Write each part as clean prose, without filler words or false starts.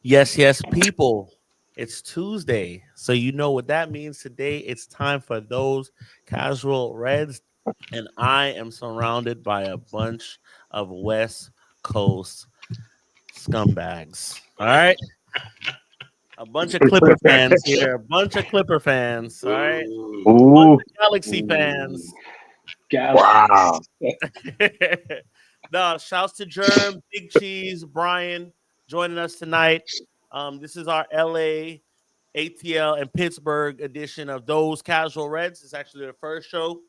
Yes, yes, people. It's Tuesday. So you know what that means today. It's time for those casual reds. And I am surrounded by a bunch of West Coast scumbags. All right. A bunch of Clipper fans here. A bunch of Clipper fans. All right. Ooh. A bunch Ooh, of Galaxy Ooh. fans. Gal- wow. No, shouts to Germ, Big Cheese, Brian joining us tonight. This is our LA, ATL, and Pittsburgh edition of Those Casual Reds. It's actually the first show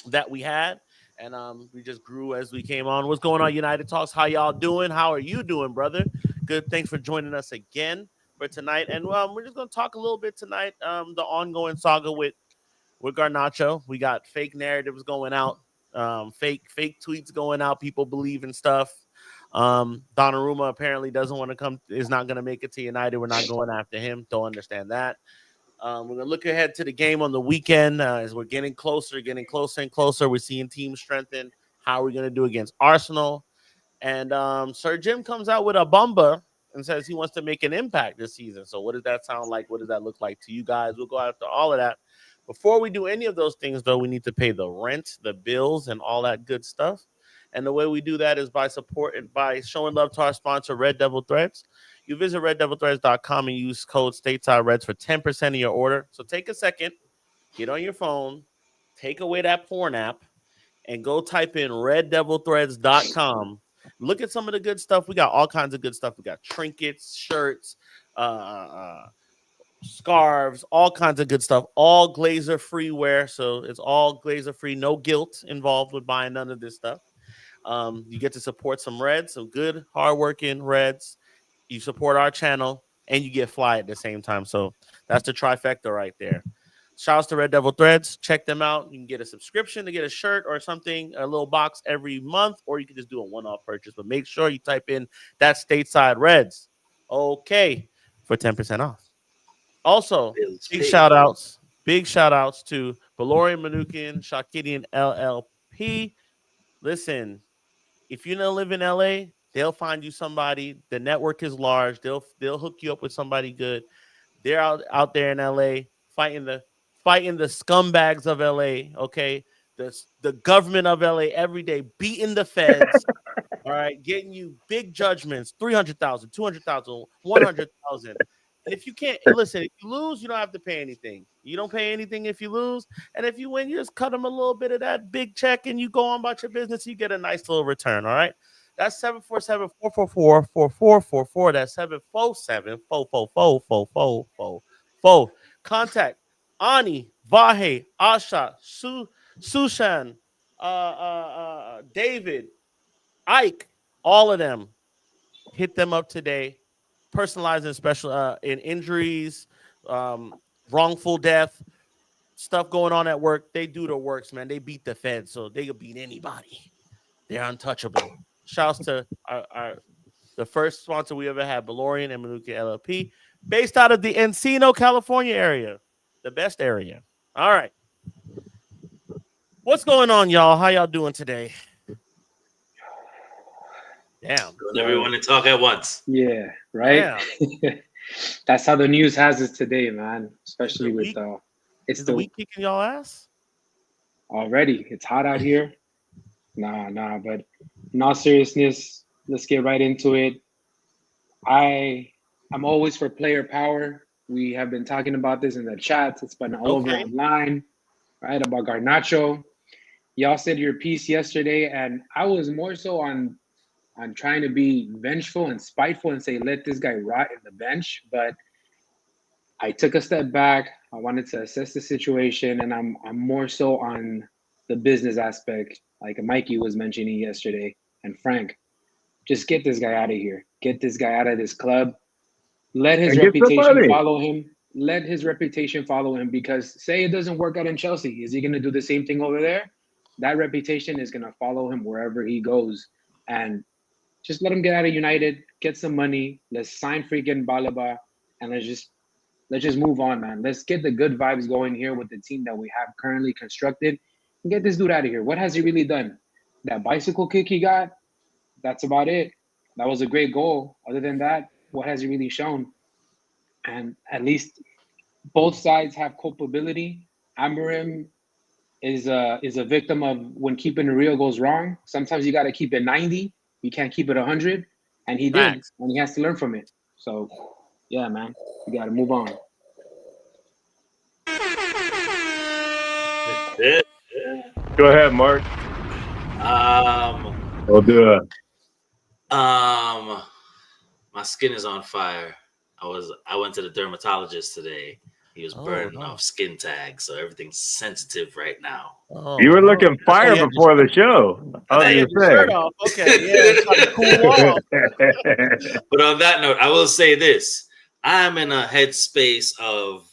that we had, and we just grew as we came on. What's going on, United Talks? How y'all doing? How are you doing, brother? Good. Thanks for joining us again for tonight. And we're just going to talk a little bit tonight. The ongoing saga with Garnacho. We got fake narratives going out, fake tweets going out. People believing stuff. Donnarumma apparently doesn't want to come. Is not going to make it to United. We're not going after him. Don't understand that. We're gonna look ahead to the game on the weekend as we're getting closer and closer. We're seeing teams strengthen. How are we gonna do against Arsenal? And Sir Jim comes out with a bumper and says he wants to make an impact this season. So what does that sound like? What does that look like to you guys? We'll go after all of that. Before we do any of those things, though, we need to pay the rent, the bills, and all that good stuff. And the way we do that is by showing love to our sponsor, Red Devil Threads. You visit reddevilthreads.com and use code Stateside Reds for 10% of your order. So take a second, get on your phone, take away that porn app, and go type in reddevilthreads.com. Look at some of the good stuff. We got all kinds of good stuff. We got trinkets, shirts, scarves, all kinds of good stuff. All glazer free wear. So it's all glazer free. No guilt involved with buying none of this stuff. You get to support some Reds, some good, hardworking Reds. You support our channel, and you get fly at the same time. So that's the trifecta right there. Shouts to Red Devil Threads. Check them out. You can get a subscription to get a shirt or something, a little box every month, or you can just do a one-off purchase. But make sure you type in that Stateside Reds. Okay, for 10% off. Also, Bills big paid. shout outs. Big shout outs to Valorian Manukian, Shakidian LLP. Listen, if you don't live in LA, they'll find you somebody. The network is large. They'll hook you up with somebody good. They're out there in LA fighting the scumbags of LA. Okay, the government of LA every day beating the feds. All right, getting you big judgments, 300,000, 200,000, 100,000. And if you can't listen, if you lose, you don't have to pay anything. You don't pay anything if you lose. And if you win, you just cut them a little bit of that big check and you go on about your business. You get a nice little return. All right. That's 747-444-4444. That's 747-444-4444. Contact Ani, Vahe, Asha, Sushan, David, Ike, all of them. Hit them up today. Personalizing special in injuries, um, wrongful death, stuff going on at work. They do the works, man. They beat the Fed, so they could beat anybody. They're untouchable. Shouts to the first sponsor we ever had, Valorian and Manuka LLP, based out of the Encino, California area, the best area. All right. What's going on, y'all? How y'all doing today? Damn. Don't everyone to talk at once. yeah, right. Damn. That's how the news has it today, man. Is the Especially with week it's is the week kicking y'all ass? already. It's hot out here. Nah. But in all seriousness, let's get right into it. I I'm always for player power. We have been talking about this in the chats. It's been all over Okay. online, right? About Garnacho. Y'all said your piece yesterday, and I was more so on trying to be vengeful and spiteful and say let this guy rot in the bench. But I took a step back. I wanted to assess the situation, and I'm more so on the business aspect, like Mikey was mentioning yesterday, and Frank. Just get this guy out of here. Get this guy out of this club. Let his And get the reputation money. follow him. Let his reputation follow him because say it doesn't work out in Chelsea, is he going to do the same thing over there? That reputation is going to follow him wherever he goes. And just let him get out of United, get some money. Let's sign freaking baleba, and let's just move on, man. Let's get the good vibes going here with the team that we have currently constructed and get this dude out of here. What has he really done? That bicycle kick he got, that's about it. That was a great goal. Other than that, what has he really shown? And at least both sides have culpability. Amarim is a victim of when keeping it real goes wrong. Sometimes you got to keep it 90. You can't keep it 100, and he did, Facts. and he has to learn from it. So, yeah, man, you got to move on. Go ahead, Mark. We'll do it. My skin is on fire. I went to the dermatologist today. He was burning no. off skin tags, so everything's sensitive right now. Oh, You were looking That's why fire you had before the show. I thought you had your shirt off. Okay, yeah, it's trying to cool off. But on that note, I will say this. I'm in a headspace of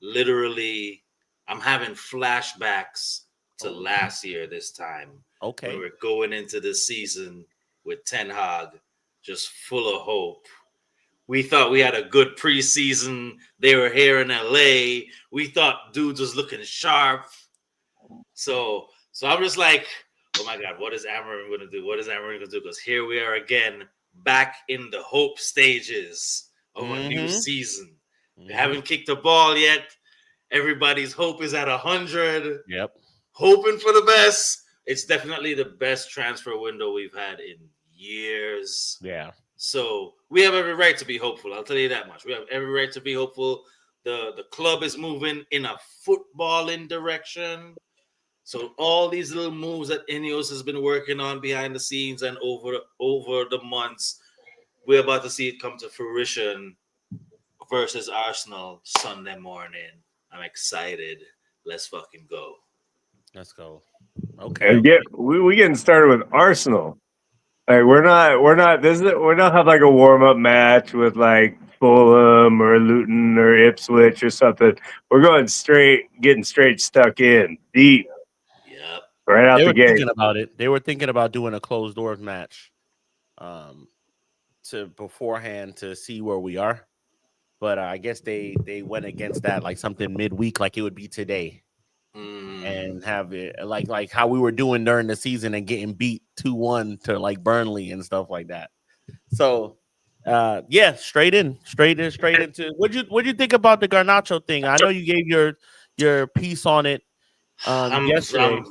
literally, I'm having flashbacks to last year this time. Okay. When we're going into the season with Ten Hag, just full of hope. We thought we had a good preseason. They were here in LA. We thought dudes was looking sharp. So I'm just like, oh my God, what is Amarim going to do? What is Amarim going to do? Because here we are again, back in the hope stages of a new season. We haven't kicked the ball yet. Everybody's hope is at 100. Yep. Hoping for the best. It's definitely the best transfer window we've had in years. Yeah. So we have every right to be hopeful. I'll tell you that much. We have every right to be hopeful. The club is moving in a footballing direction. So all these little moves that Ineos has been working on behind the scenes and over the months, we're about to see it come to fruition versus Arsenal Sunday morning. I'm excited. Let's fucking go. Let's go. Okay. And we getting started with Arsenal. Like we're not we're not have like a warm up match with like Fulham or Luton or Ipswich or something. We're getting straight stuck in deep. Yep. Right out They the were gate. thinking about it. They were thinking about doing a closed doors match, to beforehand to see where we are. But I guess they went against that, like something midweek, like it would be today. And have it like how we were doing during the season and getting beat 2-1 to like Burnley and stuff like that. So yeah, straight into what'd you think about the Garnacho thing? I know you gave your piece on it yesterday.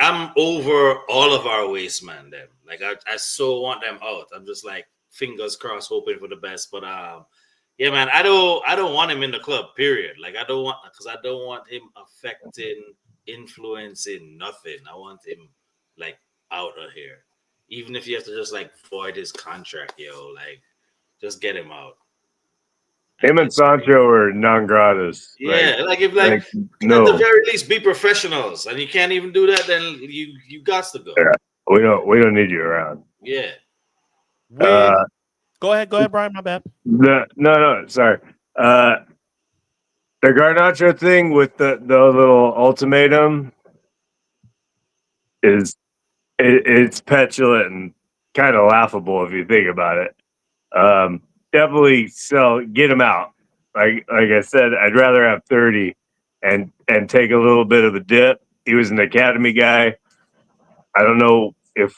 I'm over all of our waste man them. Like I so want them out. I'm just like fingers crossed, hoping for the best. But yeah, man, I don't want him in the club, period. Like I don't want him affecting, influencing nothing. I want him like out of here. Even if you have to just like void his contract, like just get him out. Him and Sancho are non gratis. Yeah, no. At the very least be professionals. And you can't even do that, then you got to go. Yeah. We don't need you around. Yeah. Go ahead, Brian. My bad. No, sorry. The Garnacho thing with the little ultimatum it's petulant and kind of laughable if you think about it. Definitely get him out. Like I said, I'd rather have 30 and take a little bit of a dip. He was an academy guy. I don't know if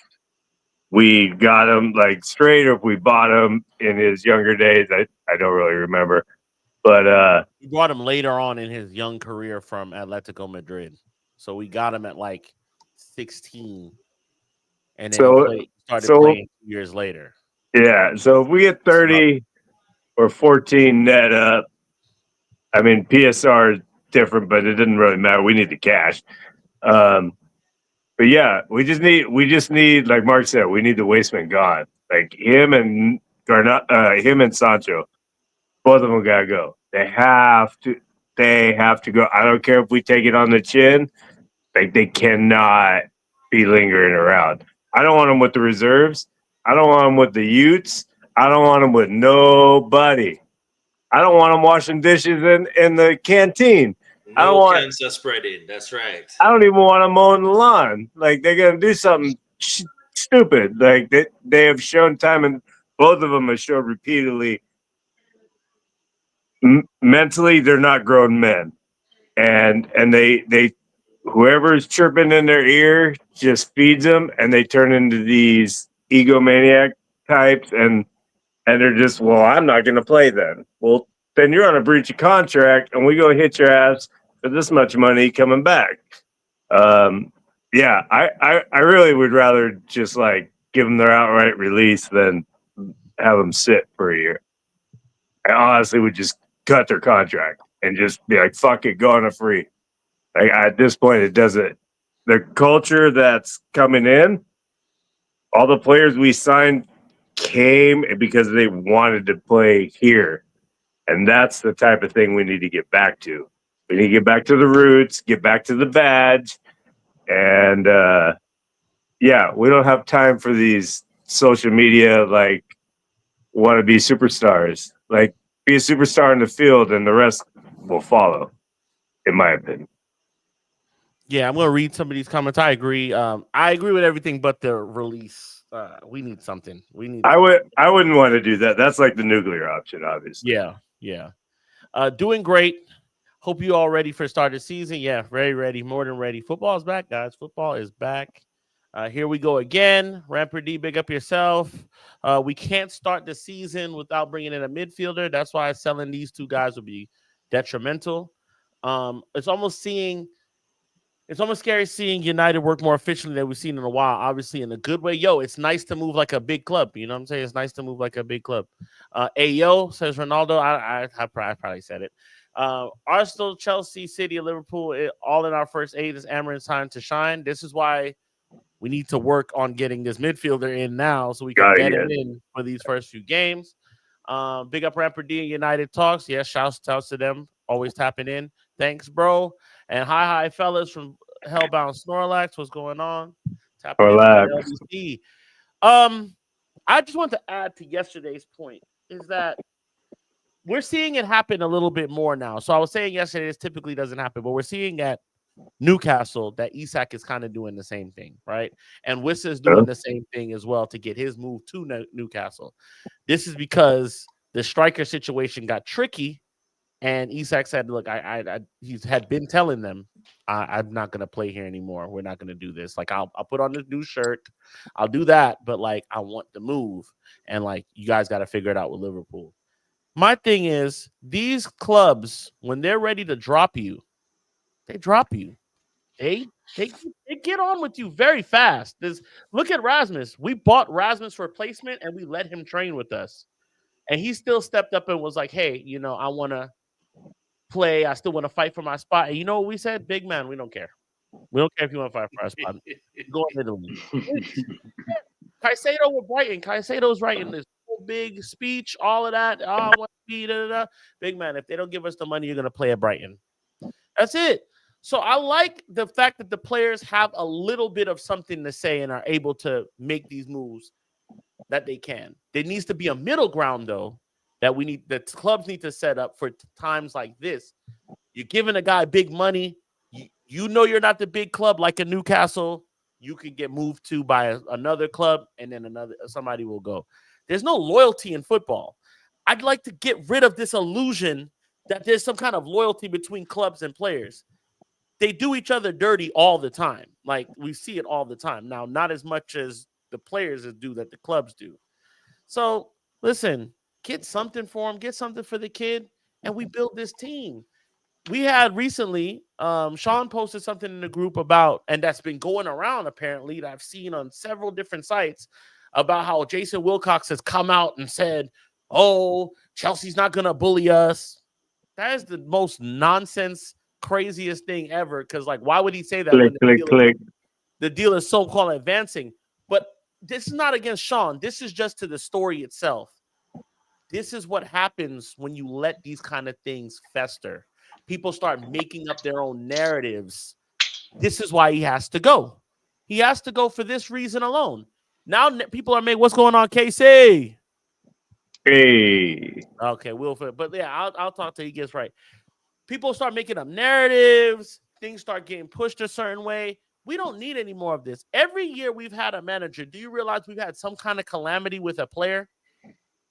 we got him like straight or if we bought him in his younger days. I don't really remember. But we brought him later on in his young career from Atletico Madrid. So we got him at like 16. And then he started playing 2 years later. Yeah. So if we get 30 or 14 net up, I mean, PSR is different, but it didn't really matter. We need the cash. But yeah, we just need, like Mark said, we need the wasteman gone. Like him and Sancho, both of them gotta go. They have to go. I don't care if we take it on the chin. Like they cannot be lingering around. I don't want them with the reserves. I don't want them with the Utes. I don't want them with nobody. I don't want them washing dishes in the canteen. Cancer spreading. That's right. I don't even want them mowing the lawn. Like they're gonna do something stupid. Like they have shown time, and both of them have shown repeatedly. Mentally, they're not grown men, and they whoever's chirping in their ear just feeds them, and they turn into these egomaniac types, and And they're just, well, I'm not going to play then. Well, then you're on a breach of contract, and we go hit your ass for this much money coming back. Yeah, I really would rather just like give them their outright release than have them sit for a year. I honestly would just cut their contract and just be like, fuck it, go on a free. Like, at this point, it doesn't. The culture that's coming in, all the players we signed came because they wanted to play here. And that's the type of thing we need to get back to. We need to get back to the roots, get back to the badge. And yeah, we don't have time for these social media, like, want to be superstars. Like, be a superstar in the field and the rest will follow, in my opinion. Yeah, I'm gonna read some of these comments. I agree. I agree with everything but the release. We need something. I wouldn't want to do that. That's like the nuclear option, obviously. Yeah. Doing great. Hope you all ready for start of the season. Yeah, very ready, more than ready. Football is back, guys. Football is back. Here we go again. Ramper D, big up yourself. We can't start the season without bringing in a midfielder. That's why selling these two guys would be detrimental. It's almost scary seeing United work more efficiently than we've seen in a while, obviously in a good way. Yo, it's nice to move like a big club. You know what I'm saying? It's nice to move like a big club. Ayo, says Ronaldo. I probably said it. Arsenal, Chelsea, City, Liverpool, all in our first 8 is Amarin's time to shine. This is why we need to work on getting this midfielder in now so we can get him in for these first few games. Big up Ramper D and United Talks. Yeah, shouts to them. Always tapping in. Thanks, bro. And hi, fellas from Hellbound Snorlax. What's going on? Tapping in from the LBC. I just want to add to yesterday's point is that we're seeing it happen a little bit more now. So I was saying yesterday this typically doesn't happen, but we're seeing at Newcastle that Isak is kind of doing the same thing, right? And Wissa is doing the same thing as well to get his move to Newcastle. This is because the striker situation got tricky, and Isak said, "Look, he had been telling them, I'm not going to play here anymore. We're not going to do this. Like, I'll put on this new shirt, I'll do that, but like, I want the move, and like, you guys got to figure it out with Liverpool." My thing is, these clubs, when they're ready to drop you, they drop you. They get on with you very fast. Look at Rasmus. We bought Rasmus for replacement, and we let him train with us. And he still stepped up and was like, hey, I want to play. I still want to fight for my spot. And you know what we said? Big man, we don't care. We don't care if you want to fight for our spot. Go in Italy. Caicedo with Brighton. Caicedo's writing this whole big speech, all of that. Oh, I want to be big man. If they don't give us the money, you're going to play at Brighton. That's it. So I like the fact that the players have a little bit of something to say and are able to make these moves that they can. There needs to be a middle ground, though, that clubs need to set up for times like this. You're giving a guy big money. You know you're not the big club like a Newcastle. You can get moved to by another club, and then somebody will go. There's no loyalty in football. I'd like to get rid of this illusion that there's some kind of loyalty between clubs and players. They do each other dirty all the time. Like, we see it all the time. Now, not as much as the players do that the clubs do. So, listen, get something for him, get something for the kid, and we build this team. We had recently, Sean posted something in the group about, and that's been going around apparently, that I've seen on several different sites, about how Jason Wilcox has come out and said, oh, Chelsea's not going to bully us. That is the most nonsense, craziest thing ever. Because, like, why would he say that when the deal is so-called advancing? But this is not against Sean. This is just to the story itself. This is what happens when you let these kind of things fester. People start making up their own narratives. This is why he has to go. He has to go for this reason alone. Now people are making, what's going on, KC? Hey. Okay, but yeah, I'll talk till he gets right. People start making up narratives. Things start getting pushed a certain way. We don't need any more of this. Every year we've had a manager. Do you realize we've had some kind of calamity with a player?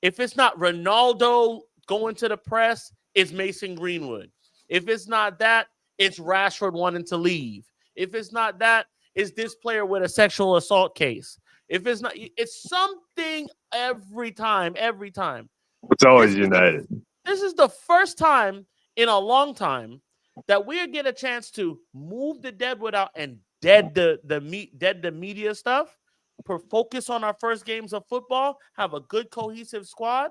If it's not Ronaldo going to the press, it's Mason Greenwood. If it's not that, it's Rashford wanting to leave. If it's not that, it's this player with a sexual assault case. If it's not, it's something every time. Every time. It's always United. This is the first time in a long time that we get a chance to move the deadwood out and dead the media stuff. Focus on our first games of football. Have a good cohesive squad,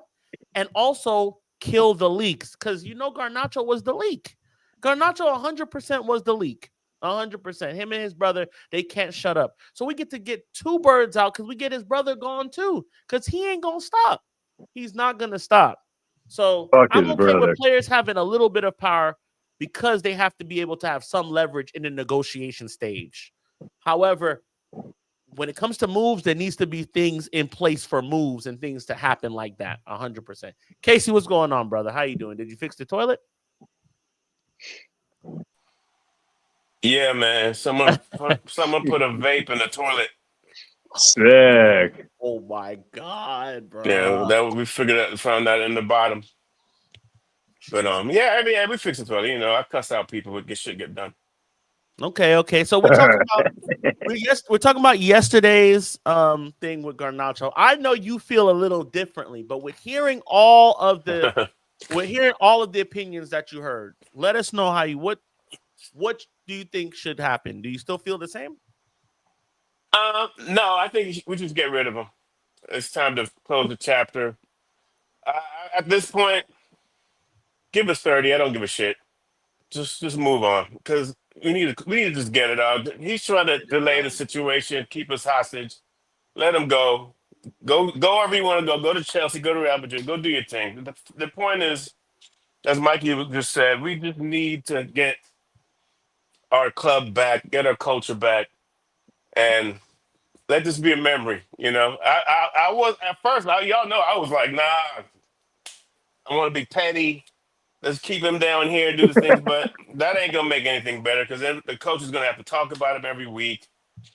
and also kill the leaks because Garnacho was the leak. Garnacho 100% was the leak. 100%. Him and his brother, they can't shut up. So we get to get two birds out because we get his brother gone too because he ain't going to stop. He's not going to stop. So I'm okay with players having a little bit of power because they have to be able to have some leverage in the negotiation stage. However, when it comes to moves, there needs to be things in place for moves and things to happen like that. 100%. Casey, what's going on, brother? How you doing? Did you fix the toilet? Yeah, man. Someone put a vape in the toilet. Sick. Oh my God, bro. Yeah, that we found that in the bottom. But yeah, we fix the toilet. I cuss out people who get shit get done. Okay. So we're talking about yesterday's thing with Garnacho. I know you feel a little differently, but with hearing all of the opinions that you heard, let us know what do you think should happen? Do you still feel the same? No, I think we just get rid of him. It's time to close the chapter. At this point, give us 30. I don't give a shit. Just move on because we need to just get it out. He's trying to delay the situation, keep us hostage. Let him go. Go wherever you want to go. Go to Chelsea. Go to Real Madrid. Go do your thing. The point is, as Mikey just said, we just need to get our club back, get our culture back, and let this be a memory. I was at first. Y'all know I was like, nah, I want to be petty. Let's keep him down here and do the things, but that ain't gonna make anything better because then the coach is gonna have to talk about him every week.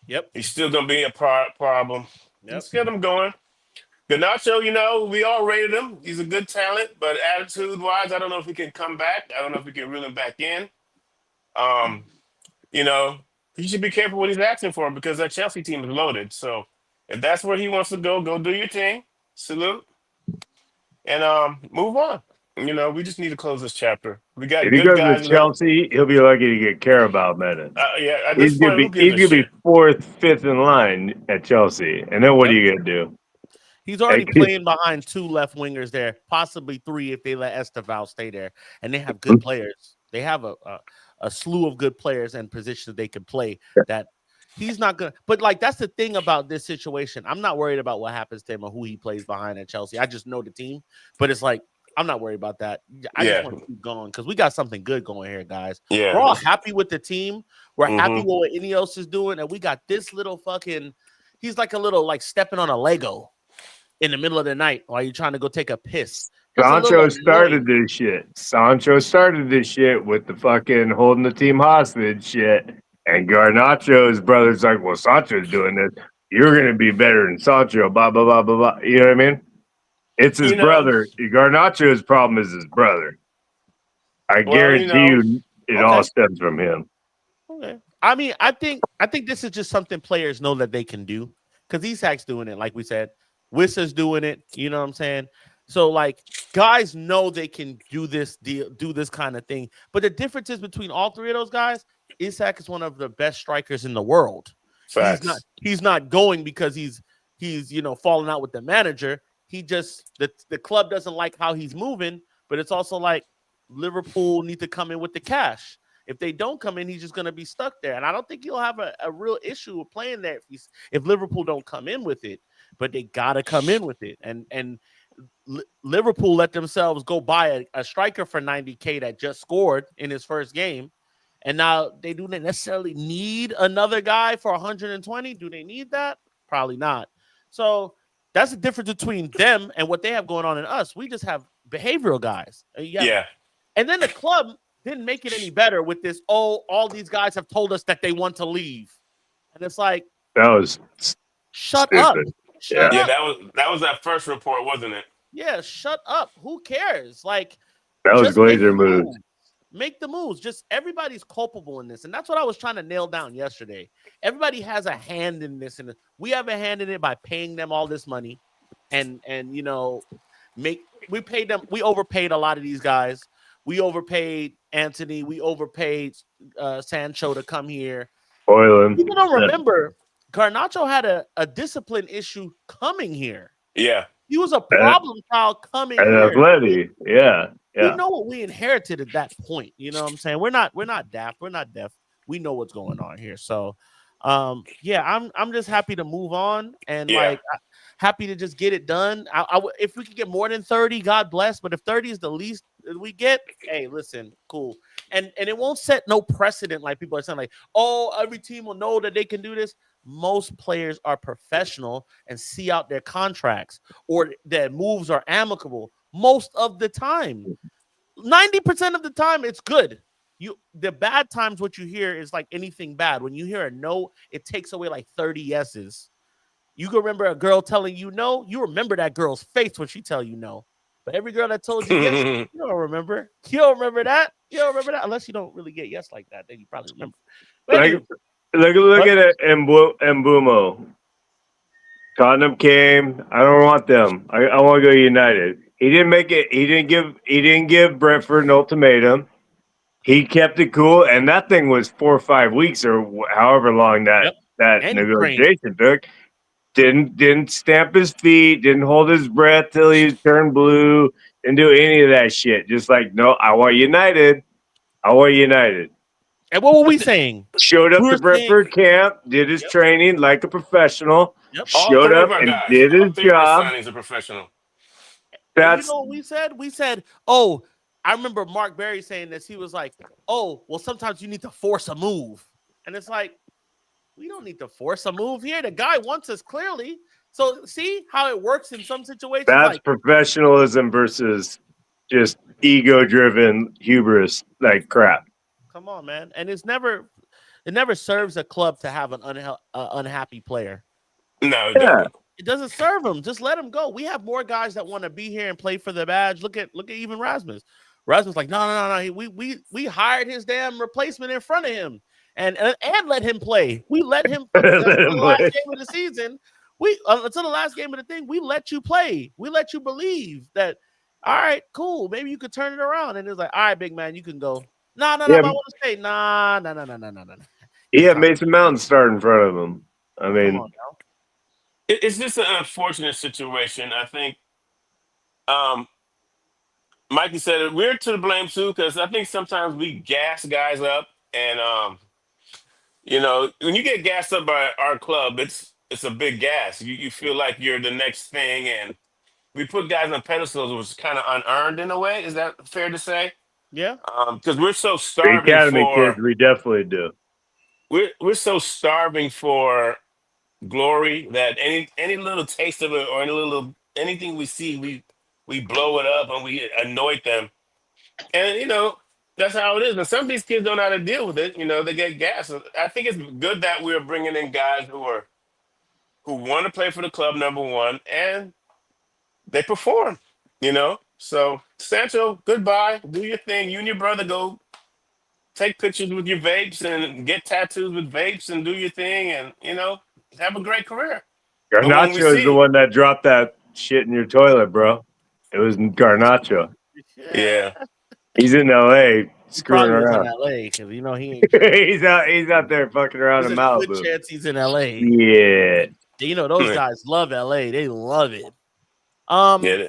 Yep. He's still gonna be a problem. Yep. Let's get him going. Garnacho, we all rated him. He's a good talent, but attitude-wise, I don't know if he can come back. I don't know if we can reel him back in. He should be careful what he's asking for because that Chelsea team is loaded. So if that's where he wants to go do your thing. Salute. And move on. We just need to close this chapter. We got if he goes to Chelsea, he'll be lucky to get Carabao minutes. Yeah, at this point, he's gonna be fourth, fifth in line at Chelsea, and then what are you gonna do? He's already playing behind two left wingers there, possibly three if they let Esteval stay there, and they have good players. They have a slew of good players and positions they can play. That he's not gonna. But that's the thing about this situation. I'm not worried about what happens to him or who he plays behind at Chelsea. I just know the team, but it's I'm not worried about that. I just want to keep going because we got something good going here, guys. Yeah. We're all happy with the team. We're happy with what Ineos is doing, and we got this little fucking. He's like a little stepping on a Lego in the middle of the night while you're trying to go take a piss. Sancho started this shit. Sancho started this shit with the fucking holding the team hostage shit. And Garnacho's brother's like, well, Sancho's doing this. You're going to be better than Sancho, blah, blah, blah, blah, blah. You know what I mean? It's his brother. Garnacho's problem is his brother. I guarantee you it all stems from him. Okay. I mean, I think this is just something players know that they can do because Isak's doing it, like we said. Wissa's doing it. You know what I'm saying? So, guys know they can do this kind of thing. But the difference is between all three of those guys, Isak is one of the best strikers in the world. Facts. He's not going because he's falling out with the manager. He just the club doesn't like how he's moving, but it's also Liverpool need to come in with the cash. If they don't come in, he's just going to be stuck there. And I don't think he'll have a real issue with playing there if Liverpool don't come in with it. But they got to come in with it. And Liverpool let themselves go buy a striker for 90K that just scored in his first game. And now they don't necessarily need another guy for 120. Do they need that? Probably not. So that's the difference between them and what they have going on in us. We just have behavioral guys. Yeah. And then the club didn't make it any better with this. Oh, all these guys have told us that they want to leave. And it's that was shut stupid. up. Shut up. That was that first report, wasn't it? Yeah, shut up. Who cares? That was Glazer move. Make the moves. Just everybody's culpable in this, and that's what I was trying to nail down yesterday. Everybody has a hand in this, and we have a hand in it by paying them all this money, and we paid them. We overpaid a lot of these guys. We overpaid Anthony. We overpaid Sancho to come here. Boylan. People don't remember Garnacho had a discipline issue coming here. Yeah. He was a problem child coming And here. Atleti, yeah. We know what we inherited at that point. You know what I'm saying? We're not daft. We're not deaf. We know what's going on here. So yeah, I'm just happy to move on and happy to just get it done. If we could get more than 30, God bless. But if 30 is the least we get, hey, listen, cool. And it won't set no precedent like people are saying, like, oh, every team will know that they can do this. Most players are professional and see out their contracts, or their moves are amicable most of the time. 90% of the time, it's good. The bad times, what you hear is like anything bad. When you hear a no, it takes away like 30 yeses. You can remember a girl telling you no. You remember that girl's face when she tell you no. But every girl that told you yes, you don't remember. You don't remember that. You don't remember that unless you don't really get yes like that. Then you probably remember. But anyway, look at it, Mbumo. Tottenham came. I don't want them. I want to go United. He didn't make it. He didn't give Brentford an ultimatum. He kept it cool, and that thing was 4 or 5 weeks or however long that negotiation took. Didn't stamp his feet. Didn't hold his breath till he turned blue. Didn't do any of that shit. Just like, no, I want United. I want United. And what were we saying? Showed up to Brentford camp, did his training like a professional. Yep. Showed up and did his job. He's a professional. That's, you know what we said? We said, oh, I remember Mark Berry saying this. He was like, oh, well, sometimes you need to force a move. And it's like, we don't need to force a move here. The guy wants us clearly. So see how it works in some situations? That's like professionalism versus just ego-driven hubris, like crap. Come on, man. And it never serves a club to have an unhappy player. No, it doesn't serve them. Just let them go. We have more guys that want to be here and play for the badge. Look at even Rasmus. Rasmus like, no. We hired his damn replacement in front of him and let him play. We let him until the last game of the season. Until the last game of the thing, we let you play. We let you believe that, all right, cool. Maybe you could turn it around. And it's like, all right, big man, you can go. No, I want to stay. No. Yeah, Mason Mountain start in front of him. I mean, it's just an unfortunate situation. I think Mikey said it. We're to the blame too, because I think sometimes we gas guys up, and when you get gassed up by our club, it's a big gas. You feel like you're the next thing, and we put guys on pedestals, which is kind of unearned in a way. Is that fair to say? Yeah. Because we're so starving the Academy kids, we definitely do. We're so starving for glory that any little taste of it or anything we see, we blow it up and we anoint them. And that's how it is. And some of these kids don't know how to deal with it. They get gas. I think it's good that we're bringing in guys who want to play for the club, number one, and they perform. So Sancho, goodbye. Do your thing. You and your brother go take pictures with your vapes and get tattoos with vapes and do your thing and have a great career. Garnacho is the one that dropped that shit in your toilet, bro. It was Garnacho. Yeah. He's in LA screwing around. He's in LA because he ain't. he's out there fucking around in Malibu. Good chance he's in LA. Yeah. Those guys love LA. They love it. Yeah.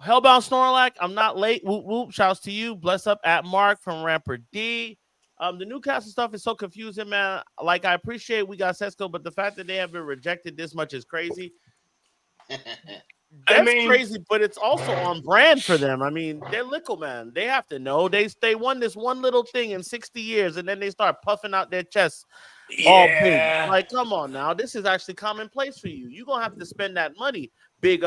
Hellbound Snorlax, I'm not late. Whoop whoop. Shouts to you. Bless up at Mark from Rampart D. The Newcastle stuff is so confusing, man. Like, I appreciate we got Sesko, but the fact that they have been rejected this much is crazy. That's crazy, but it's also on brand for them. I mean, they're little, man. They have to know. They won this one little thing in 60 years, and then they start puffing out their chests all big. Like, come on now. This is actually commonplace for you. You're going to have to spend that money. Big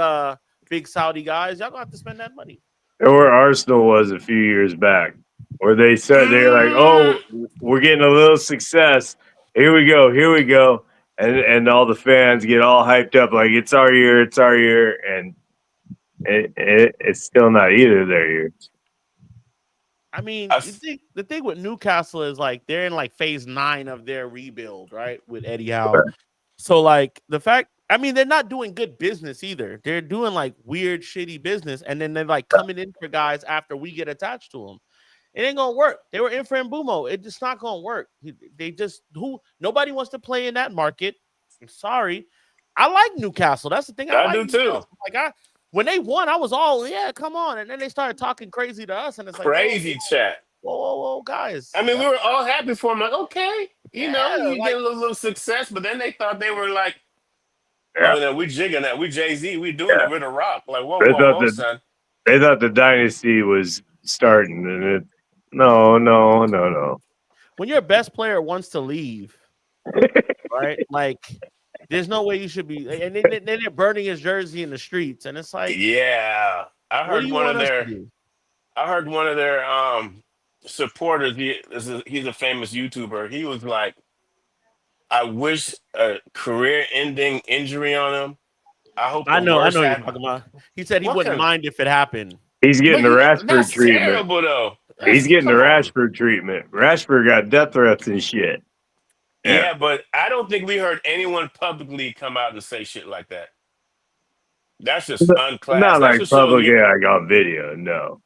Saudi guys, y'all gonna have to spend that money. And where Arsenal was a few years back, where they said they're like, "Oh, we're getting a little success. Here we go," and all the fans get all hyped up like it's our year, and it's still not either their year. I mean, the thing with Newcastle is like they're in like phase 9 of their rebuild, right? With Eddie Howe. So like the fact, I mean, they're not doing good business either. They're doing like weird, shitty business, and then they're like coming in for guys after we get attached to them. It ain't gonna work. They were in for Mbumo. It's just not gonna work. They just nobody wants to play in that market. I'm sorry. I like Newcastle. That's the thing. I I like do too. Newcastle. Like when they won, I was all come on, and then they started talking crazy to us, and it's like Crazy chat. whoa, guys. I mean, we were all happy for him. Like, okay, you like, get a little success, but then they thought they were like, Yeah. oh, no, we jigging that. We Jay-Z. We doing it with a rock. Like, They son. They thought the dynasty was starting, and no. When your best player wants to leave, right? Like, there's no way you should be. And then they're burning his jersey in the streets, and it's like, yeah, I heard one of their supporters. He's a famous YouTuber. He was like, I wish a career-ending injury on him. I hope. I know you're talking about. He said he wouldn't mind if it happened. He's getting the Rashford that's treatment. Terrible though. He's getting the Rashford treatment. Rashford got death threats and shit. Yeah, but I don't think we heard anyone publicly come out and say shit like that. That's just unclassed. Not That's like publicly, like on video. No,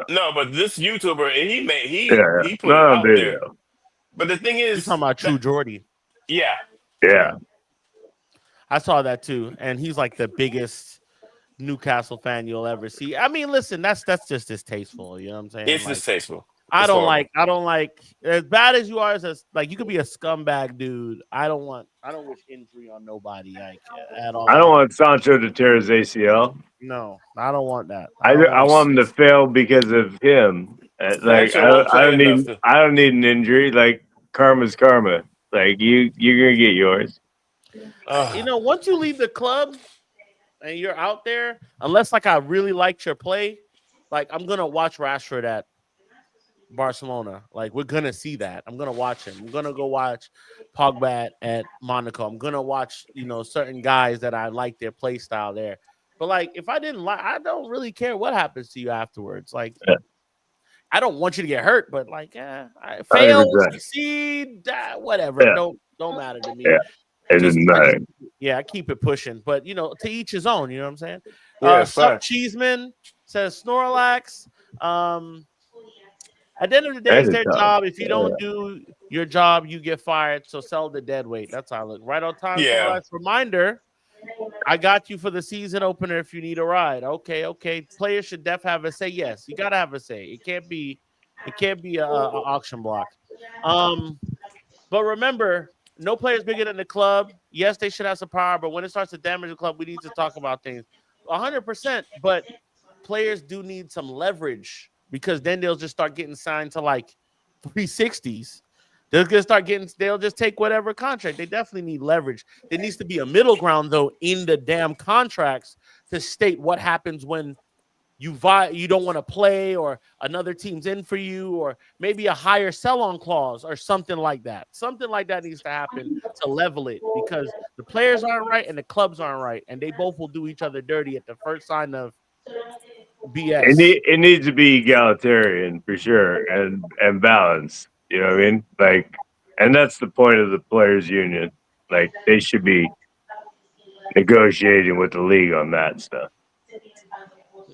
but this YouTuber, he put it not on out video. there. But the thing is, you're talking about True Jordy. Yeah. I saw that too, and he's like the biggest Newcastle fan you'll ever see. I mean, listen, that's just distasteful. You know what I'm saying? It's distasteful. I don't like as bad as you are as like you could be a scumbag dude. I don't wish injury on nobody like at all. I don't want Sancho to tear his ACL. No, I don't want that. I want him to fail because of him. Like I don't need an injury. Like karma's karma. Like you're gonna get yours. Once you leave the club and you're out there, unless like I really liked your play, like I'm gonna watch Rashford at Barcelona. Like we're gonna see that. I'm gonna watch him. I'm gonna go watch Pogba at Monaco. I'm gonna watch certain guys that I like their play style there. But like if I didn't like, I don't really care what happens to you afterwards. Like I don't want you to get hurt, but like fail, succeed, whatever. Yeah. Don't matter to me. Yeah. It doesn't matter. I keep it pushing, but to each his own. You know what I'm saying? Yeah, Cheeseman says Snorlax. At the end of the day, it's their job. If you don't do your job, you get fired. So sell the dead weight. That's how I look. Right on time. Yeah. Reminder, I got you for the season opener if you need a ride. Okay. Players should have a say. Yes, you gotta have a say. It can't be a auction block. But remember, no player's bigger than the club. Yes, they should have some power, but when it starts to damage the club, we need to talk about things. 100%. But players do need some leverage because then they'll just start getting signed to like 360s. They'll just take whatever contract. They definitely need leverage. There needs to be a middle ground, though, in the damn contracts to state what happens when you don't want to play or another team's in for you, or maybe a higher sell-on clause or something like that. Something like that needs to happen to level it because the players aren't right and the clubs aren't right, and they both will do each other dirty at the first sign of BS. It needs to be egalitarian for sure and balanced. You know what I mean? Like, and that's the point of the players' union. Like, they should be negotiating with the league on that stuff.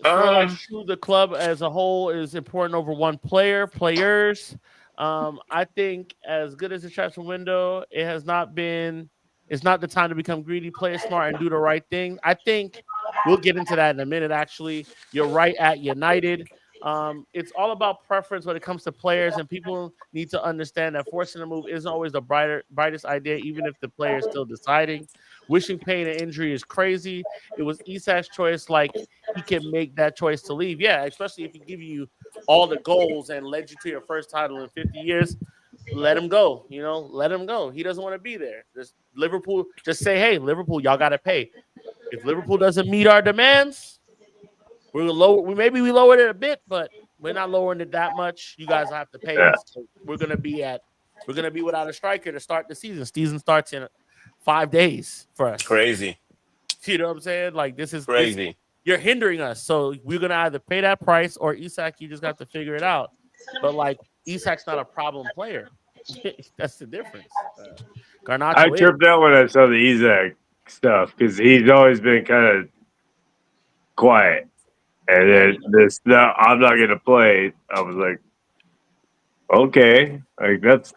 The club as a whole is important over one players. I think as good as the transfer window, it's not the time to become greedy. Play smart and do the right thing. I think we'll get into that in a minute. Actually, you're right at United. It's all about preference when it comes to players, and people need to understand that forcing a move isn't always the brightest idea, even if the player is still deciding. Wishing pain and injury is crazy. It was Isak's choice. Like, he can make that choice to leave. Yeah, especially if he give you all the goals and led you to your first title in 50 years. Let him go. Let him go. He doesn't want to be there. Just say, hey, Liverpool, y'all got to pay. If Liverpool doesn't meet our demands, we lowered it a bit, but we're not lowering it that much. You guys have to pay us. So we're gonna be without a striker to start the season. Season starts in 5 days for us. Crazy. You know what I'm saying? Like, this is crazy. You're hindering us. So we're gonna either pay that price or Isak, you just got to figure it out. but like Isak's not a problem player. That's the difference. I Garnacho is. tripped out when I saw the Isaac stuff because he's always been kind of quiet. And Yeah, then this, no, I'm not gonna play. I was like, okay, like that's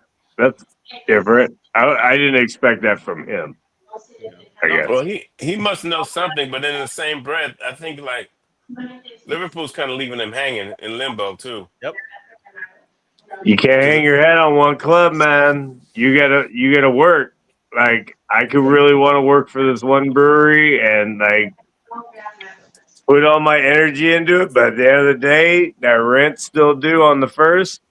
different. I didn't expect that from him. yeah. I No, guess. Well, he must know something, but then in the same breath, I think like Liverpool's kind of leaving him hanging in limbo too. yep. You can't hang your head on one club, man. You gotta work. Like I could really want to work for this one brewery and like put all my energy into it, but at the end of the day, that rent's still due on the first.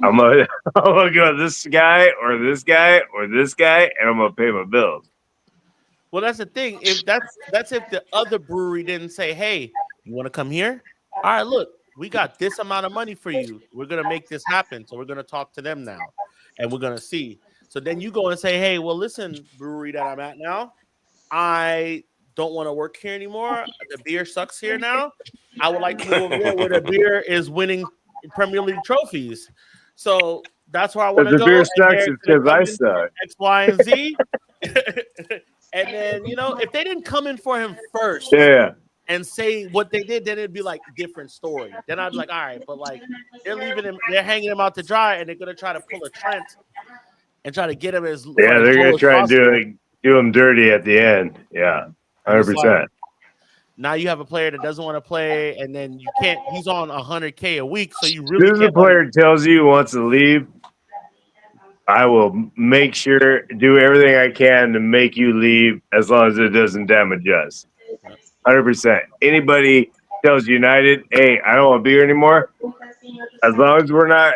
I'm gonna I'm gonna go this guy or this guy or this guy, and I'm gonna pay my bills. Well, that's the thing. If that's if the other brewery didn't say, "Hey, you want to come here? All right, look, we got this amount of money for you. We're gonna make this happen. So we're gonna talk to them now, and we're gonna see." So then you go and say, "Hey, well, listen, brewery that I'm at now, I don't want to work here anymore. The beer sucks here now. I would like to move over there where the beer is winning Premier League trophies. So that's where I want If to the go. beer And sucks, they're it's gonna because come I in for suck. X, Y, and Z." And then if they didn't come in for him first Yeah, and say what they did, then it'd be like different story. Then I'd be like, all right, but like they're leaving him, they're hanging him out to dry, and they're gonna try to pull a Trent and try to get him for yeah, as they're low gonna as try and possible. do him dirty at the end. Yeah, And it's like 100%. now you have a player that doesn't want to play, and then you can't. He's on 100K a week, so you As really soon as the can't let him. player tells you he wants to leave, I will make sure do everything I can to make you leave as long as it doesn't damage us. 100%. Anybody tells United, "Hey, I don't want to be here anymore," as long as we're not,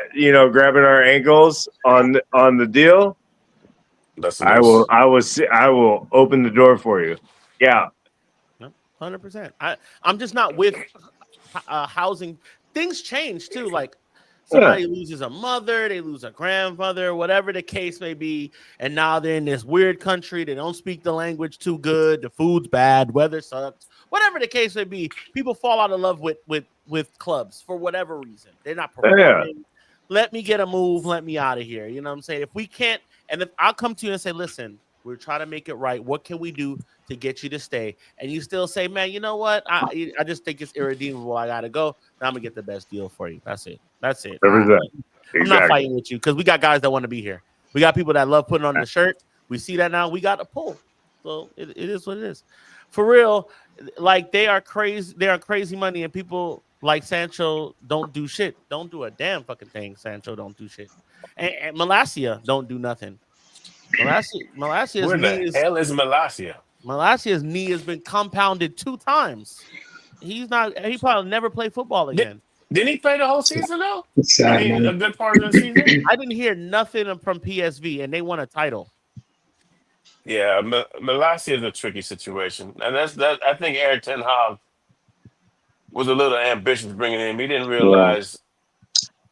grabbing our ankles on the deal, That's I will loose. I will I will open the door for you. Yeah, 100%. I'm just not with housing. Things change too. Like yeah, somebody loses a mother, they lose a grandmother, whatever the case may be, and now they're in this weird country. They don't speak the language too good. The food's bad, weather sucks. Whatever the case may be, people fall out of love with clubs for whatever reason. They're not yeah. performing. Let me get a move. Let me out of here. You know what I'm saying? If we can't, and if I'll come to you and say, listen, we're trying to make it right. What can we do to get you to stay? And you still say, man, you know what? I just think it's irredeemable. I gotta go. Now I'm gonna get the best deal for you. That's it. That's it. 100%. I'm not Exactly. fighting with you because we got guys that want to be here. We got people that love putting on the shirt. We see that now. We got to pull. So it is what it is. For real, like they are crazy. They are crazy money, and people like Sancho don't do shit. Don't do a damn fucking thing. Sancho don't do shit. And Malacia don't do nothing. Malacia's Where the knee is hell is Malasia? Malacia's knee has been compounded 2 times. He's not. He probably never play football Did, again. didn't he play the whole season though? It's I sad, mean, a man. good part of the season. I didn't hear nothing from PSV, and they won a title. Yeah, Malasia is a tricky situation, and that's that. I think Eric Ten Hag was a little ambitious bringing him. He didn't Yeah, realize.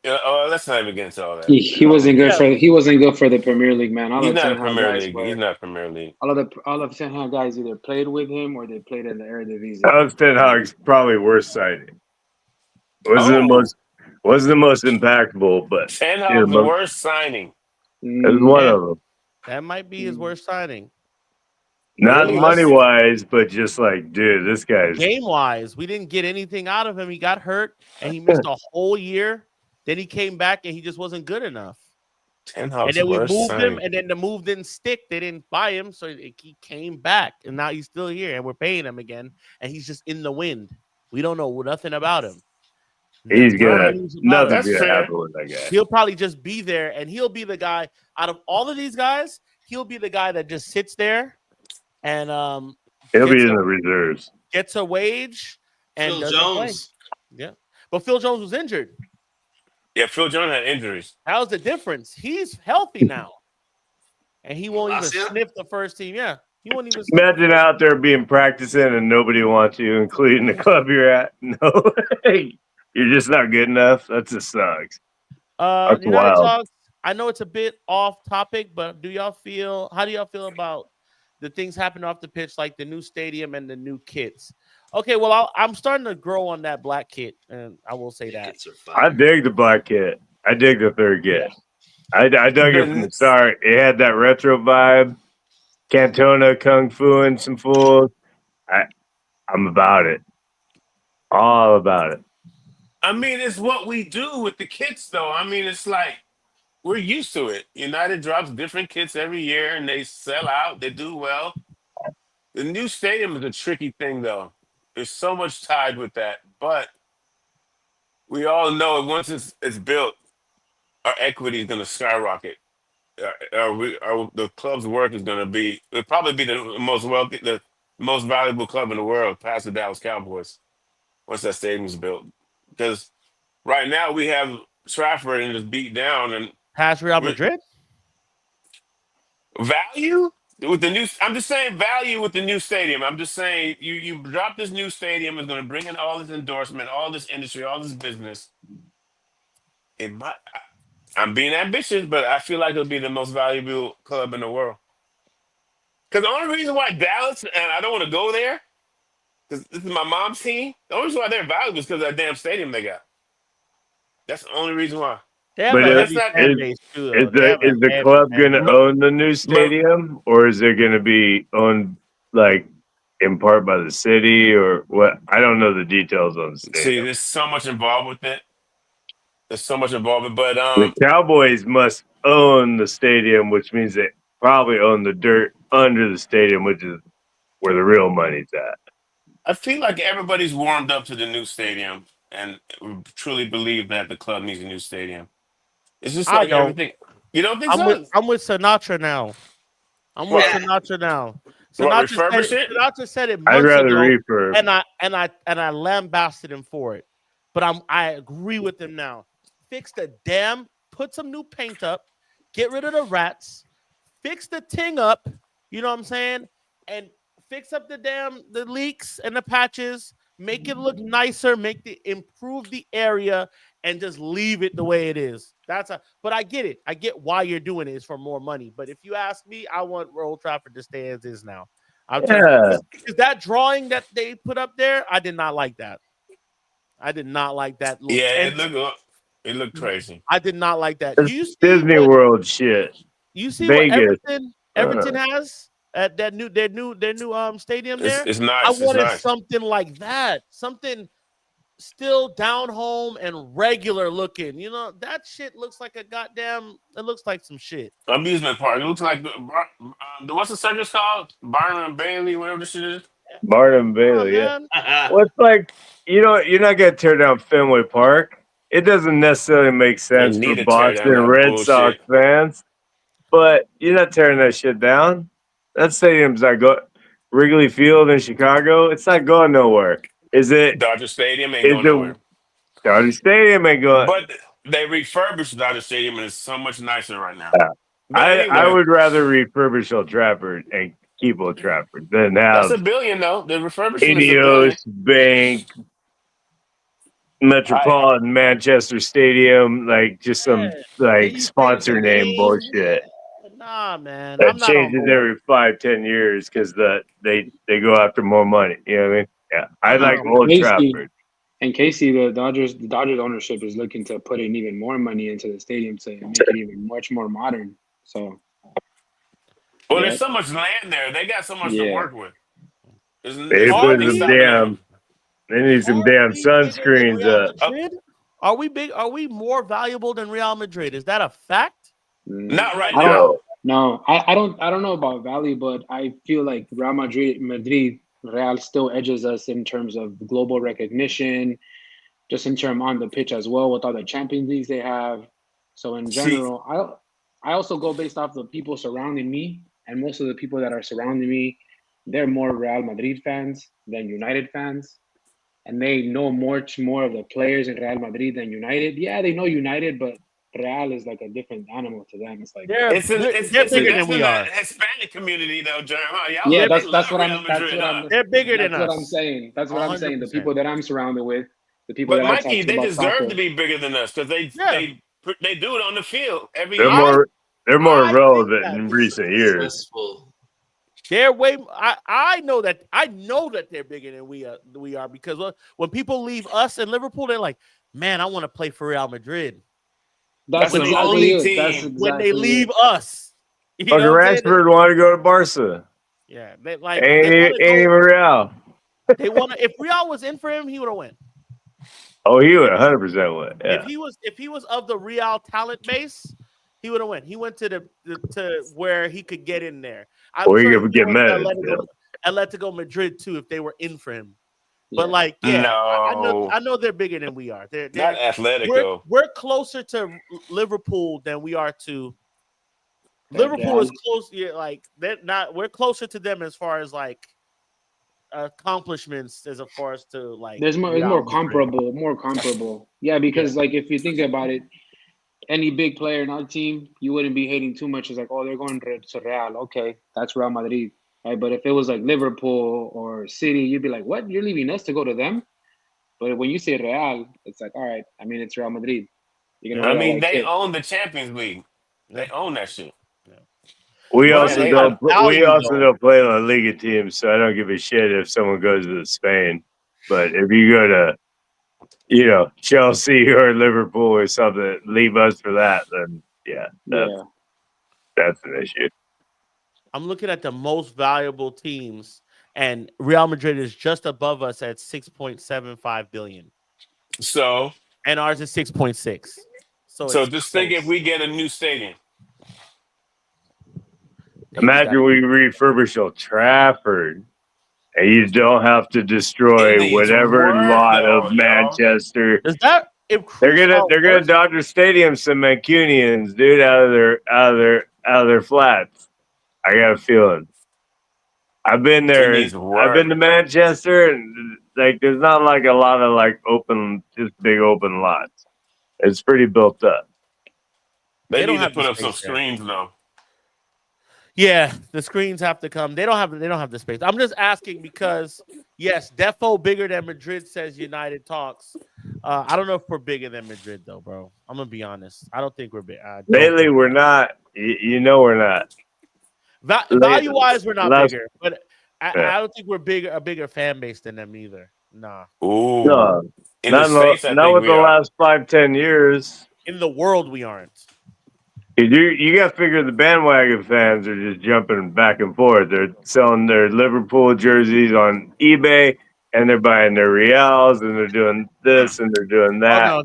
Let's not even get into all that. he wasn't good Yeah, for the Premier League, man. All He's the not Ten a Hag Premier guys League. He's were not Premier League. all of Ten Hag guys either played with him or they played in the That Eredivisie. was Ten Hag's probably worst signing. Wasn't the Oh, most wasn't the most impactful, but Ten it Hag's was worst signing. one yeah, of them. that might be his Mm. worst signing. Not Really? money Let's. wise, but just like, dude, this guy's Game wise, we didn't get anything out of him. He got hurt and he missed a whole year. Then he came back and he just wasn't good enough. Ten And Hag's then we worst moved him, signing. and then the move didn't stick. They didn't buy him, so he came back, and now he's still here, and we're paying him again, and he's just in the wind. We don't know nothing about him. he's No gonna news about him. nothing's That's gonna fair. happen with that guy. He'll probably just be there, and he'll be the guy out of all of these guys. He'll be the guy that just sits there and He'll be gets in the reserves. a wage and Phil doesn't play. Jones. Yeah, but Phil Jones was injured. Yeah, Phil Jones had injuries. How's the difference? He's healthy now, and he won't even Malacia? sniff the first team. Yeah, he won't even sniff the Imagine first. out there being practicing and nobody wants you, including the club you're at. No, you're just not good enough. That just sucks. That's United wild. talks. I know it's a bit off topic, but how do y'all feel about the things happening off the pitch, like the new stadium and the new kits? Okay, well, I'm starting to grow on that black kit, and I will say Yeah, that. kits are I fire. dig the black kit. I dig the third kit. I dug it from the The start. It had that retro vibe. Cantona, Kung Fu, and some fools. I, I'm about it. All about it. I mean, it's what we do with the kits, though. I mean, it's like we're used to it. United drops different kits every year, and they sell out. They do well. The new stadium is a tricky thing, though. There's so much tied with that, but we all know once it's built, our equity is going to skyrocket. The club's work is going to be it'll probably be the most wealthy, the most valuable club in the world, past the Dallas Cowboys, once that stadium's built. Because right now we have Trafford and just beat down and Past Real we Madrid. value with the new. I'm just saying value with the new stadium. I'm just saying you drop this new stadium is going to bring in all this endorsement, all this industry, all this business. It might. I'm being ambitious, but I feel like it'll be the most valuable club in the world. Because the only reason why Dallas, and I don't want to go there, because this is my mom's team, the only reason why they're valuable is because of that damn stadium they got. That's the only reason why. They have But a But that's heavy not, fan base too, though. They have a is the heavy club fan going base. to but, own the new but stadium, or is it going to be owned like in part by the city, or what? I don't know the details on the see, stadium. there's so much involved with it. There's so much involved, but The Cowboys must own the stadium, which means they probably own the dirt under the stadium, which is where the real money's at. I feel like everybody's warmed up to the new stadium and truly believe that the club needs a new stadium. It's just I like don't. everything. You don't think so? I'm with Sinatra now. I'm with What? Sinatra now. What? Sinatra said Refurbish it. it? Sinatra said it I'd months rather ago, refurb. and I lambasted him for it. But I agree with him now. Fix the damn. Put some new paint up. Get rid of the rats. Fix the ting up. You know what I'm saying? And fix up the leaks and the patches. Make it look nicer. Improve the area and just leave it the way it is. But I get it. I get why you're doing it. It's for more money. But if you ask me, I want Old Trafford to stay as is now. I'm telling Yeah, because that drawing that they put up there, I did not like that. I did not like that little Yeah, tent. it looked crazy. I did not like that. Do it's you see Disney what World shit. Vegas. Everton has at their new stadium It's there? it's I nice. It's wanted nice. something like that. Something still down home and regular looking. You know, that shit looks like it looks like some shit. Amusement park. It looks like what's the circus called? Byron and Bailey, whatever this shit is. Martin Oh Bailey, yeah. man. Well, it's like, you're not going to tear down Fenway Park. It doesn't necessarily make They sense for need to tear down Boston that Red Sox bullshit. fans, but you're not tearing that shit down. That stadium's not go Wrigley Field in Chicago. It's not going nowhere. Is it? Dodger Stadium ain't Is going it? nowhere. Dodger Stadium ain't going. But they refurbished Dodger Stadium and it's so much nicer right now. But I anyway, would rather refurbish Old Trafford and keep Old Trafford than that's have $1 billion though. The refurbishment is $1 billion. Ineos Bank, I Metropolitan Manchester Stadium, like just Yeah. some Then like you change the sponsor name name. bullshit Nah, man. that I'm not on changes board. every 5-10 years because they go after more money. You know what I mean? Yeah, I I'm not like on And Old board. Casey, Trafford. and Casey, the Dodgers ownership is looking to put in even more money into the stadium to make it even much more modern. So well, there's yeah, so much land there. They got so much to yeah. work with. They There's Are put nothing some we stopping damn. them. They need some are damn we bigger than sunscreens Real up. Madrid? Are we big? Are we more valuable than Real Madrid? Is that a fact? Not right I don't now. No, no, I don't know about value, but I feel like Real still edges us in terms of global recognition, just in term on the pitch as well with all the Champions Leagues they have. So in See, general, I also go based off the people surrounding me, and most of the people that are surrounding me, they're more Real Madrid fans than United fans, and they know much more of the players in Real Madrid than United. Yeah, they know United, but Real is like a different animal to them. It's like They're it's bigger than that's in we the are. Hispanic community though, Jeremiah. yeah, They're They that's love what Real I'm Madrid, huh? bigger than that's what I'm us. saying. That's what I'm saying. The 100%. people that I'm surrounded with, the people But that I talk Mikey, to they about deserve soccer. to be bigger than us because Yeah, they do it on the field every they're year. I more. They're more I think relevant that in too. recent years. Successful. They're way. I know that. I know that they're bigger than we are because when people leave us in Liverpool, they're like, "Man, I want to play for Real Madrid." That's That's When the they exactly only leave, it. That's team. when they exactly leave it. us, you Fucking know what I'm saying? Rashford wanted to go to Barca. Yeah, they want Ain't to go. even Real. They want to. If Real was in for him, he would have went. Oh, he would 100% win. Yeah. If he was of the Real talent base, he would have went. He went to to where he could get in there. I'm Or he sure he could would get went to mad. Yeah. Atletico Madrid too if they were in for him. But Yeah. like, yeah, No, I know they're bigger than we are. not Atletico. We're closer to Liverpool than we are to Liverpool is Real. close. Yeah, like they're not. We're closer to them as far as like accomplishments as far as to like There's more. It's Real more Madrid. comparable. More comparable. Yeah, Yeah. because like if you think about it, any big player in our team, you wouldn't be hating too much. It's like, oh, they're going to Real. Okay, that's Real Madrid. Right? But if it was like Liverpool or City, you'd be like, what? You're leaving us to go to them? But when you say Real, it's like, all right. I mean, it's Real Madrid. You're gonna Yeah. I wear all mean, white they kit. own the Champions League. Yeah. They own that shit. We But also they at don't. have We value also though, don't play on a Liga team, so I don't give a shit if someone goes to Spain. But if you go to, Chelsea or Liverpool or something, leave us for that, then yeah, Yeah. that's an issue. I'm looking at the most valuable teams, and Real Madrid is just above us at 6.75 billion, so. and ours is 6.6. So So it's just think if close. we get a new stadium. They just got Imagine we refurbish Old Trafford, and you don't have to It destroy needs whatever work lot of though, yo. Manchester. Does that They're increase gonna our they're gonna worth? Dodger Stadium some Mancunians, dude, out of their flats. I got a feeling. I've been It there. needs I've been work. to Manchester, and like there's not like a lot of like open, just big open lots. It's pretty built up. They They don't need to have the put up some space there. screens though. Yeah, the screens have to come. They don't have the space. I'm just asking because yes, defo bigger than Madrid says United talks. I don't know if we're bigger than Madrid though, bro. I'm gonna be honest. I don't think we're big. I don't Lately, think we're not. We're not. value wise we're not Last, bigger, but yeah. I don't think we're a bigger fan base than them either. Nah, Ooh. No, In the States, I not think with we the are. last 5-10 years. in the world we aren't. You got to figure the bandwagon fans are just jumping back and forth. They're selling their Liverpool jerseys on eBay, and they're buying their Reals, and they're doing this and they're doing Oh that.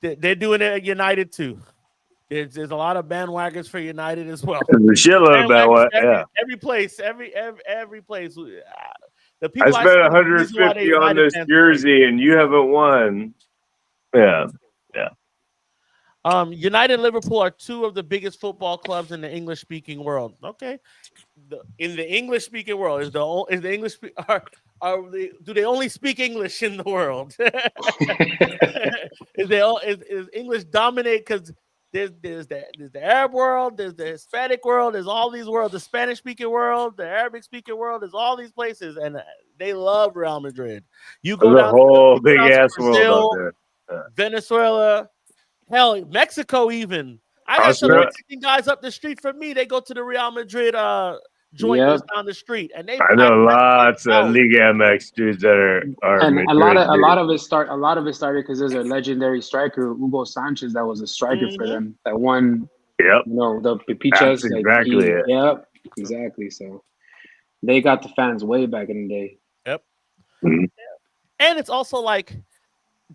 no, they're doing it at United too. There's a lot of bandwagons for United as well. There's a shitload about Bandwagons what? Yeah, every place, every place. The I people I spent see, the reason why 150 they on United this fans are crazy. jersey, and you haven't won. Yeah, yeah. United and Liverpool are two of the biggest football clubs in the English speaking world. Okay, in the English speaking world is the English do they only speak English in the world? Is English dominate because there's the Arab world, there's the Hispanic world, there's all these worlds, the Spanish speaking world, the Arabic speaking world, there's all these places, and they love Real Madrid. You go There's a down whole you go big down to ass world out Brazil, there. Yeah. Venezuela, hell, Mexico even. I got some Australia, Mexican guys up the street from me. They go to the Real Madrid joint Yep. that's down the street, and they I pack know that shit lots of out. Liga MX dudes that are And Madrid a lot dudes. of it started because there's a legendary striker, Hugo Sanchez, that was a striker for Mhm. them that won, Yep, the that's Pichas. Like exactly it. yep, exactly. So they got the fans way back in the day. Yep. Mhm. And it's also like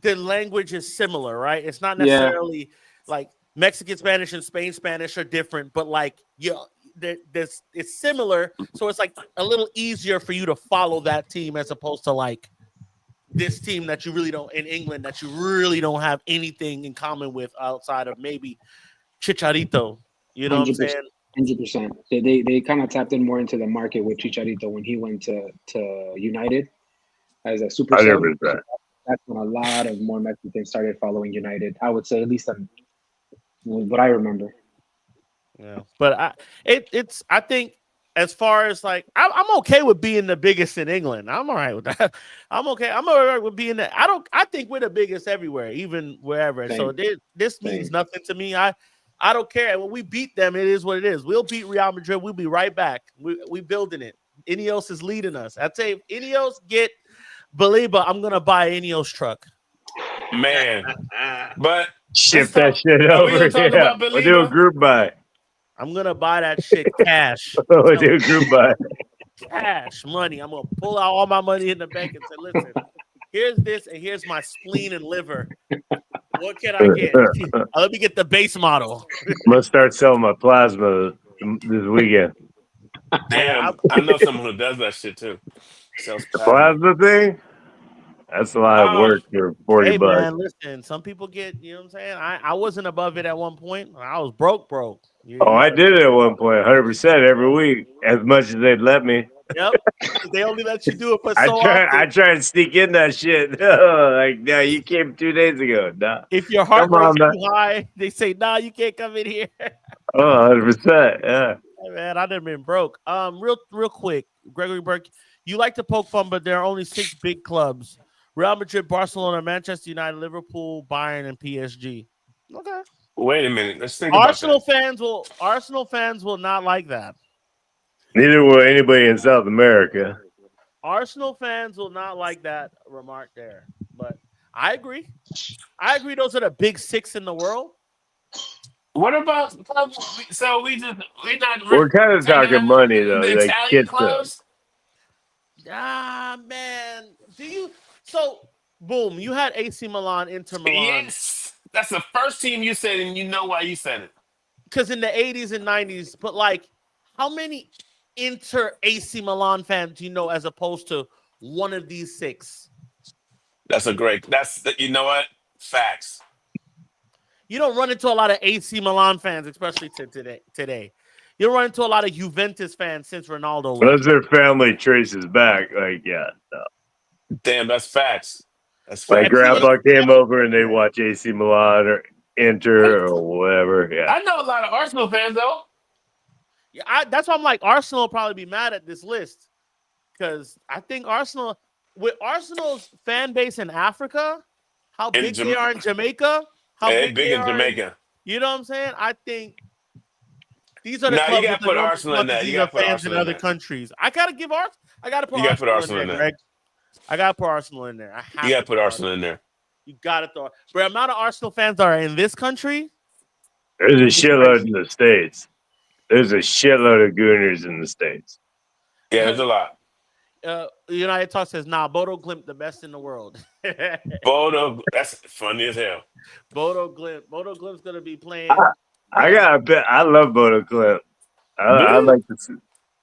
the language is similar, right? It's not Yeah, necessarily like Mexican Spanish and Spain Spanish are different, but like there's it's similar, so it's like a little easier for you to follow that team as opposed to like this team that you really don't in England that you really don't have anything in common with outside of maybe Chicharito. You know what I'm 100%. saying? 100%. They kind of tapped in more into the market with Chicharito when he went to United as a super sub. So 100%. that's when a lot of more Mexicans started following United. I would say at least what I remember. Yeah, but it's I think as far as like I'm okay with being the biggest in England. I'm all right with that. I'm okay. I'm all right with being that. I think we're the biggest everywhere, even wherever. So Same. this means Same. nothing to me. I don't care. And when we beat them, it is what it is. We'll beat Real Madrid. We'll be right back. We building it. Ineos is leading us. I tell you, if Ineos get baleba, I'm gonna buy Ineos truck. Man. But Ship that shit are we over gonna talk here. about We'll do a Baleba? group buy. I'm gonna buy that shit cash. We'll do a group buy. Cash money. I'm gonna pull out all my money in the bank and say, listen, here's this and here's my spleen and liver. What can I get? Let me get the base model. Must start selling my plasma this weekend. Damn, I know someone who does that shit too. Sells The plasma. plasma thing? That's a lot of work for 40 Hey bucks. man, listen, some people get, you know what I'm saying? I wasn't above it at one point. I was broke. I did it at one point, 100% every week, as much as they'd let me. Yep. They only let you do it for I so often. tried to sneak in that shit. Like, no, you came 2 days ago. Nah. If your heart Come on, rate's man. too high, they say, nah, you can't come in here. Oh, 100%. Yeah. Hey, man, I done been broke. Real quick, Gregory Burke, you like to poke fun, but there are only 6 big clubs: Real Madrid, Barcelona, Manchester United, Liverpool, Bayern, and PSG. Okay. Wait a minute. Let's think about Arsenal that. fans will not like that. Neither will anybody in South America. Arsenal fans will not like that remark there. But I agree. Those are the big 6 in the world. What about clubs? So we're not We're kind of taking talking money, though, the like Italian kid stuff. clubs. Man. So boom, you had AC Milan, Inter Milan. Yes, that's the first team you said, and you know why you said it. Because in the 80s and 90s, but like, how many Inter AC Milan fans do you know as opposed to one of these 6? You know what? Facts. You don't run into a lot of AC Milan fans, especially today. You don't run into a lot of Juventus fans since Ronaldo Unless left. their family traces back, like, yeah, no. Damn, that's facts. That's My facts. grandpa came over and they watch AC Milan or Inter or whatever. Yeah. I know a lot of Arsenal fans though. Yeah, that's why I'm like, Arsenal will probably be mad at this list. Because I think with Arsenal's fan base in Africa, how big they are in Jamaica, how They're big big they in are Jamaica. you know what I'm saying? I think these are the No, you clubs gotta with the put number Arsenal in there. You quantities of gotta put fans in Arsenal in other there. countries. I gotta put You gotta put Arsenal Arsenal in in there, there. Greg. I gotta put Arsenal in there. You gotta put Arsenal in there. You gotta throw. But the amount of Arsenal fans that are in this country, There's a shitload in the States. There's a shitload of Gooners in the States. Yeah, there's a lot. United Talk says, nah, Bodo Glimt, the best in the world. Bodo, that's funny as hell. Bodo Glimt's gonna be playing. I got a bit. I love Bodo Clip. Do I you? like to see.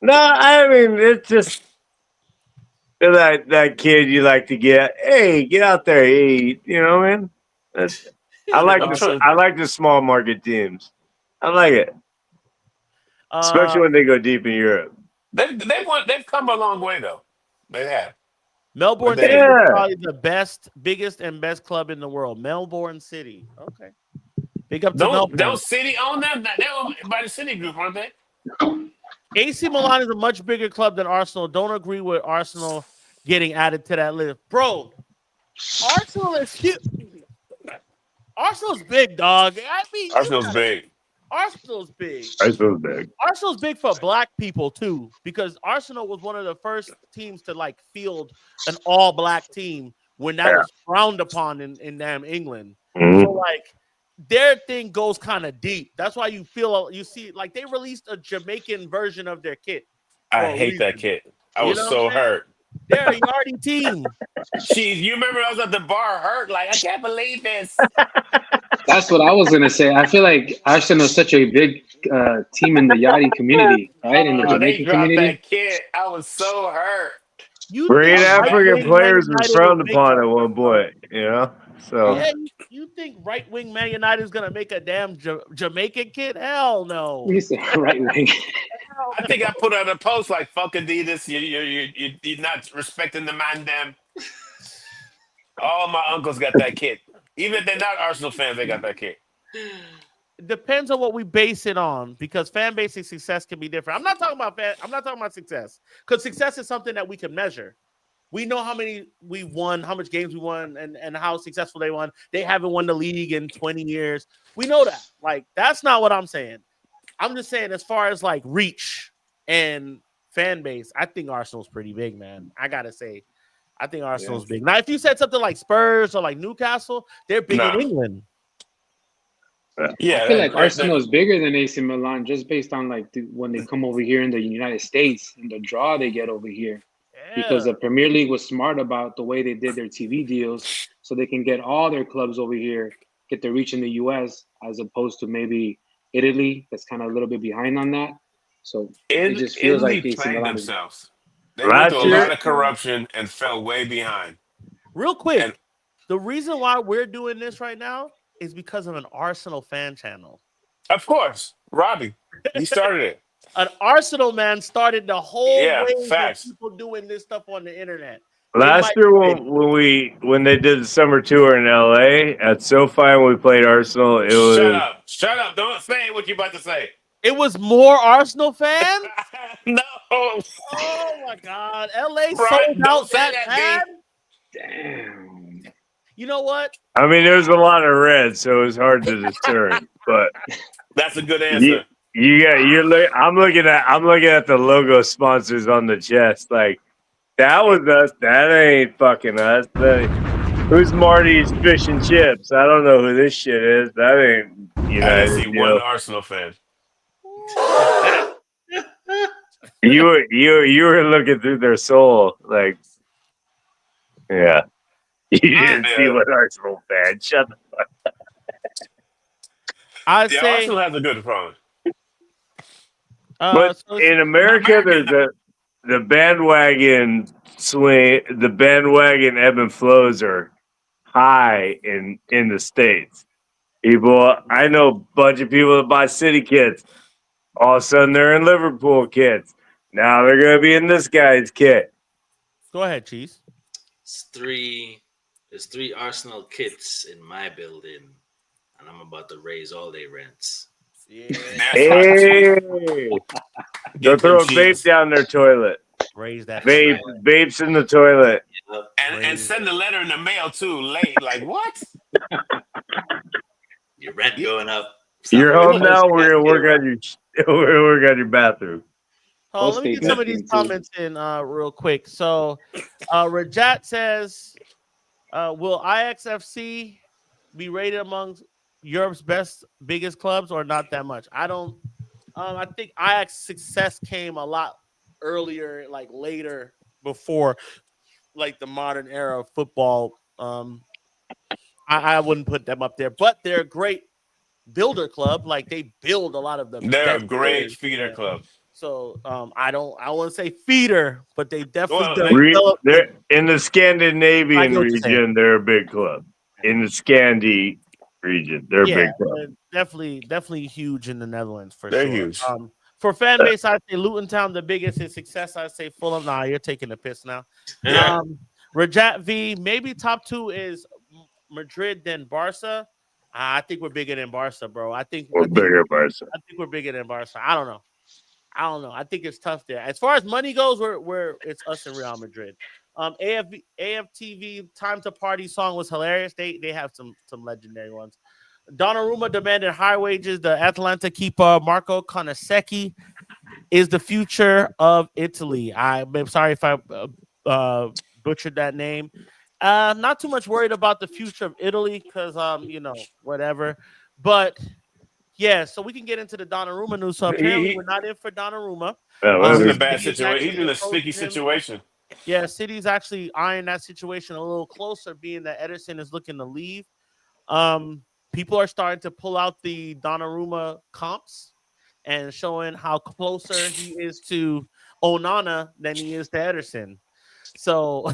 No, I mean it's just that kid you like to get. Hey, get out there, eat. You know what I mean? I like the small market teams. I like it, especially when they go deep in Europe. They've come a long way though. They have. Melbourne But City they- is probably the biggest and best club in the world. Melbourne City. Okay. Big up to Melbourne. Don't City own them? They own by the City Group, aren't they? AC Milan is a much bigger club than Arsenal. Don't agree with Arsenal getting added to that list. Bro, Arsenal is huge. Arsenal's big, dog. I mean, Arsenal's big. Arsenal's big. Arsenal's big. Arsenal's big for black people too, because Arsenal was one of the first teams to like field an all-black team when that was frowned upon in damn England. Mm-hmm. So like their thing goes kind of deep. That's why you see like they released a Jamaican version of their kit. I hate that kid. I was so hurt. They're a Yardie team. Jeez, you remember I was at the bar hurt? Like, I can't believe this. That's what I was gonna say. I feel like Arsenal is such a big team in the Yachty community, right? In the They Jamaican dropped community. that kid. I was so hurt. Great African players were frowned upon at one point, you know. So yeah, you think right wing Man United is gonna make a damn Jamaican kid? Hell no. You say right wing. I think I put out a post like "fuck Adidas." You're not respecting the man. Them. All my uncles got that kid. Even if they're not Arsenal fans, they got that kid. It depends on what we base it on, because fan base and success can be different. I'm not talking about success, because success is something that we can measure. We know how many we won, how much games we won, and how successful they won. They haven't won the league in 20 years. We know that. Like, that's not what I'm saying. I'm just saying, as far as like reach and fan base, I think Arsenal's pretty big, man. I gotta say, I think Arsenal's big. Now, if you said something like Spurs or like Newcastle, they're big in Nah. England. Yeah, I feel like Arsenal is bigger than AC Milan just based on like when they come over here in the United States and the draw they get over here. Because the Premier League was smart about the way they did their TV deals, so they can get all their clubs over here, get their reach in the US, as opposed to maybe Italy, that's kind of a little bit behind on that. So it just feels Italy like AC played Milan. themselves. They went through a lot of corruption and fell way behind. Real quick, the reason why we're doing this right now is because of an Arsenal fan channel. Of course, Robbie, he started it. An Arsenal man started the whole wave facts. of people doing this stuff on the internet. Last year when they did the summer tour in LA at SoFi and we played Arsenal, it was Shut up! Don't say what you're about to say. It was more Arsenal fans. No. Oh my God, LA Right, sold don't out say that that, bad. Damn. You know what? I mean, there was a lot of red, so it was hard to discern. But that's a good answer. I'm looking at the logo sponsors on the chest. Like, that was us. That ain't fucking us. Who's Marty's Fish and Chips? I don't know who this shit is. That ain't United. I didn't see one Arsenal fan. You were looking through their soul, like, yeah. You didn't see what Arsenal fan. Shut the fuck up. Arsenal has a good phone. But in America, there's the bandwagon swing. The bandwagon ebb and flows are high in the States. People, I know a bunch of people that buy City kits. All of a sudden, they're in Liverpool kits. Now they're going to be in this guy's kit. Go ahead, Cheese. There's 3 Arsenal kits in my building, and I'm about to raise all their rents. Yeah. Hey. Go throw a vape down their toilet. Raise that vapes in the toilet. And send a letter in the mail too late. Like, what? Your rent going up. You're home now. We're gonna work on your bathroom. Oh, let me get some of these comments in real quick. So, Rajat says, "Will IXFC be rated among Europe's biggest clubs, or not that much?" I don't. I think Ajax success came a lot earlier, like later, before like the modern era of football. I wouldn't put them up there, but they're a great builder club. Like, they build a lot of them. They're a great feeder club. So I wouldn't say feeder, but they definitely they're in the Scandinavian region. They're a big club. In the Scandi region, they're a big club. Definitely huge in the Netherlands for they're sure. Huge. For fan base, I'd say Luton Town the biggest. In success, I'd say Fulham. Nah, you're taking the piss now. Rajat V, maybe top 2 is Madrid then Barca. I think we're bigger than Barca, bro. I think we're bigger than Barca. I don't know. I think it's tough there. As far as money goes, it's us and Real Madrid. AFTV Time to Party song was hilarious. They have some legendary ones. Donnarumma demanded high wages. The Atalanta keeper Marco Conosecchi is the future of Italy. I'm sorry if I butchered that name. Not too much worried about the future of Italy because whatever. But yeah, so we can get into the Donnarumma news. So apparently we're not in for Donnarumma. He's in a bad situation. He's in a sticky situation. Yeah, City's actually eyeing that situation a little closer, being that Ederson is looking to leave. People are starting to pull out the Donnarumma comps and showing how closer he is to Onana than he is to Ederson. So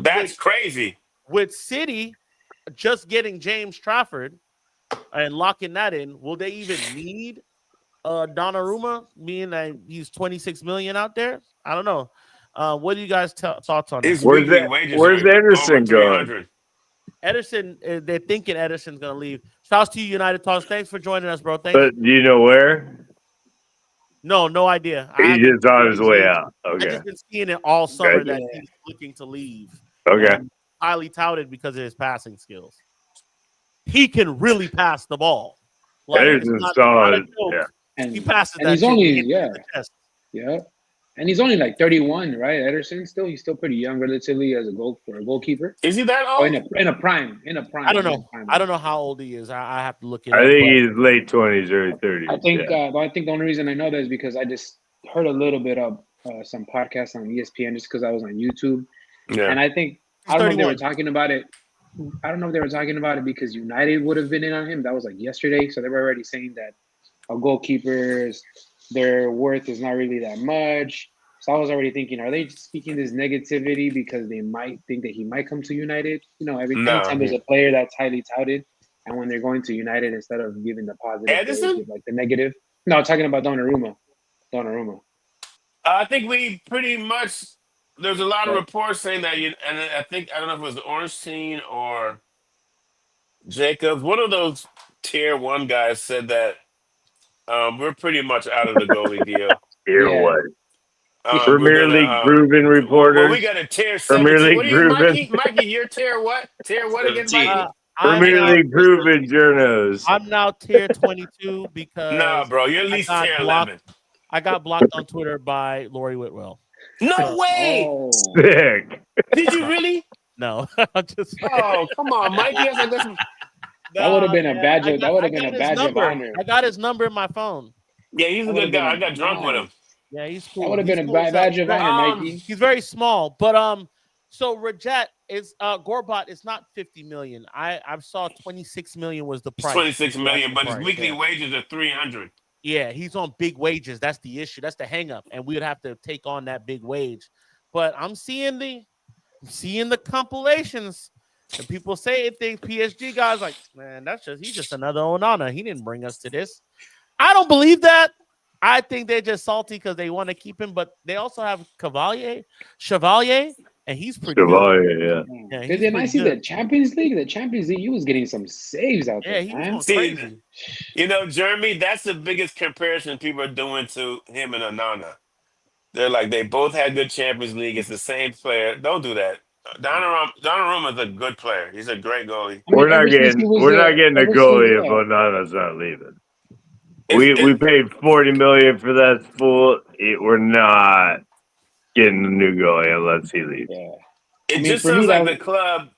that's crazy. With City just getting James Trafford and locking that in, will they even need Donnarumma, being that he's 26 million out there? I don't know. What do you guys thoughts on that? Where's Ederson going? Ederson, they're thinking Ederson's going to leave. Shouts to you, United Talks. Thanks for joining us, bro. But do you know where? No idea. I He's haven't. just on his way out. I Okay. just been seeing it all summer Gotcha. that Yeah. he's looking to leave, Okay. and highly touted because of his passing skills. He can really pass the ball. Like it's Ederson's not a solid. Yeah. joke. He And passes and that he's shit. only He hits it in the chest. yeah. And he's only like 31, right? Ederson he's still pretty young relatively as a goalkeeper. Is he that Oh, old? in a prime. I don't He's know. in prime. I don't know how old he is. I have to look it I up. think But he's late 20s, early 30s. I think Yeah. I think the only reason I know that is because I just heard a little bit of some podcasts on ESPN just because I was on YouTube. Yeah. And I think he's I don't know if they 31. were talking about it. I don't know if they were talking about it because United would have been in on him. That was like yesterday, so they were already saying that goalkeepers their worth is not really that much. So I was already thinking, are they speaking this negativity because they might think that he might come to United? Anytime there's No. a player that's highly touted, and when they're going to United, instead of giving the positive, they always Edison? give like the negative. No, talking about Donnarumma. Donnarumma. I think we pretty much. There's a lot of But reports saying that and I think I don't know if it was Ornstein or Jacobs. One of those tier one guys said that we're pretty much out of the goalie deal. Here yeah, what? We're Premier gonna League proven well, we reporters. got a tier Premier 17. What League are you, proven. Mikey? Mikey, you're tier what? Tier what again, 17. Mikey? Uh, I'm Premier now League proven journos. I'm now tier 22 Nah, because bro, you're at I least got tier blocked. 11. I got blocked on Twitter by Lori Whitwell. No So way. oh, Sick. Did you really? no, I'm just Oh, come on, Mikey. That's like that's that would have nah, been a man. badge. That would I have been got a his badge of number. honor. I got his number in my phone. yeah, he's a That would good have guy. I been got drunk with him. Yeah, he's That cool. would have He's been a cool as hell. badge of honor, Mikey. He's very small, but so Rajat is Gorbot is not 50 million. I saw 26 million was the He's price. 26 million, but his Price, weekly yeah. wages are 300. Yeah, he's on big wages. That's the issue. That's the hang up. And we would have to take on that big wage. But I'm seeing the compilations. And people saying things, PSG guys like, man, he's just another Onana. He didn't bring us to this. I don't believe that. I think they're just salty because they want to keep him, but they also have Chevalier, and he's pretty good. Chevalier, Yeah, But he's then I pretty see good. the Champions League. The Champions League, he was getting some saves out Yeah, there, he was man. going See, crazy. you know, Jeremy, that's the biggest comparison people are doing to him and Anana. They're like, they both had good Champions League. It's the same player. Don't do that. Donnarumma is a good player. He's a great goalie. I mean, ever since he was We're not getting a ever since goalie if Onana's not leaving. It's, We it, paid 40 million for that fool. We're not getting a new goalie unless he leaves. yeah. it I mean, just for me, sounds like that the club.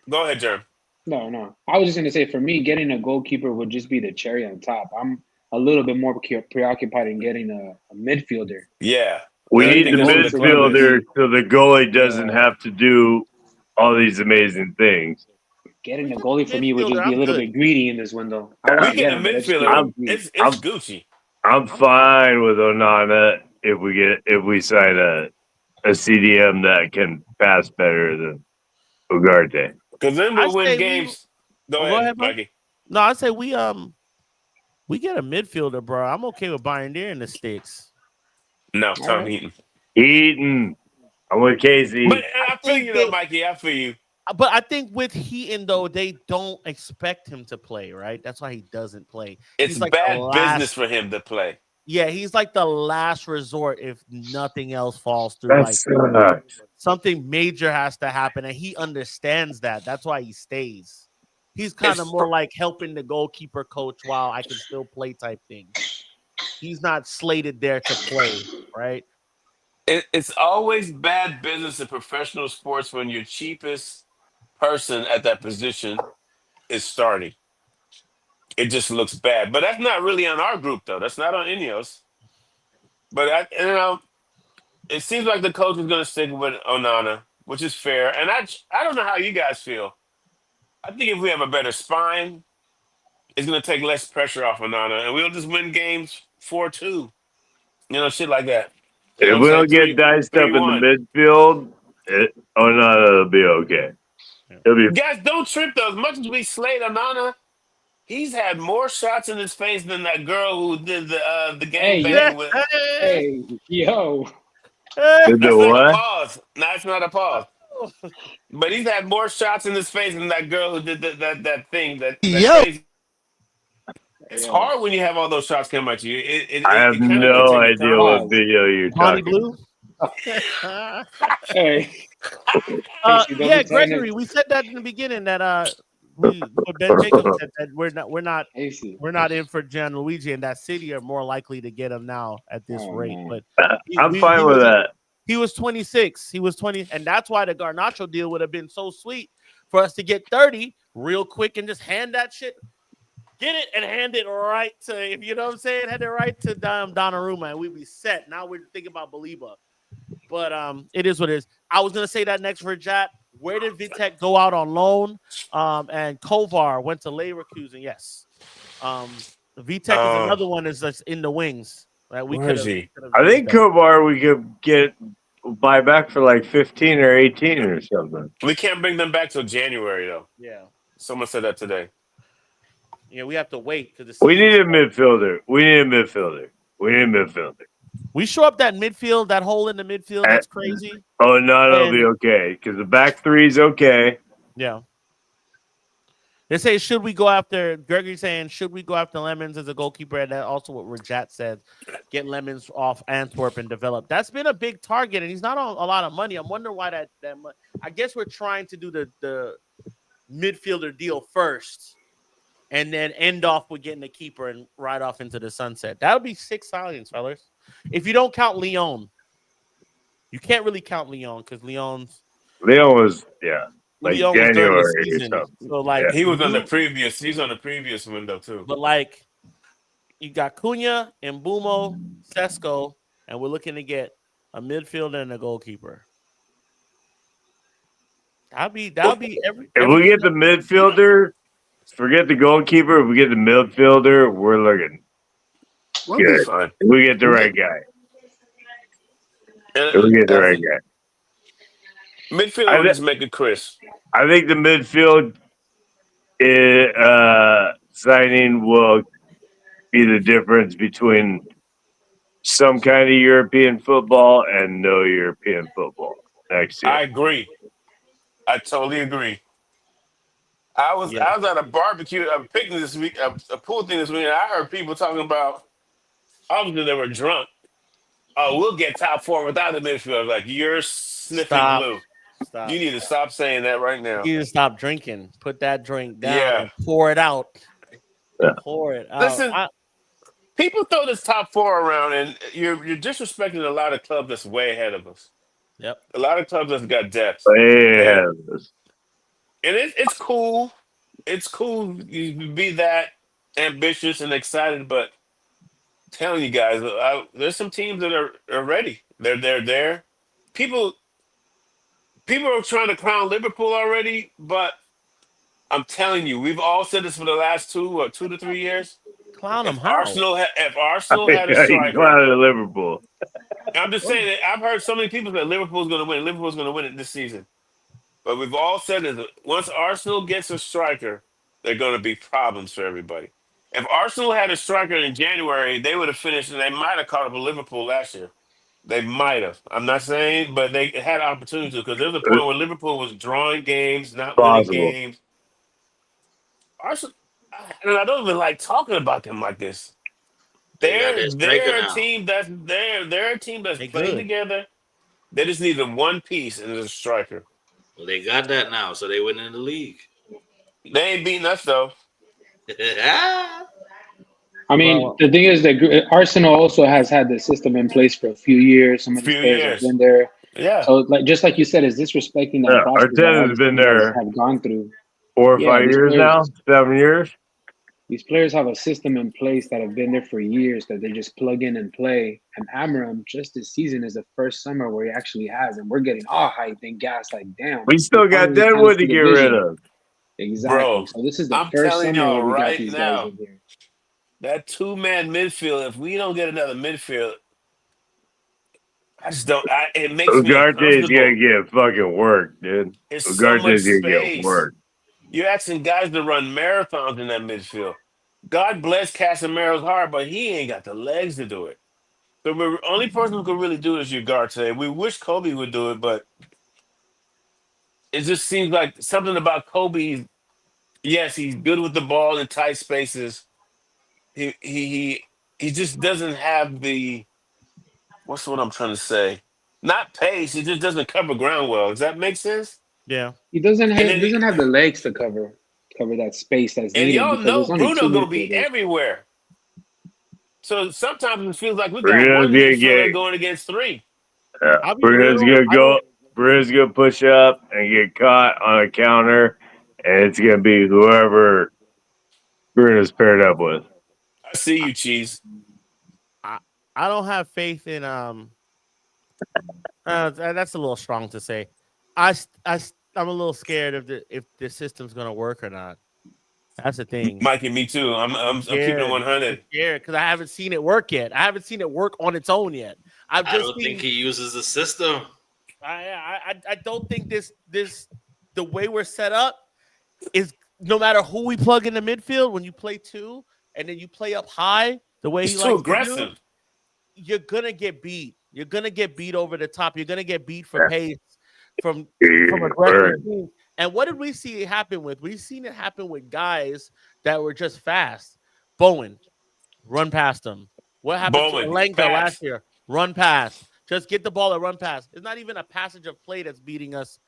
Go ahead, Jeremy. no. I was just gonna say, for me, getting a goalkeeper would just be the cherry on top. I'm a little bit more preoccupied in getting a midfielder. Yeah. We And I need think the that's what the club is. midfielder so the goalie doesn't Yeah. have to do all these amazing things. Getting We a get goalie the for me would just midfielder, be a I'm little good. bit greedy in this window. I want We to get get a him, but it's just be a midfielder. little greedy. It's Gucci. I'm fine with Onana if we sign a CDM that can pass better than Ugarte. Because then I we'll win say games. Go go ahead, ahead, bro. Mikey. No, I say we get a midfielder, bro. I'm okay with buying there in the sticks. No, All Tom right. Heaton. Eaton. I'm with Casey. But I feel think you, though, Mikey. I feel you. But I think with Heaton though, they don't expect him to play, right? That's why he doesn't play. It's He's like the bad business last. for him to play. Yeah, he's like the last resort if nothing else falls through. That Like sucks. something major has to happen, and he understands that. That's why he stays. He's kind of It's more like helping the goalkeeper coach while I can still play type thing. He's not slated there to play, right? it's always bad business in professional sports when your cheapest person at that position is starting. It just looks bad. But that's not really on our group, though. That's not on Ineos. But it seems like the coach is going to stick with Onana, which is fair. And I don't know how you guys feel. I think if we have a better spine, it's going to take less pressure off Onana, and we'll just win games 4-2. You know, shit like that. You know If what we I'm don't saying? get diced up in the 3-1. midfield, Onana will be okay. He'll be Guys, don't trip though. As much as we slayed Onana, he's had more shots in his face than that girl who did the Hey, gangbang with. Hey, yo. did the That's not a what? pause. No, that's not a pause. But he's had more shots in his face than that girl who did that thing. That crazy. It's Yo, hard when you have all those shots come at you. I have It kind of can no take your idea what confidence. pause. video you're Bonnie talking. Blue. Hey, Casey, don't be Yeah, trying to. Gregory. We said that in the beginning that what Ben Jacobs said that Casey. we're not in for Gianluigi, and that City are more likely to get him now at this Oh rate. man. But I'm fine with that. he was 26. He was 20, and that's why the Garnacho deal would have been so sweet for us to get 30 real quick and just hand that shit, get it and hand it right to, if you know what I'm saying, hand it right to Donnarumma, and we'd be set. Now we're thinking about Baleba. But it is what it is. I was gonna say that next for Jat. Where did Vitek go out on loan? And Kovar went to Leverkusen. Yes. Vitek is Uh, another one that's in the wings that we where could is have he? I used think them. Kovar we could buy back for like 15 or 18 or something. We can't bring them back till January though. Yeah. Someone said that today. Yeah, we have to wait because the We season need a starts. midfielder. We need a midfielder. We show up that midfield, that hole in the midfield Uh, that's crazy. Oh no, that'll be And okay because the back three is okay. yeah. They say, should we go after Gregory saying, should we go after Lemons as a goalkeeper? And that also what Rajat said, get Lemons off Antwerp and develop. That's been a big target, and he's not on a lot of money. I'm wondering why that I guess we're trying to do the midfielder deal first and then end off with getting the keeper and ride off into the sunset. That would be 6 signings, fellas. If you don't count Leon. You can't really count Leon because Leon was like Leon was during the January or season. something. So like He was on the previous. He's on the previous window too. but like you got Cunha, Mbumo, Sesko, and we're looking to get a midfielder and a goalkeeper. That'll be If we get the midfielder, forget the goalkeeper. If we get the midfielder, we're looking We'll be good. fine. If we get the right guy. And, If we get the right guy. midfield will just make it crisp. I think the midfield signing will be the difference between some kind of European football and no European football next year. I agree. I totally agree. I was at a barbecue, a picnic this week, a pool thing this week, and I heard people talking about. Obviously, they were drunk. Oh, we'll get top 4 without the midfield. Like you're sniffing glue. Stop. You need to stop saying that right now. You need to stop drinking. Put that drink down Yeah. and pour it out. Yeah. Pour it out. Listen, people throw this top 4 around, and you're disrespecting a lot of clubs that's way ahead of us. Yep. A lot of clubs that's got depth. Yeah. And it's cool. It's cool. You be that ambitious and excited, but I'm telling you guys, there's some teams that are ready. They're there. People are trying to crown Liverpool already, but I'm telling you, we've all said this for the last 2 to 3 years. Clown them. If How? Arsenal had a He striker, clouded Liverpool. I'm just saying that I've heard so many people say Liverpool's going to win. Liverpool's going to win it this season. But we've all said that once Arsenal gets a striker, there are going to be problems for everybody. If Arsenal had a striker in January, they would have finished, and they might have caught up with Liverpool last year. They might have. I'm not saying, but they had opportunity to, because there was a point where Liverpool was drawing games, not winning games. Arsenal, and I don't even like talking about them like this. They're a team that's playing together. They just need one piece, and it's a striker. Well, they got that now, so they win in the league. They ain't beating us though. I mean, the thing is that Arsenal also has had the system in place for a few years. Some of the players have been there. Yeah. So, just like you said, is disrespecting that process Arteta's been there. Have gone through 4 or 5 years now. 7 years. These players have a system in place that have been there for years that they just plug in and play. And Amram, just this season, is the first summer where he actually has, and we're getting all hyped and gas like, damn. We still got Deadwood to get rid of. Exactly. Bro, so this is the I'm first telling summer y'all where we right got these now, guys in here. that 2-man midfield, if we don't get another midfield, I just don't. It makes me Ugarte's uncomfortable. gonna get fucking work, dude. It's so much Ugarte's gonna space. get work. You're asking guys to run marathons in that midfield. God bless Casemiro's heart, but he ain't got the legs to do it. So the only person who could really do it is Ugarte. We wish Kobe would do it, but it just seems like something about Kobe. Yes, he's good with the ball in tight spaces, He just doesn't have the what's what I'm trying to say? Not pace. He just doesn't cover ground well. Does that make sense? Yeah. He doesn't And have then doesn't have the legs to cover that space that's and needed y'all because know there's only two Bruno gonna be midfielders. everywhere. So sometimes it feels like we got Bruno's one gonna midfielder get. going against three. I'll be Bruno's real. gonna I go. don't. Bruno's gonna push up and get caught on a counter, and it's gonna be whoever Bruno's paired up with. I see you, Cheese. I, I don't have faith in that's a little strong to say. I'm a little scared of if the system's gonna work or not. That's the thing. Mike and me too. I'm keeping it Scared. I'm 100. scared because I haven't seen it work yet. I haven't seen it work on its own yet. I've I just don't think seen. he uses the system. I don't think this the way we're set up is no matter who we plug in the midfield. When you play two and then you play up high, the way he It's too likes to do, aggressive. you're gonna get beat. You're gonna get beat over the top. You're gonna get beat for pace from aggressive teams. And what did we see it happen with? We've seen it happen with guys that were just fast. Bowen, run past him. What happened to Bowling, Alenka last fast. year? Run past. Just get the ball and run past. It's not even a passage of play that's beating us.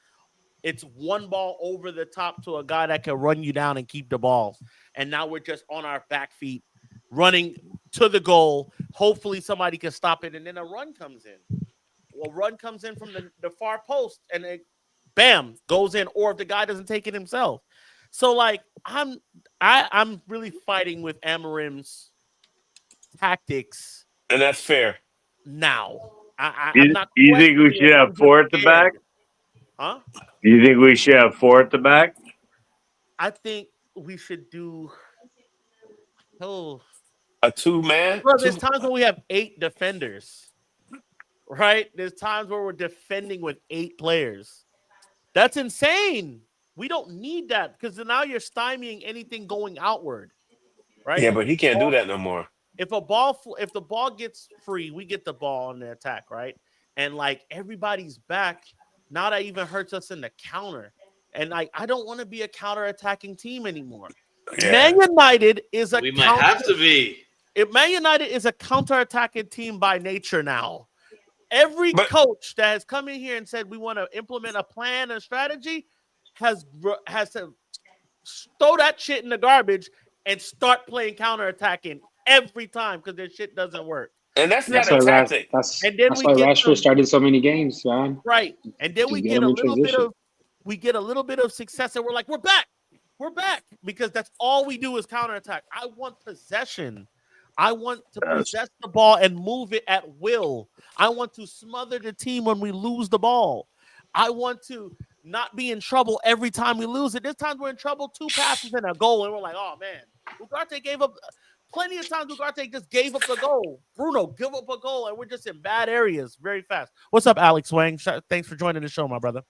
It's one ball over the top to a guy that can run you down and keep the ball. And now we're just on our back feet running to the goal. Hopefully somebody can stop it. And then a run comes in. Well, run comes in from the far post and it bam goes in, or if the guy doesn't take it himself. So like I'm really fighting with Amarim's tactics And that's fair. now. I'm You, not you think we questioning should it. I'm have just four at the scared. back? Huh? You think we should have four at the back? I think we should do. Oh, A two-man, well, there's two. times when we have 8 defenders, right? There's times where we're defending with 8 players. That's insane. We don't need that because now you're stymieing anything going outward, right? Yeah, but he can't do that no more. If the ball gets free, we get the ball on the attack, right? And like everybody's back. Now that even hurts us in the counter. And like I don't want to be a counter-attacking team anymore. Yeah. Man United is a We might have to be. Man United is a counter-attacking team by nature now. Every But coach that has come in here and said we want to implement a plan and strategy has to throw that shit in the garbage and start playing counter-attacking every time because their shit doesn't work. and that's not That's a why tactic. And then that's we why get Rashford started so many games, man. right, and then we Just get get him a in little bit transition. of success, and we're like, we're back because that's all we do is counterattack. I want possession. I want to possess the ball and move it at will. I want to smother the team when we lose the ball. I want to not be in trouble every time we lose it. There's times we're in trouble, 2 passes and a goal, and we're like, oh man, Ugarte gave up. Plenty of times Ugarte just gave up the goal. Bruno give up a goal, and we're just in bad areas very fast. What's up, Alex Wang? Thanks for joining the show, my brother.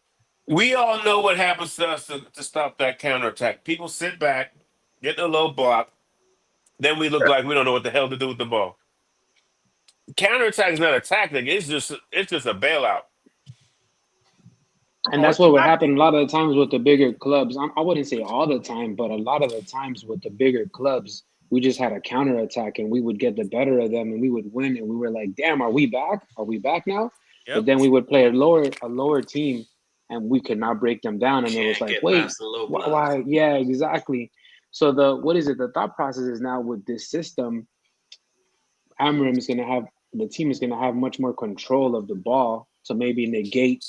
We all know what happens to us to stop that counterattack. People sit back, get a low block, then we look like we don't know what the hell to do with the ball. Counterattack is not a tactic. It's just a bailout. And that's what would happen a lot of the times with the bigger clubs. I wouldn't say all the time, but a lot of the times with the bigger clubs, we just had a counterattack and we would get the better of them and we would win. And we were like, damn, are we back? Are we back now? Yep. But then we would play a lower team and we could not break them down. And it was Can't like, get wait, past the low block. why? Yeah, exactly. So the thought process is now with this system, the team is gonna have much more control of the ball to maybe negate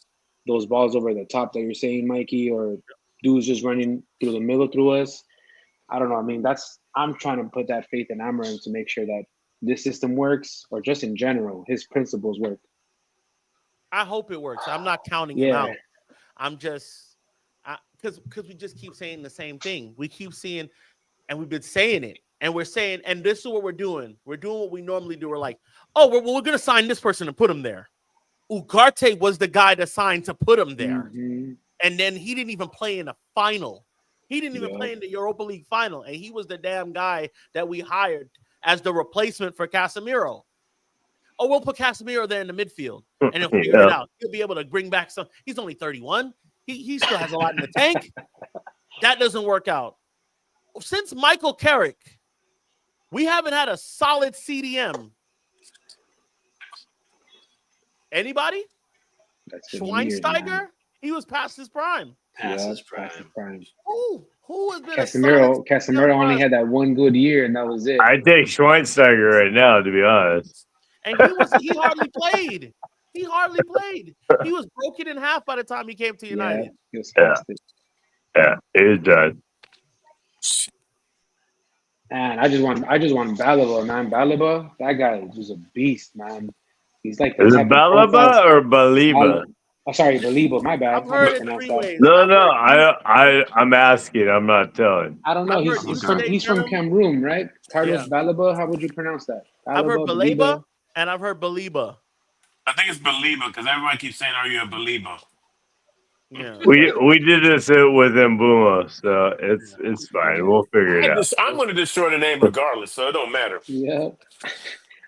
those balls over the top that you're saying, Mikey, or dudes just running through the middle through us. I don't know. I mean, I'm trying to put that faith in Amarim to make sure that this system works, or just in general, his principles work. I hope it works. I'm not counting him Yeah. out. I'm just because we just keep saying the same thing. We keep seeing, and we've been saying it, and we're saying, and this is what we're doing. We're doing what we normally do. We're like, oh, we're going to sign this person and put him there. Ugarte was the guy that signed to put him there. Mm-hmm. And then he didn't even play in a final. He didn't even play in the Europa League final. And he was the damn guy that we hired as the replacement for Casemiro. Oh, we'll put Casemiro there in the midfield and he'll figure it out. He'll be able to bring back some. He's only 31. He still has a lot in the tank. That doesn't work out. Since Michael Carrick We haven't had a solid CDM. Anybody? That's been years, Schweinsteiger? man. He was past his prime. Past his Past his prime. prime. Who has been a solid Casemiro only CDM? had that one good year, and that was it. I take Schweinsteiger right now, to be honest. And he hardly played. He hardly played. He was broken in half by the time he came to United. He was Yeah. casted. Yeah, it is done. And I just want Baleba, man. Baleba, that guy is a beast, man. He's like the Is it type of profile. Baleba or Baliba? Oh, sorry, Baleba. My bad. I've heard it mispronounced 3 that. ways. No. I'm asking. I'm not telling. I don't know. I've heard you say He's from Durham. Cameroon, right? Carlos Yeah. Baleba. How would you pronounce that? I've heard Baleba, Baleba and I've heard Baliba. I think it's believer because everyone keeps saying, "Are you a believer?" Yeah. We did this with Mbuma, so it's fine. We'll figure it out. I'm going to destroy the name regardless, so it don't matter. Yeah.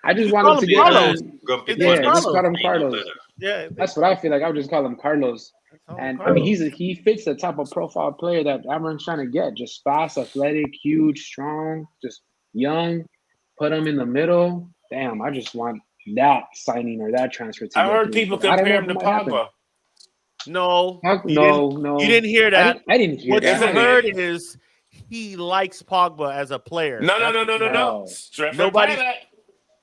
I just You wanted call to him get Carlos. Grumpy His name's Yeah, just Carlos. call him Carlos. Yeah. That's what I feel like. I would just call him Carlos. And I mean, he fits the type of profile player that everyone's trying to get. Just fast, athletic, huge, strong, just young. Put him in the middle. Damn, I just want that signing or that transfer. I heard people compare him to Pogba. No. No. You didn't hear that. I didn't hear What that. you heard is he likes Pogba as a player. No. No.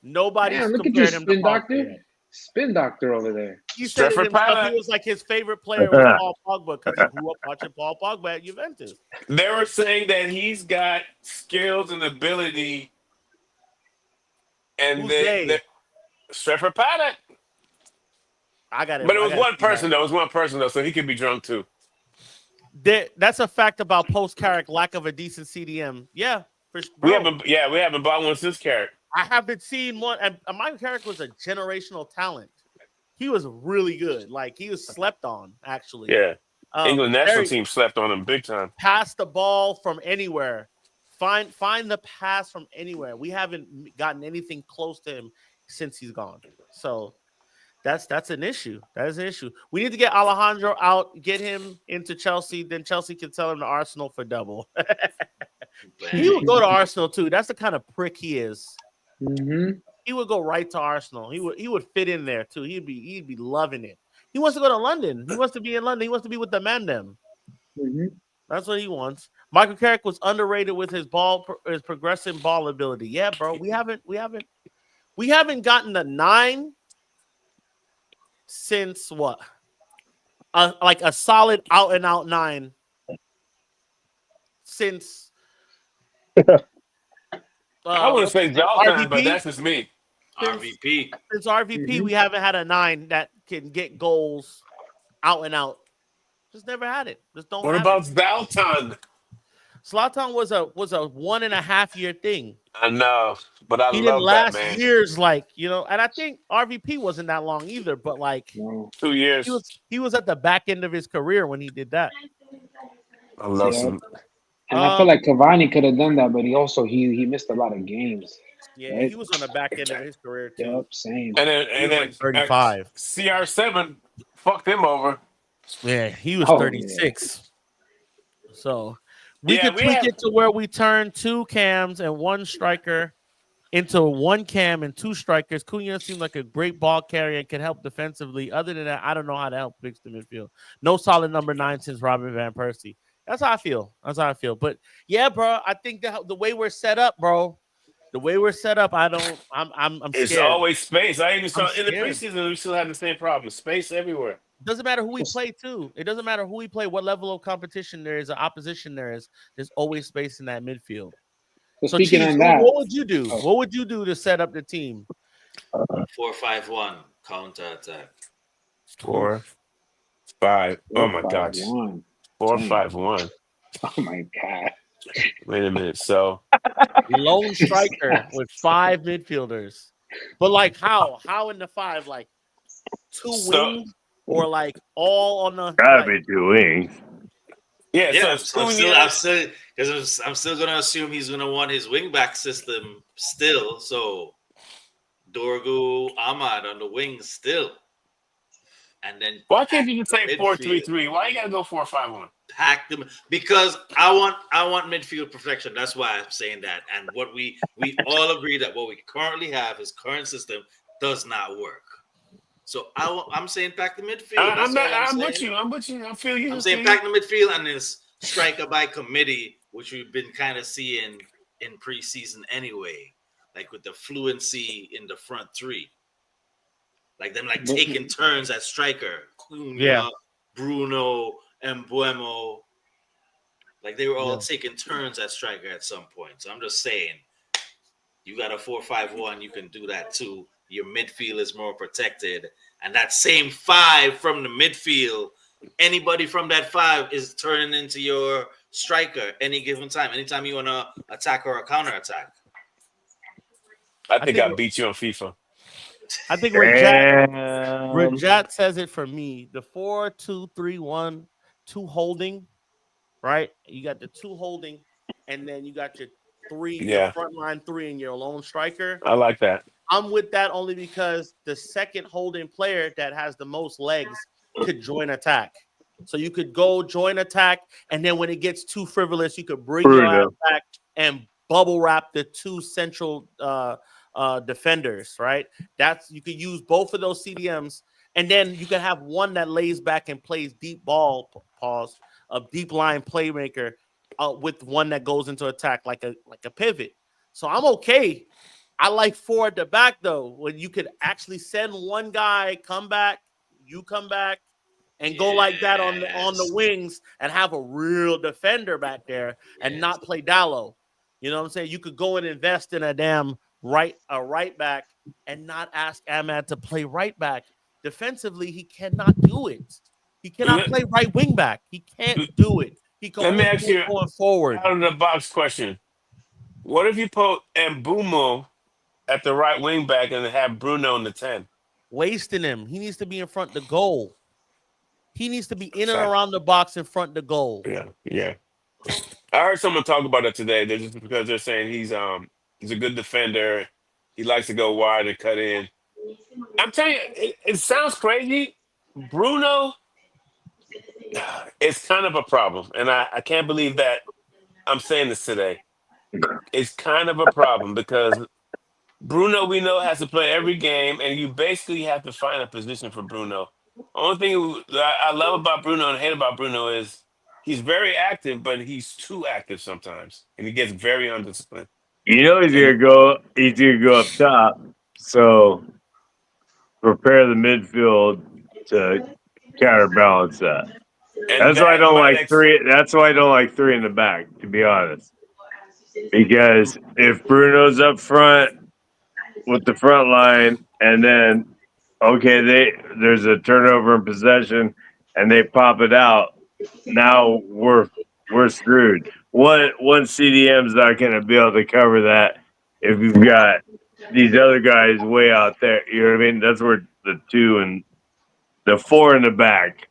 Nobody's Man, look at you, compared him to spin Pogba. doctor. Spin doctor over there. He said it himself. He was like his favorite player was Paul Pogba because he grew up watching Paul Pogba at Juventus. They were saying that he's got skills and ability, and Stretford Paddock. I got it. But it was one person though. It was one person though, so he could be drunk too. That's a fact about Post Carrick lack of a decent CDM. Yeah, we haven't bought one since Carrick. I haven't seen one. And Michael Carrick was a generational talent. He was really good. Like he was slept on, actually. Yeah, England national team slept on him big time. Pass the ball from anywhere. Find the pass from anywhere. We haven't gotten anything close to him since he's gone. So that's an issue. That is an issue. We need to get Alejandro out, get him into Chelsea. Then Chelsea can sell him to Arsenal for double. He would go to Arsenal too. That's the kind of prick he is. Mm-hmm. He would go right to Arsenal. He would fit in there too. He'd be loving it. He wants to go to London. He wants to be in London. He wants to be with the Mandem. Mm-hmm. That's what he wants. Michael Carrick was underrated with his progressive ball ability. Yeah, bro. We haven't gotten a 9 since what? Like a solid out and out 9 since. I would say Zlatan, but RVP? that's just me. RVP. Since RVP, we haven't had a 9 that can get goals out and out. Just never had it. Just don't. What about Zlatan? Zlatan was a 1.5 year thing. I know, but I He love didn't last that man. years, and I think RVP wasn't that long either. But 2 years. He was at the back end of his career when he did that. I love him. And I feel like Cavani could have done that, but he missed a lot of games. Yeah, right? He was on the back end of his career too. Yep, same. And then 35. CR7 fucked him over. Yeah, he was 36. Yeah. So we could tweak it to where we turn 2 cams and 1 striker into 1 cam and 2 strikers. Cunha seems like a great ball carrier and can help defensively. Other than that, I don't know how to help fix the midfield. No solid number 9 since Robin Van Persie. That's how I feel. But yeah, bro, I think the way we're set up, bro. The way we're set up, I'm scared. It's always space. I even saw in the preseason we still have the same problem. Space everywhere. Doesn't matter who we play too. It doesn't matter who we play, what level of competition there is, or opposition there is. There's always space in that midfield. So speaking Chiefs, on that, what would you do? What would you do to set up the team? 4-5-1 counter attack. 4-5. Oh my gosh. 4-5-1. Oh my god. Wait a minute. So lone striker with 5 midfielders. But like how? How in the 5? Like 2 wings or like all on the gotta be 2 wings. Yeah, so I'm still gonna assume he's gonna want his wingback system still. So Dorgu, Ahmad on the wings still. And then why can't you just say 4-3-3? Why you gotta go 4-5-1? pack them because I want midfield perfection. That's why I'm saying that. And what we all agree that what we currently have, his current system, does not work. So I'm saying pack the midfield. That's all I'm I'm with saying. you. I'm with you. I feel you. I'm I feel saying you. pack the midfield and this striker by committee, which we've been kind of seeing in preseason anyway, like with the fluency in the front three, like them like taking turns at striker. Yeah. Cunha, Bruno, and Buemo, like they were all Yeah. taking turns at striker at some point. So I'm just saying, you got a 4-5-1, you can do that too. Your midfield is more protected, and that same five from the midfield, anybody from that five is turning into your striker any given time. Anytime you want to attack or a counter attack. I I think think I beat you on FIFA. Damn. Rajat says it for me. The 4-2-3-1, 2 holding, right? You got the 2 holding, and then you got your 3, your Yeah, front line 3, and your lone striker. I like that. I'm with that only because the second holding player that has the most legs could join attack. So you could go join attack, and then when it gets too frivolous, you could bring your ass Bruno. back and bubble wrap the 2 central defenders, right? That's you could use both of those CDMs, and then you can have one that lays back and plays deep ball, pause, a deep line playmaker, with one that goes into attack like a pivot. So I'm okay. I like 4 at the back though, when you could actually send one guy, come back, you come back, and go like that on the Yes. wings and have a real defender back there and Yes. not play Dallo. You know what I'm saying? You could go and invest in a damn right back and not ask Ahmad to play right back. Defensively, he cannot do it. He cannot Let, play right wing back. He can't do it. He can let me only ask do it you going forward. out of the box question. What if you put Mbumo at the right wing back and have Bruno in the 10? Wasting him. He needs to be in front of the goal. He needs to be in and Fact. around the box in front of the goal. Yeah, yeah. I heard someone talk about it today. They're just because they're saying he's a good defender. He likes to go wide and cut in. I'm telling you, it sounds crazy. Bruno is kind of a problem, and I can't believe that I'm saying this today. It's kind of a problem because Bruno, we know, has to play every game, and you basically have to find a position for Bruno. Only thing I love about Bruno and hate about Bruno is he's very active, but he's too active sometimes, and he gets very undisciplined. You know he's And gonna go. He's gonna go up top. So prepare the midfield to counterbalance that. and That's why I that don't might like 3. That's why I don't like 3 in the back, to be honest. Because if Bruno's up front with the front line, and then okay, there's a turnover in possession, and they pop it out. Now we're screwed. One CDM's not going to be able to cover that if you've got these other guys way out there. You know what I mean? That's where the 2 and the 4 in the back,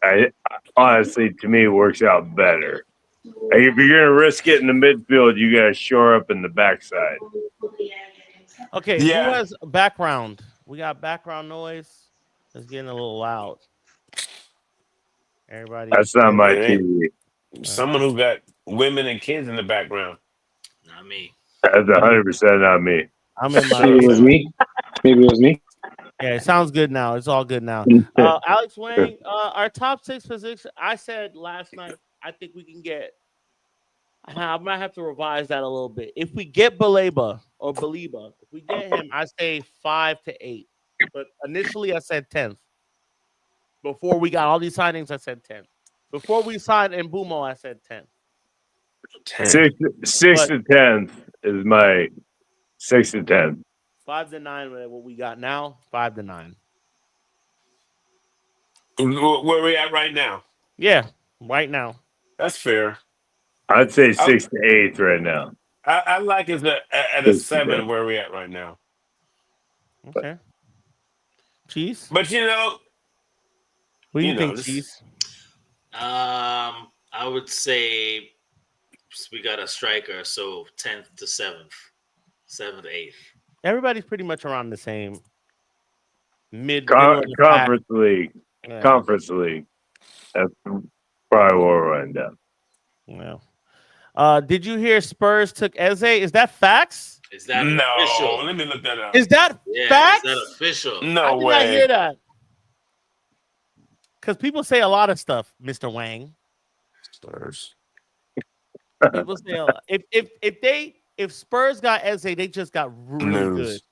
I honestly, to me, works out better. Like if you're gonna risk it in the midfield, you gotta shore up in the backside. Okay, who yeah, has background? We got background noise. It's getting a little loud. Everybody, That's not my it ain't TV. someone who got women and kids in the background. Not me. That's 100% not me. I'm in my. Maybe it was me. Maybe it was me. Yeah, it sounds good now. It's all good now. Alex Wang, our top 6 position. I said last night, I think we can get. I might have to revise that a little bit. If we get Baleba or Baleba, if we get him, I say 5 to 8. But initially, I said 10th. Before we got all these signings, I said 10th. Before we signed Mbumo, I said 10th. 10. Six But to 10th is my 6 to 10th. 5 to 9, what we got now, 5 to 9. Where we at right now? Yeah, right now. That's fair. I'd say I 6 to 8th right now. I like it at a 6 to 7 10th. where we at right now. Okay. Cheese? But What do you think, this, Cheese? I would say we got a striker, so 10th to 7th, 7th to 8th. Everybody's pretty much around the same middle of the pack. Conference League. Yeah. Conference League. That's Probably will run down. Yeah. Did you hear Spurs took Eze? Is that facts? Is that No, official? let me look that up. Is that Yeah, is that facts? official? I No did not hear way. that. Because people say a lot of stuff, Mr. Wang. Spurs. People say a lot. If Spurs got Eze, they just got really good. News.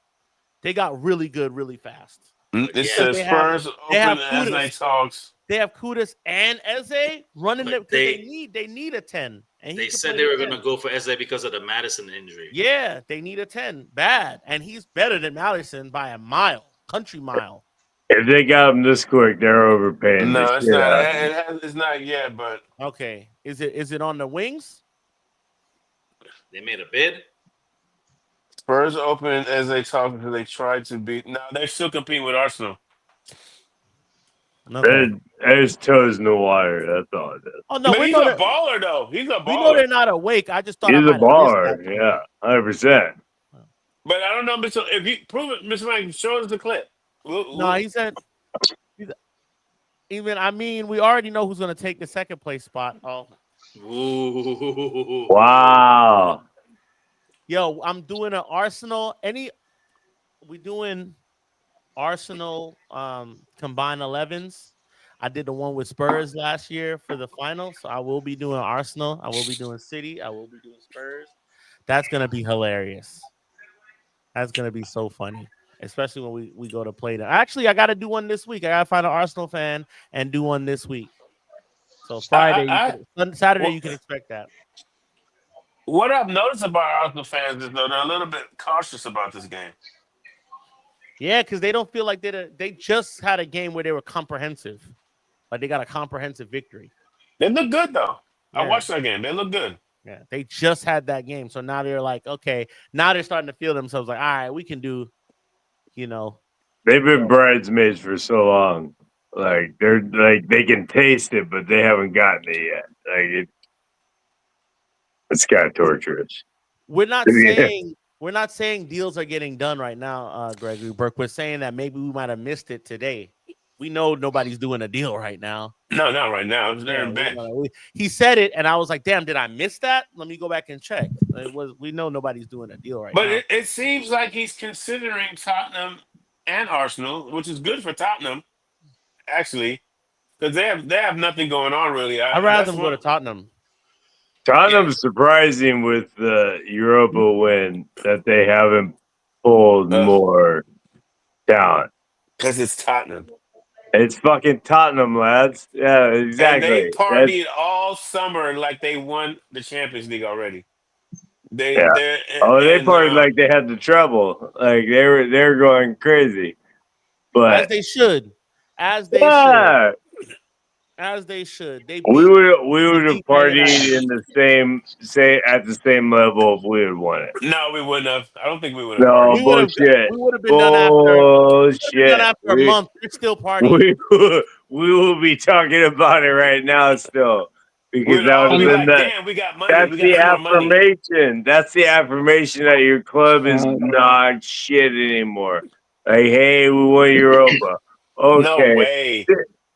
They got really good really fast. It Yeah. Because says Spurs they have open as they Kudus. talks. They have Kudus and Eze running But them because they need a 10. And he They can said play they the were 10. going to go for Eze because of the Madison injury. Yeah, they need a 10. Bad. And he's better than Madison by a mile. Country mile. If they got him this quick, they're overpaying the No, it's shit not. out of him. It's not yet, but Okay. Is it on the wings? They made a bid. Spurs open as they talk because they tried to beat. No, they're still competing with Arsenal. Okay. There's toes in the water. That's all it is. Oh no, But we he's know a that baller, though. He's a we know they're baller. not awake. I just thought I He's a might have missed that. baller. Yeah, 100%. But I don't know, Mr. If you prove it, Mr. Mike, show us the clip. No, he said even I mean, we already know who's gonna take the second place spot. Oh. Ooh. Wow. Yo, I'm doing an Arsenal. We doing Arsenal combined 11s. I did the one with Spurs last year for the final, so I will be doing Arsenal. I will be doing City. I will be doing Spurs. That's gonna be hilarious. That's gonna be so funny, especially when we go to play them. Actually, I got to do one this week. I gotta find an Arsenal fan and do one this week. So Friday, Saturday, you can expect that. What I've noticed about Arsenal fans is though they're a little bit cautious about this game. Yeah, because they don't feel like they just had a game where they were comprehensive, like they got a comprehensive victory. They look good though. Yeah. I watched that game. They look good. Yeah, they just had that game, so now they're like, okay, now they're starting to feel themselves like, all right, we can do, They've been bridesmaids for so long. Like they're like they can taste it, but they haven't gotten it yet. Like it's kind of torturous. We're not Yeah. saying deals are getting done right now, Gregory Burke. We're saying that maybe we might have missed it today. We know nobody's doing a deal right now. No, not right now. They're in bed. He said it, and I was like, damn, did I miss that? Let me go back and check. We know nobody's doing a deal right now. But it seems like he's considering Tottenham and Arsenal, which is good for Tottenham, actually, because they have nothing going on really. I'd rather them go to Tottenham. Tottenham's surprising with the Europa win that they haven't pulled more talent. Because it's Tottenham. It's fucking Tottenham, lads. Yeah, exactly. And they partied all summer like they won the Champions League already. They partied like they had the treble. Like they're going crazy. But as they should. As they should. We would have partied in the same level if we had won it. No, we wouldn't have. I don't think we would have. No, bullshit. We would have been done after a month. We're still partying. We will be talking about it right now still. Because we got money. That's the affirmation. That's the affirmation that your club is not shit anymore. Like, hey, we won Europa. Okay. No way.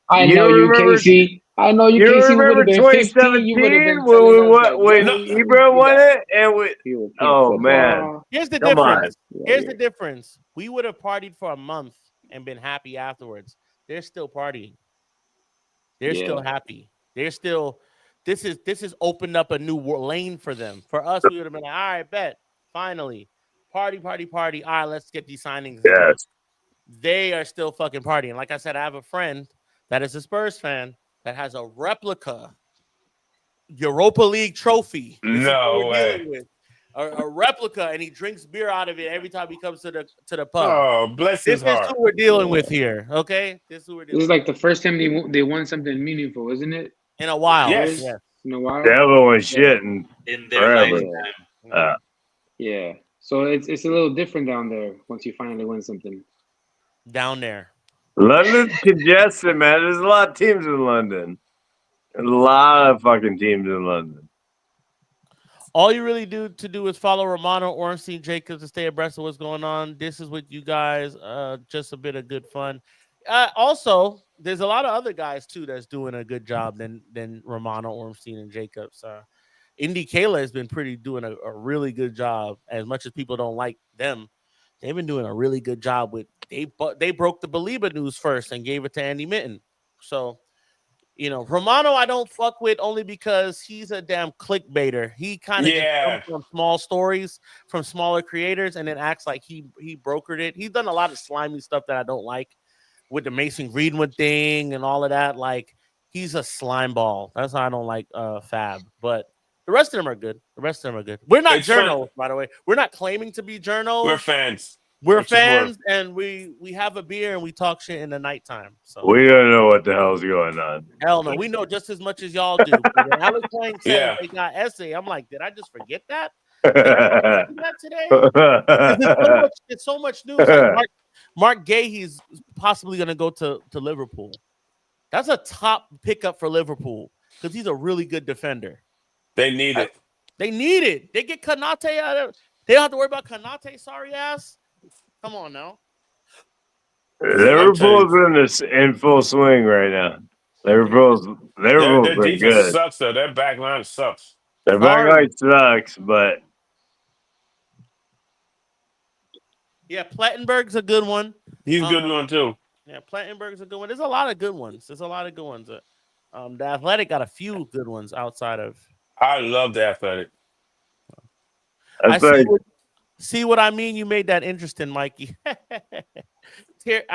I know you, Casey. I know you, Casey. You remember 2017 when Ibra won it? And oh, man. Here's the difference. Here's the difference. We would have partied for a month and been happy afterwards. They're still partying. They're still happy. They're still... This has opened up a new lane for them. For us, we would have been like, all right, bet. Finally. Party. All right, let's get these signings. Yes. They are still fucking partying. Like I said, I have a friend that is a Spurs fan that has a replica Europa League trophy. No way. A replica, and he drinks beer out of it every time he comes to the pub. Oh, bless his heart. This is who we're dealing with here, okay? This is like the first time they won something meaningful, isn't it? In a while. Yes. In a while. They haven't won shit in their lifetime. Yeah. So it's a little different down there once you finally win something. Down there. London's congested, man. There's a lot of teams in London. A lot of fucking teams in London. All you really do is follow Romano Ornstein Jacobs to stay abreast of what's going on. This is with you guys. Just a bit of good fun. Also, there's a lot of other guys too that's doing a good job than Romano, Ormstein, and Jacobs. Indy Kayla has been doing a really good job. As much as people don't like them, they've been doing a really good job with they broke the Baleba news first and gave it to Andy Mitten. So Romano I don't fuck with only because he's a damn clickbaiter. He kind of just comes Yeah. from small stories from smaller creators and then acts like he brokered it. He's done a lot of slimy stuff that I don't like with the Mason Greenwood thing and all of that. Like he's a slime ball. That's why I don't like Fab. But the rest of them are good. We're not It's fun. journos, by the way. We're not claiming to be journos. We're fans. We're supportive. fans, and we have a beer and we talk shit in the nighttime. So We don't know what the hell's going on. hell no, we know just as much as y'all do. When Alex Lang said Yeah. they got essay, I'm like, did I just forget that? Did I forget that today? It's so much news. Like Mark Gahey's possibly going to go to Liverpool. That's a top pickup for Liverpool because he's a really good defender. They need it. They need it. They get Kanate out of. They don't have to worry about Kanate. Sorry ass. Come on now. Liverpool's in full swing right now. Liverpool's Their been defense good. sucks though. Their back line sucks. Their back line sucks, but yeah, Plattenberg's a good one. He's a good one too. Yeah, Plattenberg's a good one. There's a lot of good ones. The Athletic got a few good ones outside of. I love the Athletic. See what I mean? You made that interesting, Mikey. Now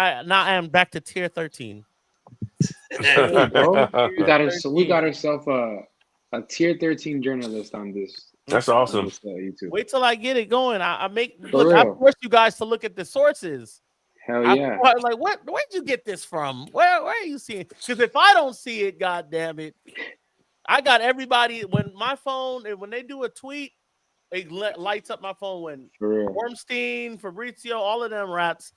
I am back to tier 13. Hey, bro, we got ourselves a tier 13 journalist on this. That's awesome. YouTube. Wait till I get it going. I force you guys to look at the sources. Hell yeah! Like where'd you get this from? Where are you seeing? Because if I don't see it, god damn it, I got everybody. When they do a tweet, it lights up my phone. When Ormstein, Fabrizio, all of them rats,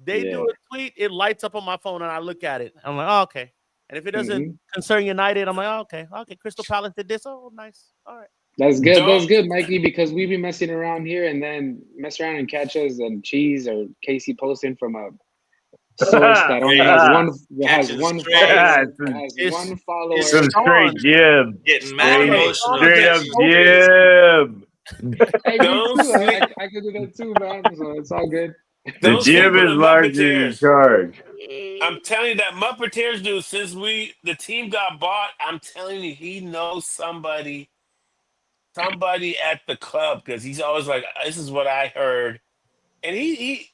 they do a tweet, it lights up on my phone, and I look at it. I'm like, oh, okay. And if it doesn't concern United, I'm like, oh, okay. Crystal Palace did this. Oh, nice. All right. That's good. That's good, Mikey, because we be messing around here and then mess around and catch us and Cheese or Casey posting from a source that only has one follower. Some straight jib. Getting mad emotional. Straight up jib. Hey, I can do that too, man. So it's all good. The jib is largely in charge. I'm telling you that Muppeteers dude, since the team got bought, I'm telling you, he knows somebody at the club because he's always like, this is what I heard. And he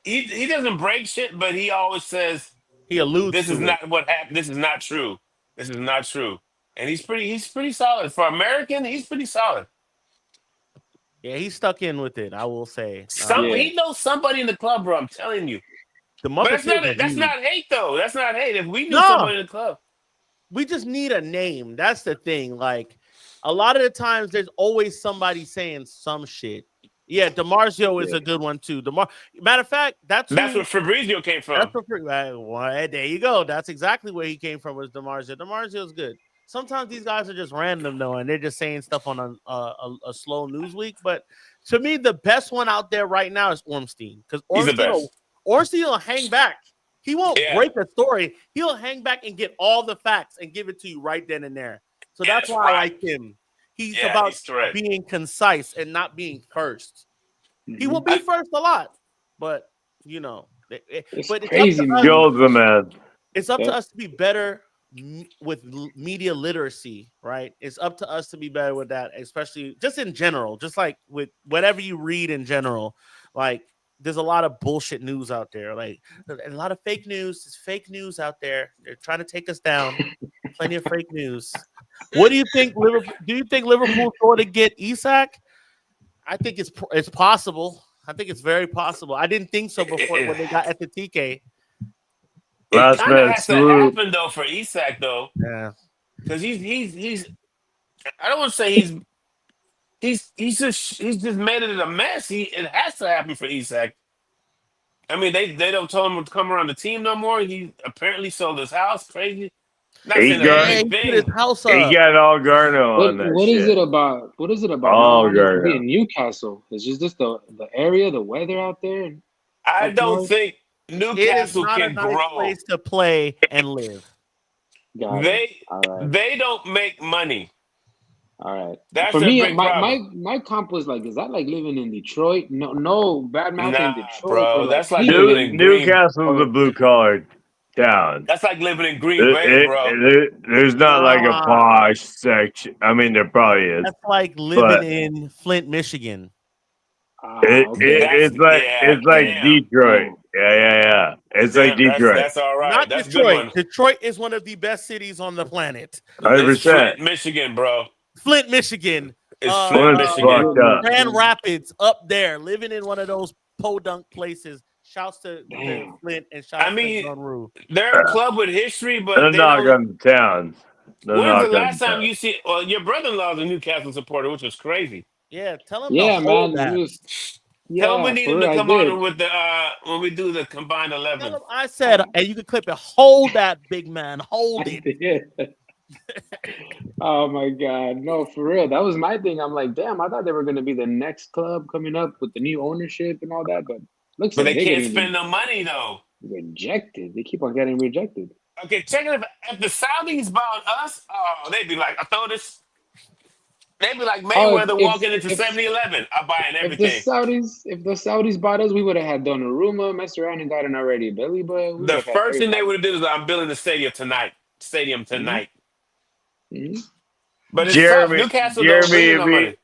doesn't break shit, but he always says he alludes this is not what happened. This is not true. This is not true. And he's pretty solid. For American, he's pretty solid. Yeah, he's stuck in with it, I will say. He knows somebody in the club, bro. I'm telling you. But that's not hate, though. That's not hate. If we knew somebody in the club. We just need a name. That's the thing. Like, a lot of the times, there's always somebody saying some shit. Yeah, DiMarzio is a good one, too. Matter of fact, that's where Fabrizio came from. There you go. That's exactly where he came from was DiMarzio. DiMarzio's good. Sometimes these guys are just random, though, and they're just saying stuff on a slow news week. But to me, the best one out there right now is Ormstein. Because Ormstein will hang back. He won't break a story. He'll hang back and get all the facts and give it to you right then and there. So that's why I like him. He's about being concise and not being first. He will be first a lot, but it's crazy, man. It's up to us to be better with media literacy, right? It's up to us to be better with that, especially just in general, just like with whatever you read in general. Like, there's a lot of bullshit news out there, like a lot of fake news. There's fake news out there. They're trying to take us down. Plenty of fake news. What do you think, Liverpool? Do you think Liverpool's going to get Isak? I think it's possible. I think it's very possible. I didn't think so before when they got Etitike. It kind of has to happen though for Isak though. Yeah, because he's. I don't want to say he's just made it a mess. It has to happen for Isak. I mean, they don't tell him to come around the team no more. He apparently sold his house. Crazy. He got all Garno on that. What is it about? What is it about? All Garno. In Newcastle, it's just the area, the weather out there. I don't think It is Newcastle not a can nice grow. place to play and live. Got it. They All right. they don't make money. All right. That's For their me, big problem. my comp was like, is that like living in Detroit? No, bad mouthing Nah, Detroit, but bro. like That's like living Cleveland in Green. Newcastle's a or blue collar town. That's like living in Green Bay, bro. There's not like a Nah, posh section. I mean, there probably is, that's like living but in Flint, Michigan. okay. That's yeah, it's like damn, Detroit. Oh, Yeah. It's like damn. Detroit, That's all right. Not That's a good Detroit. one. Detroit is one of the best cities on the planet. 100%. It's Flint, Michigan, bro. Flint, Michigan. It's Uh, Flint, Flint's Michigan. fucked up. Grand Rapids up there, living in one of those podunk places. Shouts to damn. Flint and I shouts to mean, Gunru. they're a club with history, No but they knock don't. on the towns. No When's the knock on last the time towns. you see? Well, your brother-in-law's a Newcastle supporter, which was crazy. Yeah, tell him to Yeah, hold man. that. Tell him we Yeah, need for him real, to I come did. on with the when we do the combined Tell 11. him I said, and you can clip it. Hold that, big man. Hold I it. did. Oh my God. No, for real. That was my thing. I'm like, damn, I thought they were gonna be the next club coming up with the new ownership and all that, but looks But like they they're can't getting spend no money though. rejected. They keep on getting rejected. Okay, check it. If the Saudis bought us, oh, they'd be like, I throw this. They'd be like Oh, Mayweather if walking into if 7-Eleven. I'm buying if the everything. Saudis bought us, we would have had Donnarumma, messed around and gotten already Belly, but we would The have had first thing they everybody. would have did is I'm building the stadium Hmm. tonight. Hmm. But it's tough. Jeremy, Newcastle don't bring in no money.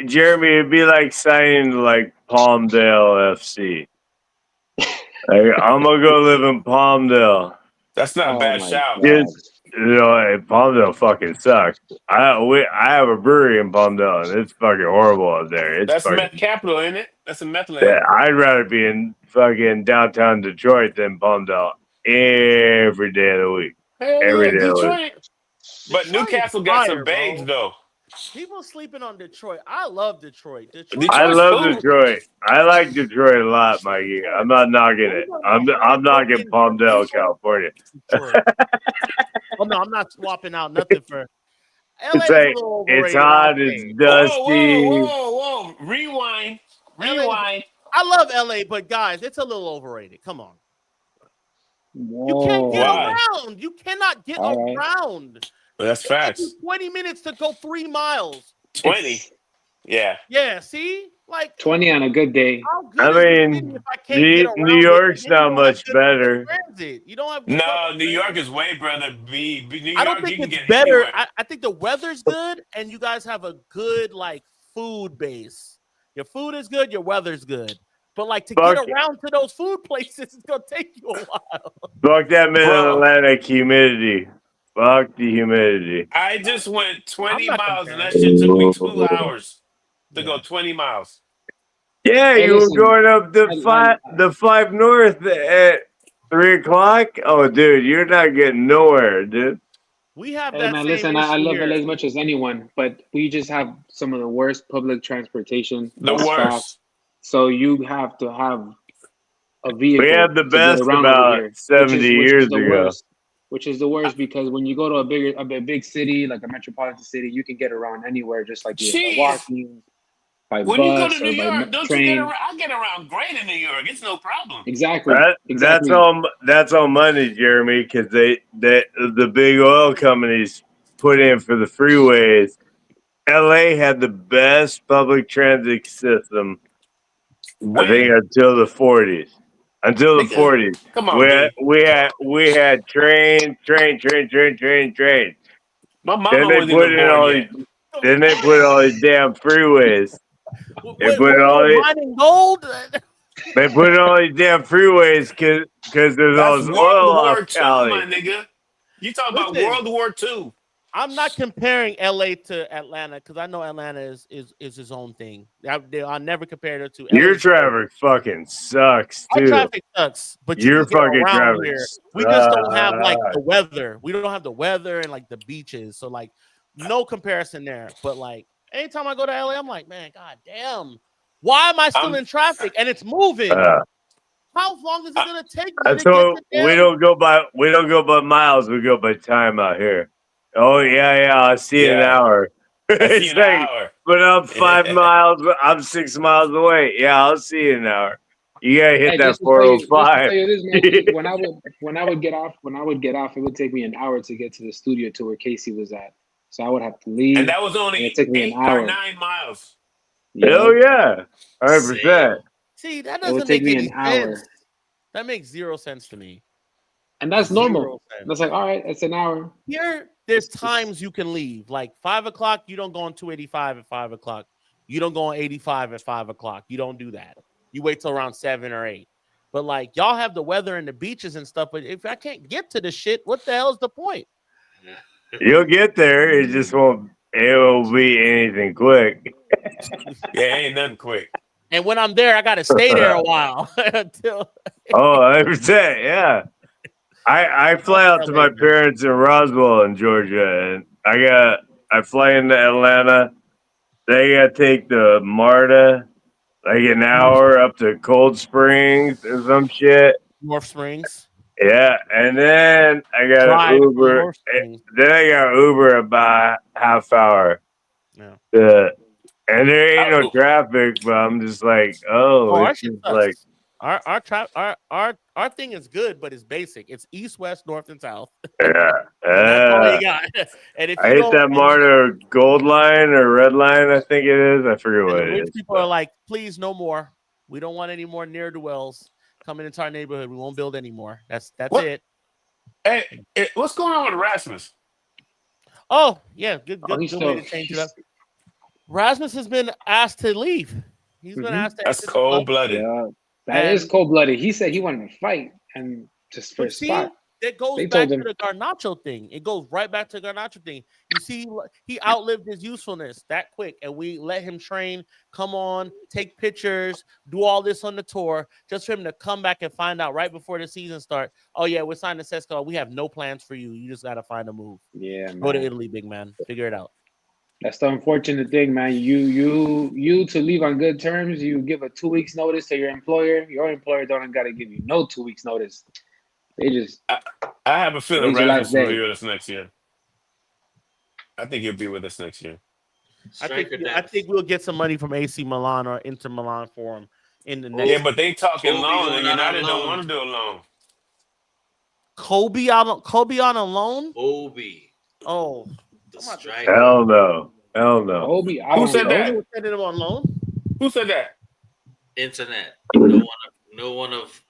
Jeremy, it'd be like signing like Palmdale FC. Like, I'm gonna go live in Palmdale. That's not a Oh bad my shout. God. Palmdale fucking sucks. I have a brewery in Palmdale, and it's fucking horrible out there. It's That's fucking. meth capital, ain't it? That's a meth Yeah, land. I'd rather be in fucking downtown Detroit than Palmdale every day of the week. Hell Every yeah, day of the week. Detroit. But Detroit is Newcastle got some fire, babes bro. though. People sleeping on Detroit. I love Detroit. Detroit. I Detroit's love cool. Detroit. I like Detroit a lot, Mikey. I'm not knocking it. I'm knocking Palmdale, California. Detroit. Oh no, I'm not swapping out nothing for LA It's is a like little it's overrated. I'll hot, it's say. dusty. Whoa. Rewind. LA I love LA, but guys, it's a little overrated. Come on. You can't get Whoa. Why? around. You cannot get All right. around. Well, that's It took facts. you 20 minutes to go 3 miles. 20. Yeah. Yeah, see? Like 20 on a good day. how good I is the mean, city if I can't get around New it? York's And then not you don't have much good better. transit. You don't have good No, public New York transit. is way better. New I don't York, you think can it's get better. anywhere. I think the weather's good and you guys have a good like food base. Your food is good, your weather's good. But like to get around to those food places, it's gonna take you a while. Fuck that Bro. mid-Atlantic humidity. Fuck the humidity. I just went 20 not miles and comparing. that shit took me 2 hours to go 20 miles. Yeah, Hey, you listen, were going up I- the 5 north at 3 o'clock. Oh, dude, you're not getting nowhere, dude. We have Hey that man, same listen, issue I love here. LA as much as anyone, but we just have some of the worst public transportation. The That's fact. worst. So you have to have a vehicle We had the to get best around over about here, 70 which years is the ago. worst. Which is the worst because when you go to a big city like a metropolitan city, you can get around anywhere just like you by Jeez. walking, by When you go to bus New or by York, don't train. you get around? I get around great in New York. It's no problem. Exactly. That's all money, Jeremy, because the big oil companies put in for the freeways. LA had the best public transit system, I think, until the 40s. Until the 40s, Come on, dude. we had train. My Then mama they wasn't put even in born all yet. these. Then they put all these damn freeways. They Wait, put what, all these. mining gold? They put in all these damn freeways because there's all That's this oil World War off II, Cali. my nigga. You talking about Listen. World War II. I'm not comparing LA to Atlanta because I know Atlanta is his own thing. I never compared it to Your LA. traffic fucking sucks Our too. traffic sucks, but you Your can get fucking around traffic here. sucks. We just don't have like the weather. We don't have the weather and like the beaches. So like no comparison there. But like anytime I go to LA, I'm like, man, god damn. Why am I still in traffic? And it's moving. How long is it gonna take me to So get the we don't go by miles, we go by time out here. Oh yeah, I'll see you in an hour. See an hour. But I'm 5 miles, I'm 6 miles away. Yeah, I'll see you in an hour. You gotta hit Hey, that just to 405. tell you this, Mikey, when I would get off, it would take me an hour to get to the studio to where Casey was at. So I would have to And leave. that was It would only take me an 8 or hour. 9 miles. Hell Yup. yeah, 100%. Same. See, that It would doesn't take make me any an sense. hour. That makes zero sense to me. And that's normal. Zero sense. That's like, all right, it's an hour. Here, there's times you can leave. Like 5 o'clock, you don't go on 285 at 5 o'clock. You don't go on 85 at 5 o'clock. You don't do that. You wait till around 7 or 8. But like y'all have the weather and the beaches and stuff. But if I can't get to the shit, what the hell is the point? You'll get there. It just won't. It will be anything quick. Yeah, ain't nothing quick. And when I'm there, I gotta stay there a while until. Oh, 100%. Yeah. I fly out to my parents in Roswell in Georgia, and I fly into Atlanta. They got to take the MARTA, like an hour up to Cold Springs or some shit. North Springs. Yeah, and then I got to Drive from Uber. North Springs. Then I got Uber about half hour. Yeah. And there ain't no Oh, traffic, but I'm just like, oh, Our it's shit just sucks. like, Our thing is good, but it's basic. It's east, west, north, and south. yeah. And that's all you got. And if I you hit don't, that MARTA gold line or red line, I think it is. I forget and what the it rich is. people are like, please, no more. We don't want any more near dwells coming into our neighborhood. We won't build anymore. That's what? it. Hey, what's going on with Rasmus? Oh yeah, good He's way to change it up. Rasmus has been asked to leave. He's been asked to That's exit the club. cold blooded. Yeah, that is And cold blooded. He said he wanted to fight and just for a but see, spot. that goes They back told to him, the Garnacho thing. It goes right back to the Garnacho thing. You see, he outlived his usefulness that quick, and we let him train, come on, take pictures, do all this on the tour, just for him to come back and find out right before the season starts. Oh yeah, we're signing Sesko. We have no plans for you. You just got to find a move. yeah, Go to man. Italy, big man. Figure it out. That's the unfortunate thing, man. You to leave on good terms. You give a 2 weeks notice to your employer. Your employer don't got to give you no 2 weeks notice. They just I have a feeling today's your Rasmus last will be day. with us next year. I think he'll be with us next year. I think we'll get some money from AC Milan or Inter Milan for him in the next. Yeah, but they talking Kobe loan, going and out on United don't loan. want to do a loan. Kobe on a loan. Obi, Oh, the I'm about to say, striker. hell no. Hell no. Kobe out Who on said loan. that? we're sending him on loan. Who said that? Internet.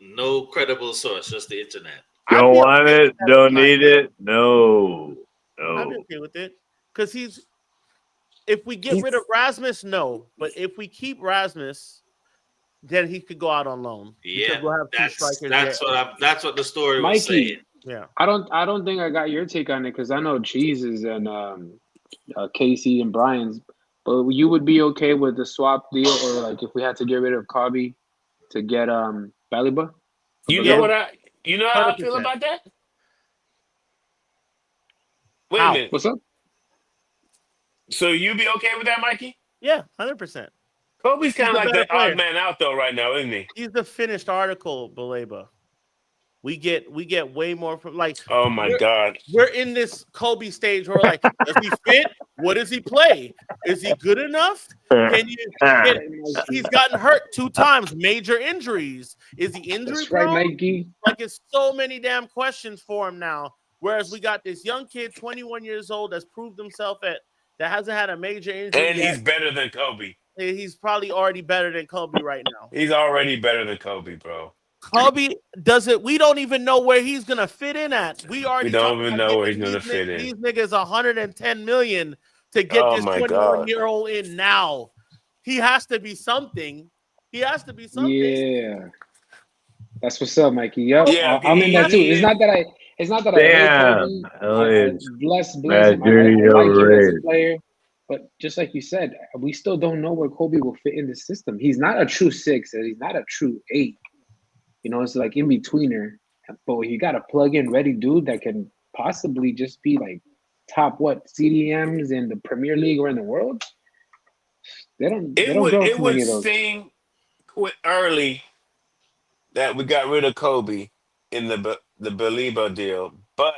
No credible source, just the internet. I'd Don't be want okay with it. that Don't behind need it. No. I'd be No. okay with it because if we get rid of Rasmus, no. But if we keep Rasmus, then he could go out on loan. Yeah, Because we'll have two strikers. that's what the story was Mikey, saying. Yeah. I don't think I got your take on it because I know Cheese's and Casey and Brian's, but you would be okay with the swap deal, or like if we had to get rid of Kobe to get Baleba? You Yeah. know how I feel 100%. about that? Wait How? a minute. What's up? So you be okay with that, Mikey? Yeah, 100%. Kobe's kind of the like better the odd player. man out though right now, isn't he? He's the finished article, Baleba. We get way more from like. Oh my God. We're in this Kobe stage where we're like, does he fit? What does he play? Is he good enough? He's gotten hurt 2 times, major injuries. Is he injury That's right, prone? Mikey. Like it's so many damn questions for him now. Whereas we got this young kid, 21 years old, that's proved himself that hasn't had a major injury. And yet. he's better than Kobe. He's probably already better than Kobe right now. He's already better than Kobe, bro. Kobe doesn't. We don't even know where he's gonna fit in at. We already don't even know where he's gonna fit in. These niggas 110 million to get Oh this my 21-year-old in now. He has to be something. Yeah, that's what's up, Mikey. Yep, Yeah, I'm in that too. It's not that I hate Damn. Kobe. Bless him. Bad I duty like him as a overrated. player, but just like you said, we still don't know where Kobe will fit in the system. He's not a true 6, and he's not a true 8. You know, it's like in betweener. But you got a plug-in ready dude that can possibly just be like top CDMs in the Premier League or in the world. They don't go for many of those. Seem early that we got rid of Kobe in the Baleba deal, but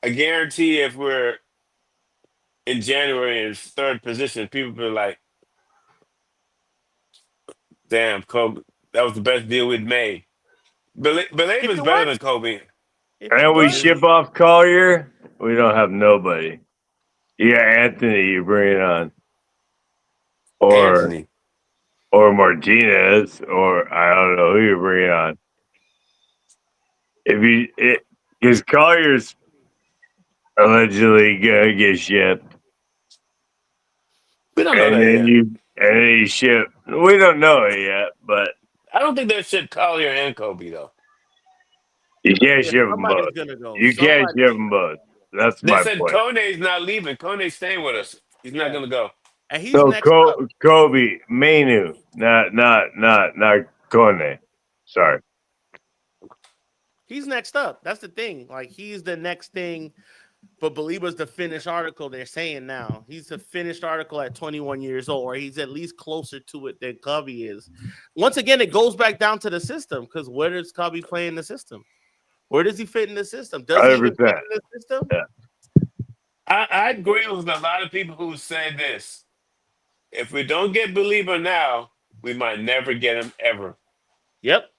I guarantee if we're in January in 3rd position, people be like, "Damn, Kobe, That was the best deal we'd made. Baleba If is it better than works, Kobe. if it And we works, ship off Collier. We don't have nobody. You got Anthony. You bring it on, or Anthony. Martinez, or I don't know who you bring on. If you because Collier's allegedly gonna get shipped, We don't know that yet. and then you ship. We don't know it yet, but I don't think they shipped Collier and Kobe though. you can't yeah, ship them somebody's both. gonna go. You can't Somebody, ship them both. That's They my said point. Kone's not leaving. Kone's staying with us. He's not Yeah. gonna go. and he's So next up. Kobe Mainu, not Kone. Sorry. He's next up. That's the thing. Like he's the next thing. But Baliba's the finished article. They're saying now he's the finished article at 21 years old, or he's at least closer to it than Covey is. Once again, it goes back down to the system because where does Covey play in the system? Where does he fit in the system? Does he even 100%. fit in the system? Yeah. I agree with a lot of people who say this. If we don't get Belieber now, we might never get him ever. Yep.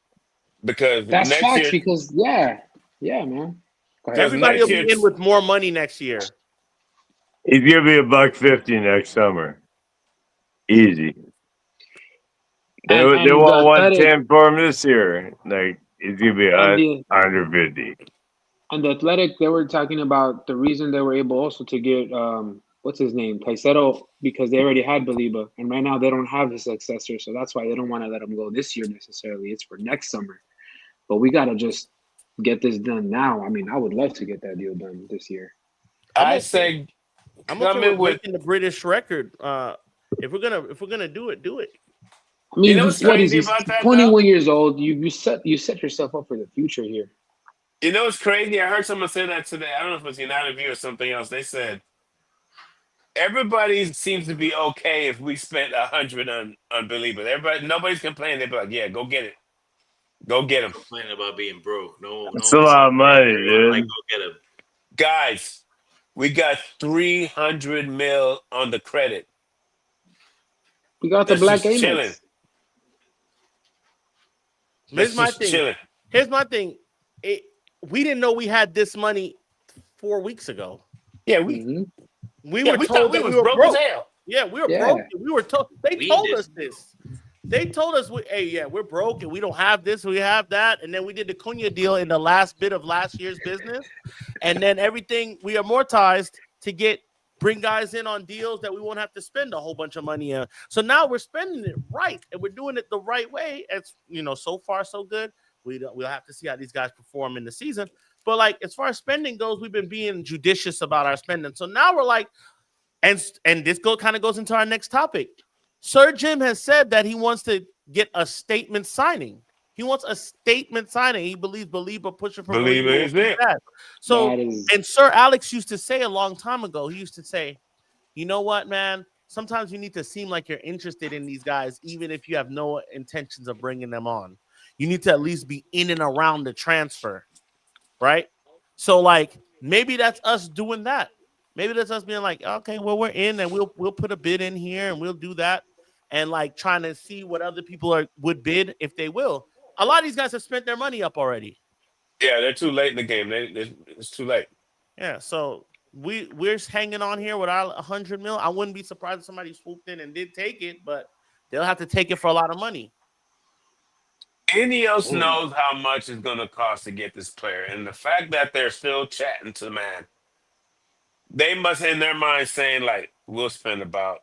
Because That's next facts year, because man. Go ahead. Everybody will next year be in with more money next year. He's gonna be $150 next summer. Easy. They And want the athletic 110 for him this year. Like he's gonna be and the 150. and the athletic they were talking about the reason they were able also to get what's his name Caicedo because they already had Baliba and right now they don't have his successor, so that's why they don't want to let him go this year necessarily. It's for next summer, but we gotta just get this done now. I mean, I would love to get that deal done this year. I'm I okay. say I'm come okay in with with breaking the British record. If we're gonna do it, do it. I mean, you know what's what is crazy he? about that though? 21 years old. You set yourself up for the future here. You know what's crazy? I heard someone say that today. I don't know if it was United View or something else. They said everybody seems to be okay if we spent 100 on Belieber. Everybody, nobody's complaining. They'd be like, "Yeah, go get it, go get him, Complaining about being broke. No It's a one's lot of money, everyone like dude. go get him. guys." We got 300 mil on the credit. We got the That's black just chilling. Amex. That's Here's my just thing. chilling. Here's my thing. We didn't know we had this money 4 weeks ago. Yeah, Mhm. We yeah, were we told thought we that we was were broke broke. as hell. Yeah, we were Yeah. broke. We were told. They We told did. us this. They told us, hey, yeah, we're broke and we don't have this, we have that. And then we did the Cunha deal in the last bit of last year's business. And then everything we amortized to bring guys in on deals that we won't have to spend a whole bunch of money on. So now we're spending it right and we're doing it the right way. It's, so far so good. We'll have to see how these guys perform in the season. But like as far as spending goes, we've been being judicious about our spending. So now we're like, and this kind of goes into our next topic. Sir Jim has said that he wants to get a statement signing. He wants a statement signing. He believes Belieber pushing for Believer Belieber is it. So, That is and Sir Alex used to say a long time ago, he used to say, you know what, man? Sometimes you need to seem like you're interested in these guys, even if you have no intentions of bringing them on. You need to at least be in and around the transfer, right? So, like, maybe that's us doing that. Maybe that's us being like, okay, well, we're in and we'll put a bid in here and we'll do that. And like trying to see what other people would bid if they will. A lot of these guys have spent their money up already. Yeah, they're too late in the game. It's too late. Yeah, so we're hanging on here with our 100 mil. I wouldn't be surprised if somebody swooped in and did take it, but they'll have to take it for a lot of money. Ineos Ooh. knows how much it's going to cost to get this player. And the fact that they're still chatting to the man, they must in their mind saying, like, we'll spend about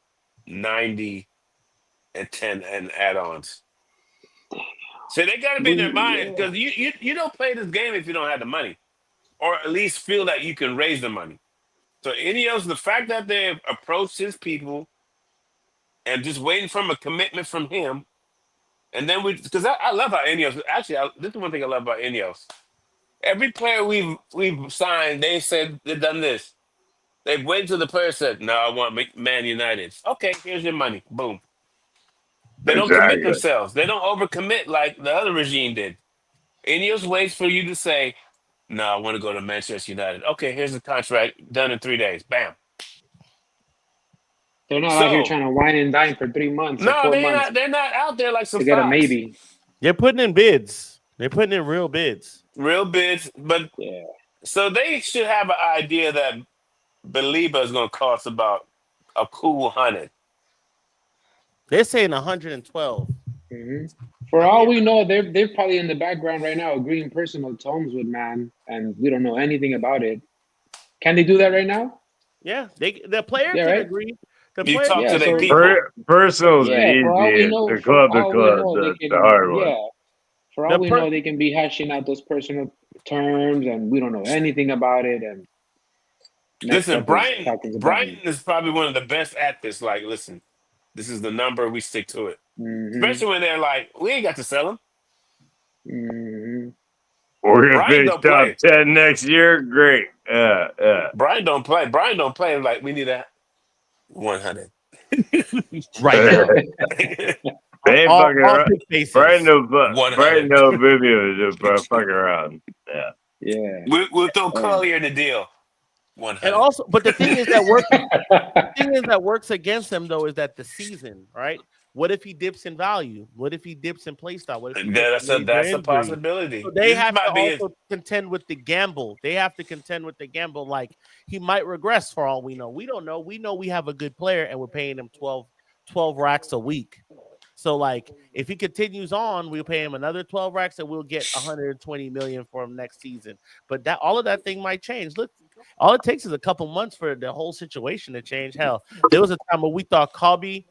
90 and 10 and add-ons. So they got to be in their mind because you don't play this game if you don't have the money or at least feel that you can raise the money. So Ineos, the fact that they've approached his people and just waiting for a commitment from him, and then because I love how Ineos, actually, this is one thing I love about Ineos. Every player we've signed, they said they've done this. They've waited till the player said, no, I want Man United. Okay, here's your money. Boom. They don't commit Exactly. themselves. They don't overcommit like the other regime did. Ineos waits for you to say, no, I want to go to Manchester United. Okay, here's the contract done in 3 days. Bam. they're not out here So trying to wine and dine for 3 months or no, 4 months they're not out there like some to get a fox. maybe. They're putting in bids. They're putting in real bids. Real bids, but Yeah. so they should have an idea that Baleba is going to cost about a cool 100. They're saying 112. hmm For I'm all hearing- we know, they're probably in the background right now agreeing personal terms with man, and we don't know anything about it. Can they do that right now? Yeah, the player Yeah, can right. agree. The You player talk Yeah. to their So people. Personal's yeah, for all we easy. know, The club, they the can. hard one. Yeah, for all The we per- know, they can be hashing out those personal terms, and we don't know anything about it. And next Listen, up is Brian. Falcons and Brian Browns. is probably one of the best at this. Like, listen, this is the number. We stick to it. hmm Especially when they're like, we ain't got to sell him. hmm We're gonna Brian finish don't top play. 10 next year. Great. Brian don't play. Brian don't play. Like, we need a 100 right now. They ain't all, fucking all around. big faces. Brian $100. Vivian is fucking around. Yeah. Yeah. We'll throw Collier in the deal. 100. And also, but the thing is that works against him though is that the season, right? What if he dips in value? What if he dips in play style? What if he gets That's major a injury? possibility. So they This have to might be also contend with the gamble. They have to contend with the gamble. Like he might regress for all we know. We don't know. We know we have a good player and we're paying him 12 racks a week. So like if he continues on, we'll pay him another 12 racks and we'll get 120 million for him next season. But that all of that thing might change. Look, all it takes is a couple months for the whole situation to change. Hell, there was a time where we thought Kobe,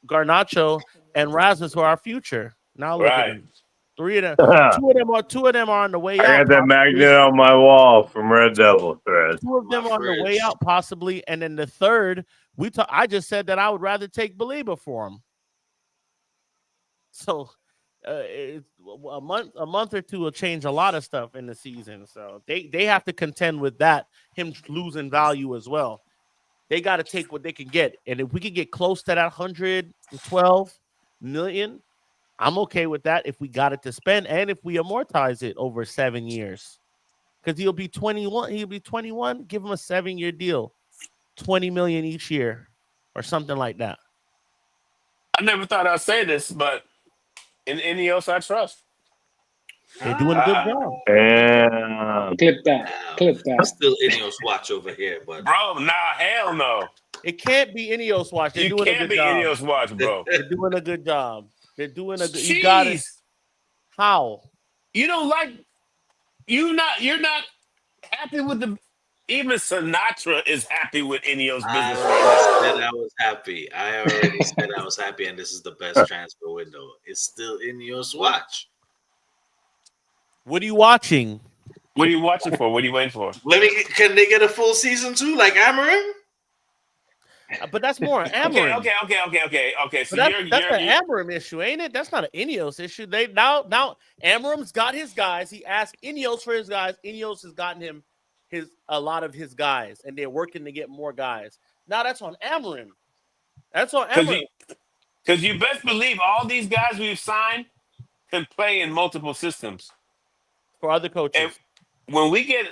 Garnacho, and Rasmus were our future. Now look at right. them. Three of them, I two of them are on the way out. got that magnet on my wall from Red Devil thread. Two of them My on the way fridge. out, possibly, and then the third, I just said that I would rather take Baleba for him. So, it's a month or two will change a lot of stuff in the season. So they have to contend with that, him losing value as well. They got to take what they can get, and if we can get close to that 112 million, I'm okay with that. If we got it to spend, and if we amortize it over 7 years, because he'll be 21. He'll be 21. Give him a 7-year deal, 20 million each year, or something like that. I never thought I'd say this, but in Ineos, I trust. They're doing a good job. And Clip that. Clip that. Still Ineos watch over here, but Bro, nah, hell no. It can't be Ineos watch. They're You doing a can't good be job. Ineos watch, bro. They're doing a good job. They're doing a good. You got it. Jeez. How? You don't like you're not happy with the even Sinatra is happy with Ineos I business already right said I was happy. I already said I was happy, and this is the best transfer window. It's still Ineos watch. What are you watching? now. What are you watching for? What are you waiting for? Can they get a full season too, like Amarim? But that's more Amarim. Okay. So But you're that's an Amarim issue, ain't it? That's not an Ineos issue. They now Amarim's got his guys. He asked Ineos for his guys. Ineos has gotten him a lot of his guys, and they're working to get more guys. Now that's on Amarim. That's on Amarim. Because you best believe all these guys we've signed can play in multiple systems. For other coaches. And when we get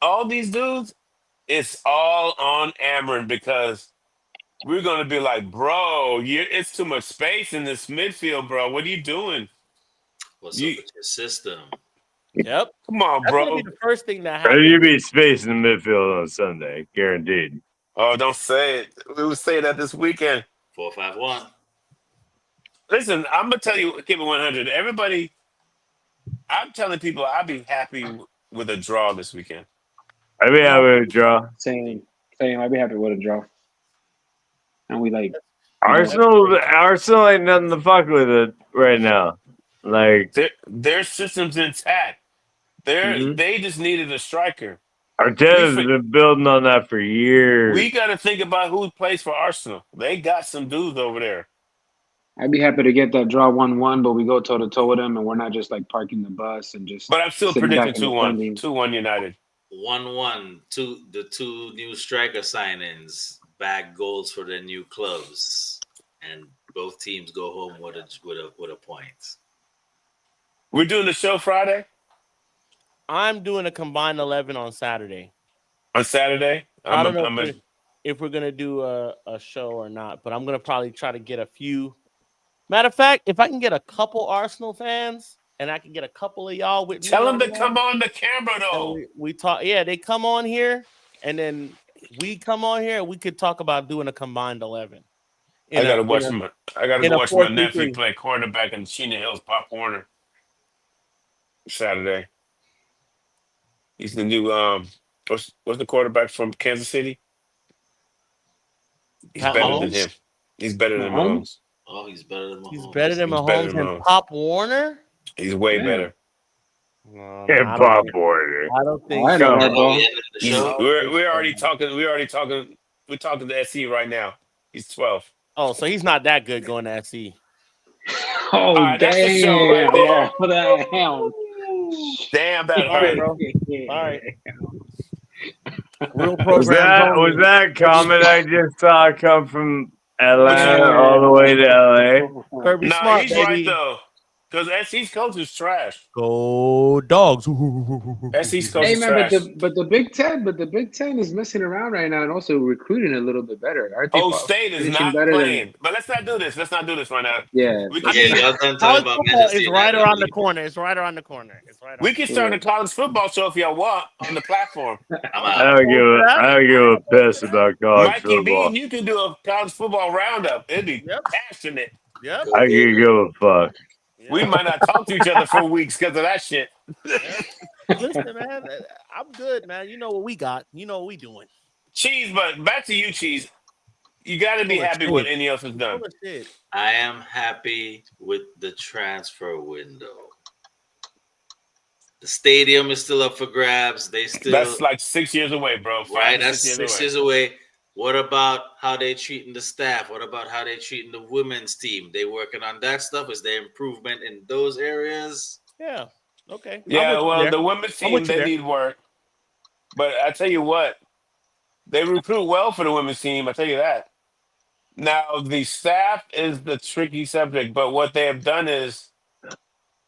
all these dudes, it's all on Amarin because we're going to be like, bro, it's too much space in this midfield, bro. What are you doing? What's up with your system? Yep. Come on, That's bro. gonna be the first thing that you happens. be space in the midfield on Sunday, guaranteed. Oh, don't say it. We would say that this weekend. 4-5-1. Listen, I'm going to tell you, keep it 100. Everybody, I'm telling people I'd be happy with a draw this weekend. I mean, I would draw. Same. I'd be happy with a draw. And we like Arsenal ain't nothing to fuck with it right now. Like Their system's intact. They just needed a striker. Arteta's been building on that for years. We got to think about who plays for Arsenal. They got some dudes over there. I'd be happy to get that draw 1-1, but we go toe to toe with them, and we're not just like parking the bus and just. But I'm still sitting predicting back in the 2-1. friendly. 2-1 United. 1-1. The two new striker signings bag goals for their new clubs, and both teams go home with a point. We're doing the show Friday? I'm doing a combined 11 on Saturday. On Saturday? I don't know if we're gonna do a show or not, but I'm gonna probably try to get a few Matter of fact, if I can get a couple Arsenal fans and I can get a couple of y'all with me Tell him on to that, come on the camera and though. we talk. Yeah, they come on here, and then we come on here. We could talk about doing a combined 11 I in gotta a watch my nephew 4-2-3. play quarterback in Sheena Hills Pop Warner Saturday. He's the new what's the quarterback from Kansas City? He's Pat better than Mahomes. him. He's better than Mahomes? Mahomes. Oh, he's better than He's better Mahomes. than He's better Mahomes than and Mahomes. Pop Warner. He's way Damn. better. No, And I don't Bob think. Porter. I don't All think right, so. And are we Hardball. ending the He's show? we're already talking. We're talking to SC right now. He's 12. Oh, so he's not that good going to SC. All Oh, right, that's the show right damn. there. What the hell? Damn, that All right, hurt. bro. All right. Real Was programs only. that comment I just saw come from What you? Atlanta all the way to LA? Kirby Nah, Smart, he's right baby. though. Because SC's coach is trash. Go Dogs. SC's coach Hey is man, but trash. the Big Ten is messing around right now and also recruiting a little bit better. Aren't they State is finishing not better than? playing. But let's not do this. Let's not do this right now. Yeah, We I can Yeah, mean, y'all done talking college about football Manchester is right United. around the corner. It's right around the corner. It's right we on. can start yeah. a college football show if y'all want on the platform. I'm I out. don't give a piss about college Mikey B, football. you can do a college football roundup. It'd be Yep. passionate. Yep. Go I get can it. give a fuck. We Yep. might not talk to each other for weeks because of that shit. Yep. Listen, man, I'm good, man. You know what we got. You know what we doing. Cheese, but back to you, Cheese. You got to be Full of happy shit. what any else has done. Full of shit. I am happy with the transfer window. The stadium is still up for grabs. They still That's like 6 years away, bro. 5 right. to That's 6 years 6 away. years away. What about how they treating the staff? What about how they treating the women's team? They working on that stuff. Is there improvement in those areas? Yeah. Okay. I'm Yeah, with you well, there. the women's I'm team, with you they there. need work. But I tell you what, they recruit well for the women's team. I tell you that. Now, the staff is the tricky subject, but what they have done is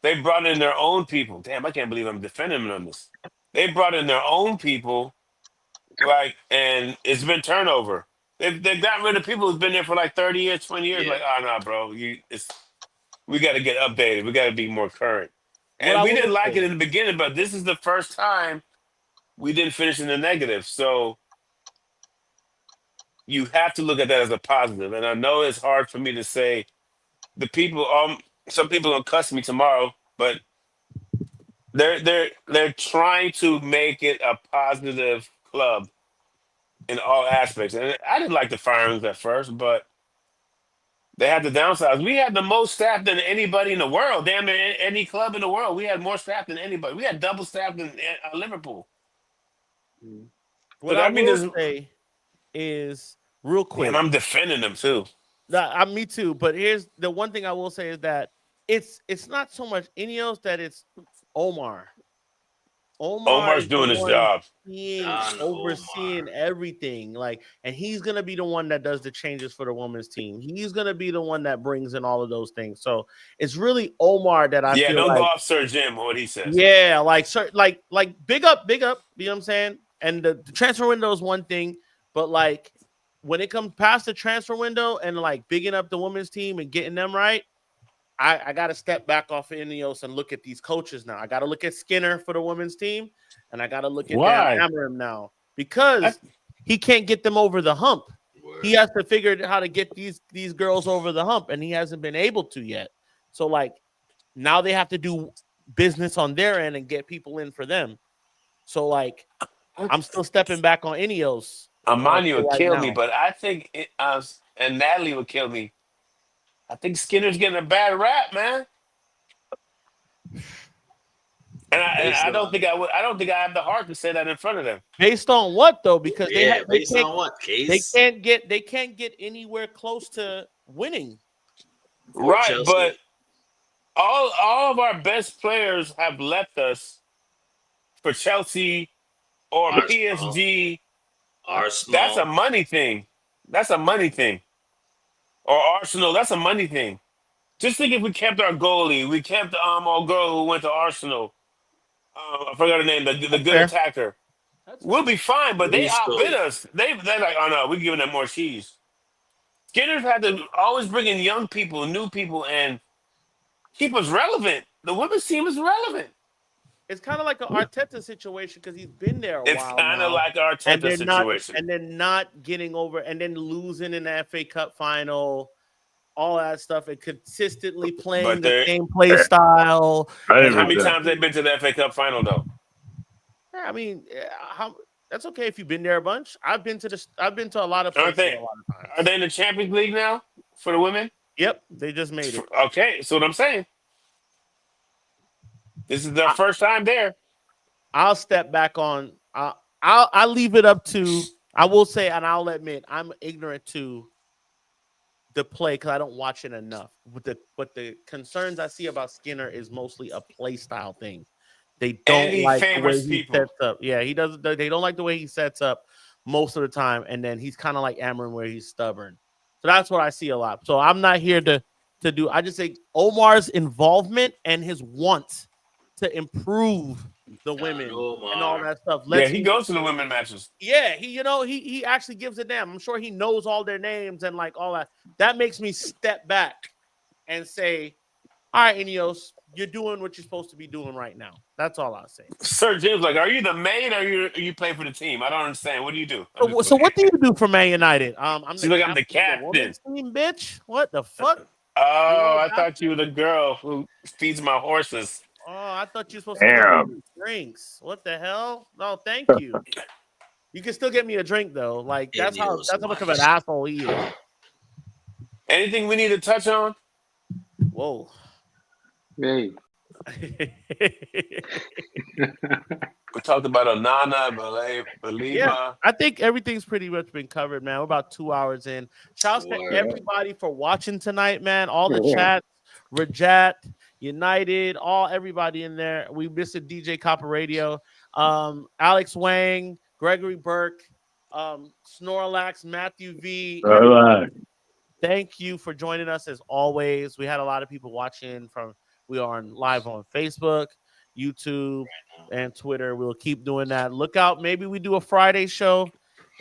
they brought in their own people. Damn, I can't believe I'm defending them on this. They brought in their own people, and it's been turnover. They've gotten rid of people who's been there for like 30 years, 20 years. Yeah. Like, oh, no, bro, we got to get updated. We got to be more current. What And I we will didn't like say. it in the beginning, but this is the first time we didn't finish in the negative. So you have to look at that as a positive. And I know it's hard for me to say some people gonna cuss me tomorrow, but they're trying to make it a positive club in all aspects. And I didn't like the firings at first, but they had the downsides. We had the most staff than anybody in the world. Damn near any club in the world. We had more staff than anybody. We had double staff than Liverpool. What So I I mean, will say is real quick. damn, I'm defending them too. Me too. But here's the one thing I will say is that it's not so much Ineos that it's Omar. Omar Omar's is the doing his one job. overseeing everything. And he's gonna be the one that does the changes for the women's team. He's gonna be the one that brings in all of those things. So it's really Omar that I feel Don't like. go off Sir Jim what he says. Yeah, like big up. You know what I'm saying? And the transfer window is one thing, but like when it comes past the transfer window and like bigging up the women's team and getting them right, I got to step back off of Ineos and look at these coaches now. I got to look at Skinner for the women's team, and I got to look at Dan Why? Amarim now because he can't get them over the hump. Word. He has to figure out how to get these girls over the hump, and he hasn't been able to yet. So like now they have to do business on their end and get people in for them. So like I'm still stepping back on Ineos. Amani would right kill now. me, but I think and Natalie would kill me. I think Skinner's getting a bad rap, man. And I don't think I would. I don't think I have the heart to say that in front of them. Based on what though? Because based on what case? they can't get anywhere close to winning. For Right, Chelsea. but all of our best players have left us for Chelsea or Arsenal. PSG. Arsenal. That's a money thing. That's a money thing. Or Arsenal. That's a money thing. Just think if we kept our goalie, we kept our girl who went to Arsenal. I forgot her name. The good fair. attacker. We'll be fine, but they Louise outbid Scully. us. They're like, oh no, we're giving them more cheese. Skinner's had to always bring in young people, new people, and keep us relevant. The women's team is relevant. It's kind of like an Arteta situation because he's been there a It's while kind of now, like our and Arteta situation. they're not getting over, and then losing in the FA Cup final, all that stuff, and consistently playing But the they're same play style. and how many 100%. times they've been to the FA Cup final though? I mean, that's okay if you've been there a bunch. I've been to a lot of Aren't places they? a lot of times. Are they in the Champions League now for the women? Yep, they just made it. Okay, so what I'm saying. This is their first time there. I'll step back on. I'll leave it up to. I will say, and I'll admit, I'm ignorant to the play because I don't watch it enough. But the concerns I see about Skinner is mostly a play style thing. They don't And he like the way favors he people. sets up. Yeah, he doesn't. They don't like the way he sets up most of the time, and then he's kind of like Amron, where he's stubborn. So that's what I see a lot. So I'm not here to do. I just say Omar's involvement and his want to improve the women and all that stuff. Yeah, he goes to the women matches. Yeah, he actually gives a damn. I'm sure he knows all their names and like all that. That makes me step back and say, all right, Ineos, you're doing what you're supposed to be doing right now. That's all I'll say. Sir Jim's like, are you the main or you play for the team? I don't understand. What do you do? So what do you do for Man United? I'm the captain. Of the women's team, bitch. What the fuck? Oh, I thought you were the girl who feeds my horses. Oh, I thought you were supposed to get me drinks. What the hell? No, thank you. You can still get me a drink though. Like that's how much of an asshole he is. Anything we need to touch on? Whoa. Hey. We talked about Onana, Baleba. Yeah, I think everything's pretty much been covered, man. We're about 2 hours in. Shouts to everybody for watching tonight, man. All the chats, Rajat, United, everybody in there. We missed a DJ Copper Radio, Alex Wang, Gregory Burke, Snorlax, Matthew V. Thank you for joining us as always. We had a lot of people watching we are live on Facebook, YouTube, and Twitter. We'll keep doing that. Look out. Maybe we do a Friday show.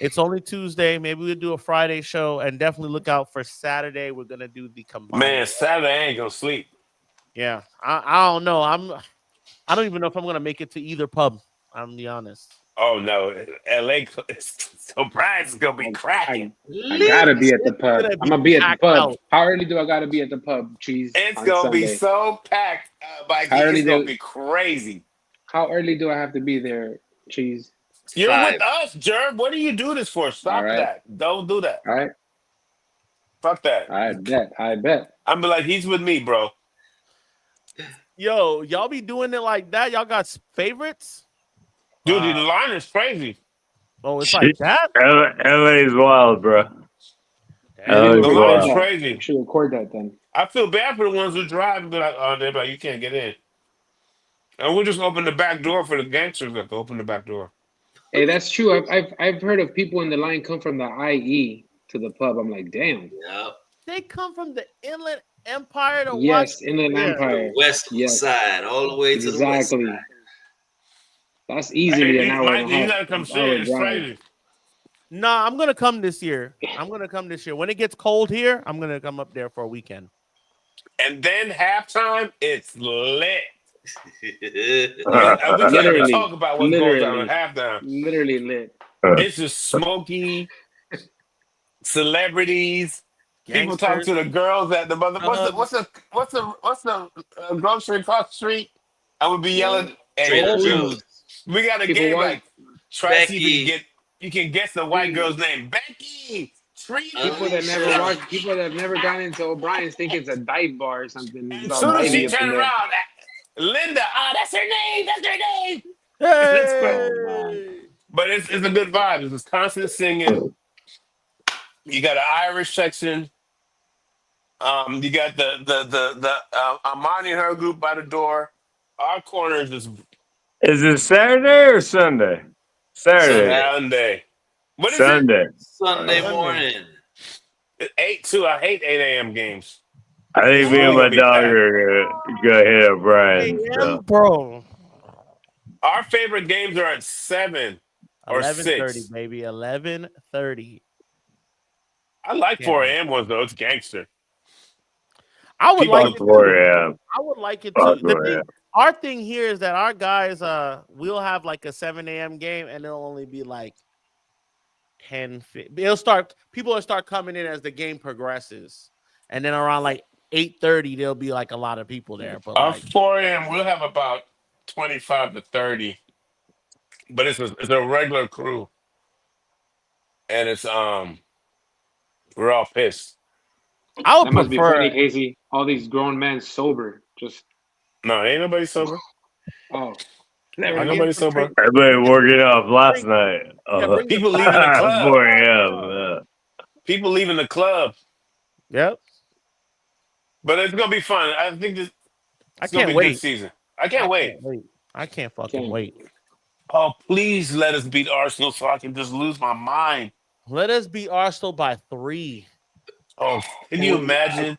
It's only Tuesday. Maybe we'll do a Friday show, and definitely look out for Saturday. We're going to do the combined. Man, Saturday I ain't going to sleep. Yeah. I don't know. I don't even know if I'm going to make it to either pub. I'm be honest. Oh, no. LA. So Brian's going to be cracking. I got to be at the pub. I'm going to be at the pub. Out. How early do I got to be at the pub, Cheese? It's going to be so packed. It's going to be crazy. How early do I have to be there, Cheese? You're with us, Jerv. What do you do this for? Stop that. Don't do that. All right. Fuck that. I bet. I'm be like, he's with me, bro. Yo, y'all be doing it like that? Y'all got favorites? Dude, the line is crazy. Oh, it's like that? LA's wild, bro. The line is crazy. I should record that then. I feel bad for the ones who drive, but they're like, you can't get in. And we'll just open the back door for the gangsters that open the back door. Hey, that's true. I've heard of people in the line come from the IE to the pub. I'm like, damn. Yeah. They come from the Inland Empire to Yes, Inland Empire. The west side, all the way to the west side. That's easily an hour and a half. You gotta come see it. It's crazy. Nah, I'm gonna come this year. When it gets cold here, I'm gonna come up there for a weekend. And then halftime, it's lit. Literally, talk about what goes on at halftime. Literally lit. It's just smoky celebrities. People talk to the girls at the mother. What's the grocery across the street? I would be yelling. Hey, we got a game like try to see if you can guess the white girl's name. Becky. People that have never gone into O'Brien's think it's a dive bar or something. As soon as she turned around, Linda, that's her name. That's her name. Hey! But it's a good vibe. It's constant singing. You got an Irish section. You got the Amani and her group by the door. Our corner is just. Is it Saturday or Sunday? Sunday. What is Sunday. it? Sunday morning. 8-2. I hate 8 a.m. games. I think me and my dog are gonna hit up Brian. So. Bro. Our favorite games are at 7 or 6. 11:30, baby. 11:30. I like Yeah. 4 a.m. ones though. It's gangster. I would People like look it Fuck too. 4 a.m. I would like it Fuck too. The 4 thing, a.m. our thing here is that our guys, we'll have like a 7 a.m. game, and it'll only be like 10. People will start coming in as the game progresses, and then around like 8:30, there'll be like a lot of people there. But Our like, 4 a.m. we'll have about 25 to 30, but it's a regular crew, and we're all pissed. I would That must be funny, prefer. Casey. All these grown men sober. Just No, ain't nobody sober. never Ain't Are mind. nobody getting some sober. drink. Everybody working off last Bring, night. yeah, bring the People leaving the bring club. 4 the a.m. People leaving the club. Yep. But it's gonna be fun. I think I it's gonna can't be a good wait. season. I I can't wait. can't wait. I can't fucking Can't. wait. Oh, please let us beat Arsenal so I can just lose my mind. Let us beat Arsenal by 3. Oh, can Can't you wait. imagine?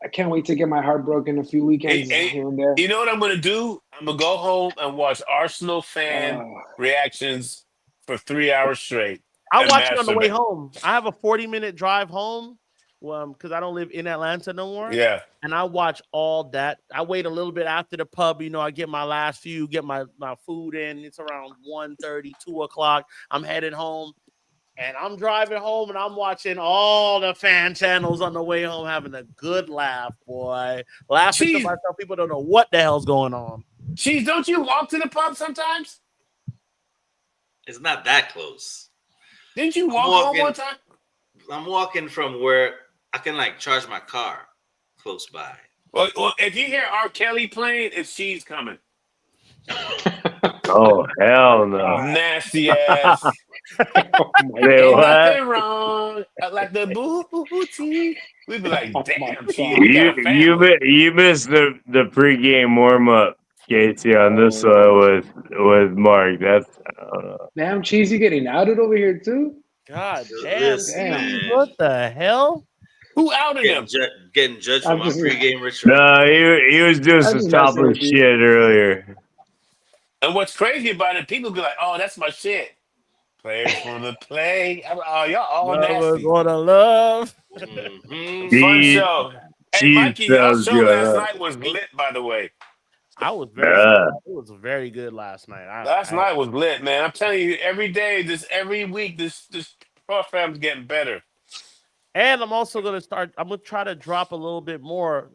I can't wait to get my heart broken a few Hey, weekends hey, here and there. you know what I'm gonna do? I'm gonna go home and watch Arsenal fan Uh, reactions for 3 hours straight I and watch it on the way masturbate. home. I have a 40-minute drive home, because I don't live in Atlanta no more. Yeah. And I watch all that. I wait a little bit after the pub. I get my last few, get my food in. It's around 1:30, 2 o'clock. I'm heading home. And I'm driving home and I'm watching all the fan channels on the way home, having a good laugh, boy. Laughing to Cheese, myself. People don't know what the hell's going on. cheese, don't you walk to the pub sometimes? It's not that close. Didn't you I'm walk home one walking. time? I'm walking from where I can like charge my car close by. Well, if you hear R. Kelly playing, it's cheese coming. Oh, hell no. Nasty ass. oh my Say Ain't what? nothing wrong. I like the booty. We'd be like, Oh my damn, cheese, God. we got a family. You missed the pregame warm up, Casey, on this with Mark. That's I don't know. Damn, Cheese, you getting outed over here too? God damn, Listen, Damn. Cheese. man, What the hell? Who outed him? getting judged for I'm my just, pregame ritual. No, he was doing I'm some just messing topless with you. shit earlier. And what's crazy about it, people be like, oh, that's my shit. Players for the play. Oh, y'all all Never nasty. gonna love. Mm-hmm. Fun Cheese, show. Hey, cheese Mikey, y'all stuff's show going last on. night was lit, by the way. I was very Yeah. surprised. It was very good last night. Last night was lit, man. I'm telling you, every day, every week, this program's getting better. And I'm also gonna start. I'm gonna try to drop a little bit more.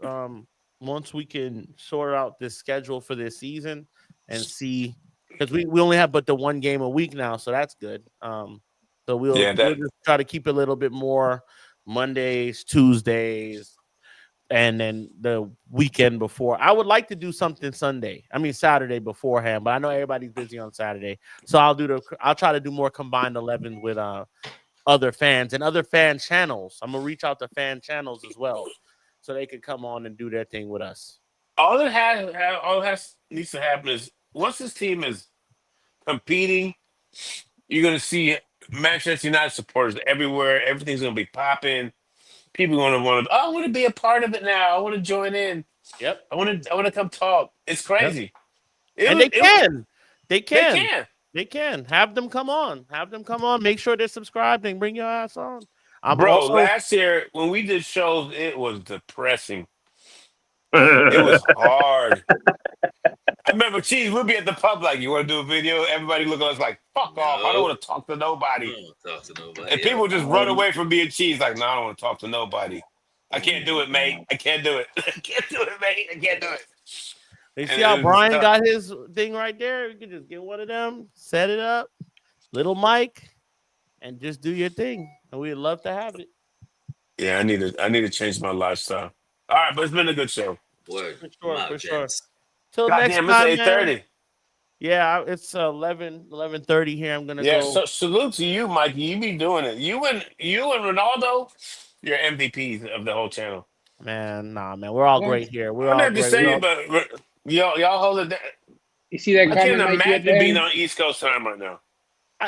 Once we can sort out this schedule for this season and see, because we only have but the one game a week now, so that's good. So Yeah, we'll just try to keep a little bit more Mondays, Tuesdays, and then the weekend before. I would like to do something Saturday beforehand, but I know everybody's busy on Saturday, so I'll try to do more combined 11 with other fans and other fan channels. I'm gonna reach out to fan channels as well, so they can come on and do their thing with us. all that needs to happen is once this team is competing, you're gonna see Manchester United supporters everywhere. Everything's gonna be popping. People are gonna want to. Oh, I want to be a part of it now. I want to join in. Yep. I want to come talk. It's Yep. crazy. And they It was. can. They They can. can. They can. Have them come on. Have them come on. Make sure they're subscribed and bring your ass on. I'm Bro, also last year when we did shows, it was depressing. It was hard. I remember, Cheese, we'd be at the pub like, you want to do a video? Everybody look at us like, fuck off. I don't No, want to talk to I nobody. don't talk to nobody And people else. just run away from being Cheese like, no, I don't want to talk to nobody. I can't do it, mate. I can't do it. I can't do it, mate. I can't do it. you And see how it was Brian tough. got his thing right there. You can just get one of them, set it up, little mic, and just do your thing. And we'd love to have it. Yeah, I need to change my lifestyle. All right, but it's been a good show. Word. For I'm sure, out, for sure. gents. Till next Goddamn, it's time, man. 8:30. Yeah, it's 11:30 here. I'm gonna Yeah, go. so salute to you, Mikey. You be doing it. You and Ronaldo, you're MVPs of the whole channel. Man, nah, man. We're all Yeah. great here. We're I'm all not just great. saying, but y'all hold it down. You see that I can't comment, Mikey, at the imagine being end? on East Coast time right now.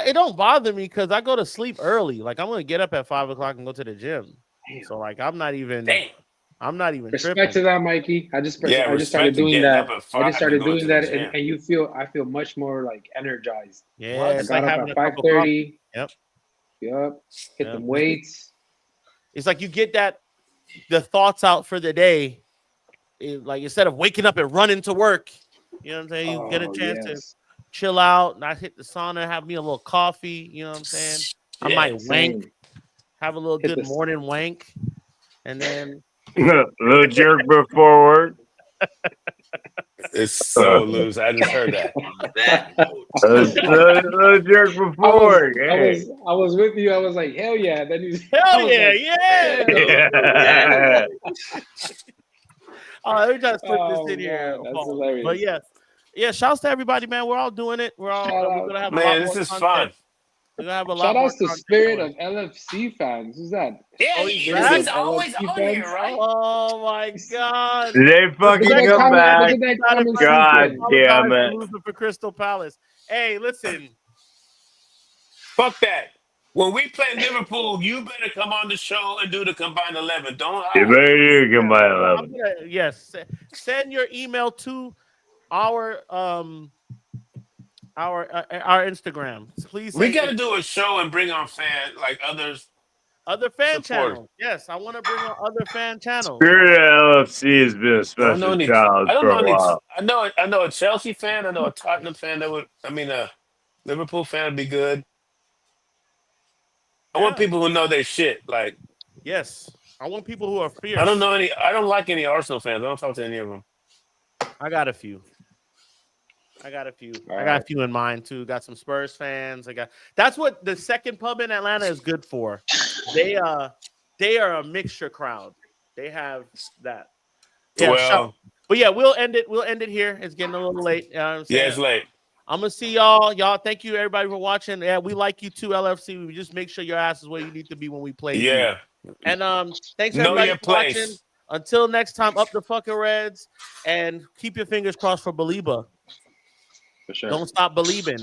It don't bother me because I go to sleep early. Like I'm gonna get up at 5 o'clock and go to the gym. Damn. So like I'm not even Damn. Respect tripping. to that, Mikey. I just Yeah, started respect to doing getting up that. at I 5 just and started going doing to the that, gym. and I feel much more like energized. Yeah, I it's got like up having at a cup of coffee. 5:30. Yep. Yup. Hit Yep. them weights. it's like you get the thoughts out for the day. Like instead of waking up and running to work, you know what I'm saying? You get a chance to chill out, not hit the sauna, have me a little coffee. You know what I'm saying? I might wank, have a little good morning wank, and then little jerk before work. It's so loose. I just heard that. That note. little jerk before work. Hey. I was with you. I was like, hell yeah. Then he's hell yeah, like, yeah. Yeah. Let me try to slip this in here. God, that's hilarious. But yeah. Shouts to everybody, man. We're all doing it. We're gonna have a lot Man, more this is content. fun. We're gonna have a lot Shout more outs to content Spirit going. of LFC fans. Who's that? Yeah, he's always on here, right? Oh my god! They fucking Look at that come comment, back. look at that comment God sequence. damn it. Losing for Crystal Palace. Hey, listen. Fuck that. When we play Liverpool, you better come on the show and do the combined 11. Don't You hide. better do combine 11. Yes, send your email to our Instagram. Please. We got to do a show and bring on other fan support. channels. Yes, I want to bring on other fan channels. Spirit of LFC has been a special child for a while. I know a Chelsea fan. I know a Tottenham fan a Liverpool fan would be good. I want people who know their shit. Like, yes, I want people who are fierce. I don't like any Arsenal fans. I don't talk to any of them. I got a few. I got a few in mind too. Got some Spurs fans. That's what the second pub in Atlanta is good for. They are a mixture crowd. They have that. Yeah, but yeah, we'll end it here. It's getting a little late. You know what I'm saying? Yeah, it's late. I'm gonna see y'all. Y'all, thank you everybody for watching. Yeah, we like you too, LFC. We just make sure your ass is where you need to be when we play. Yeah. You. And thanks know everybody your for watching. Until next time, up the fucking Reds, and keep your fingers crossed for Baleba. For sure. Don't stop believing.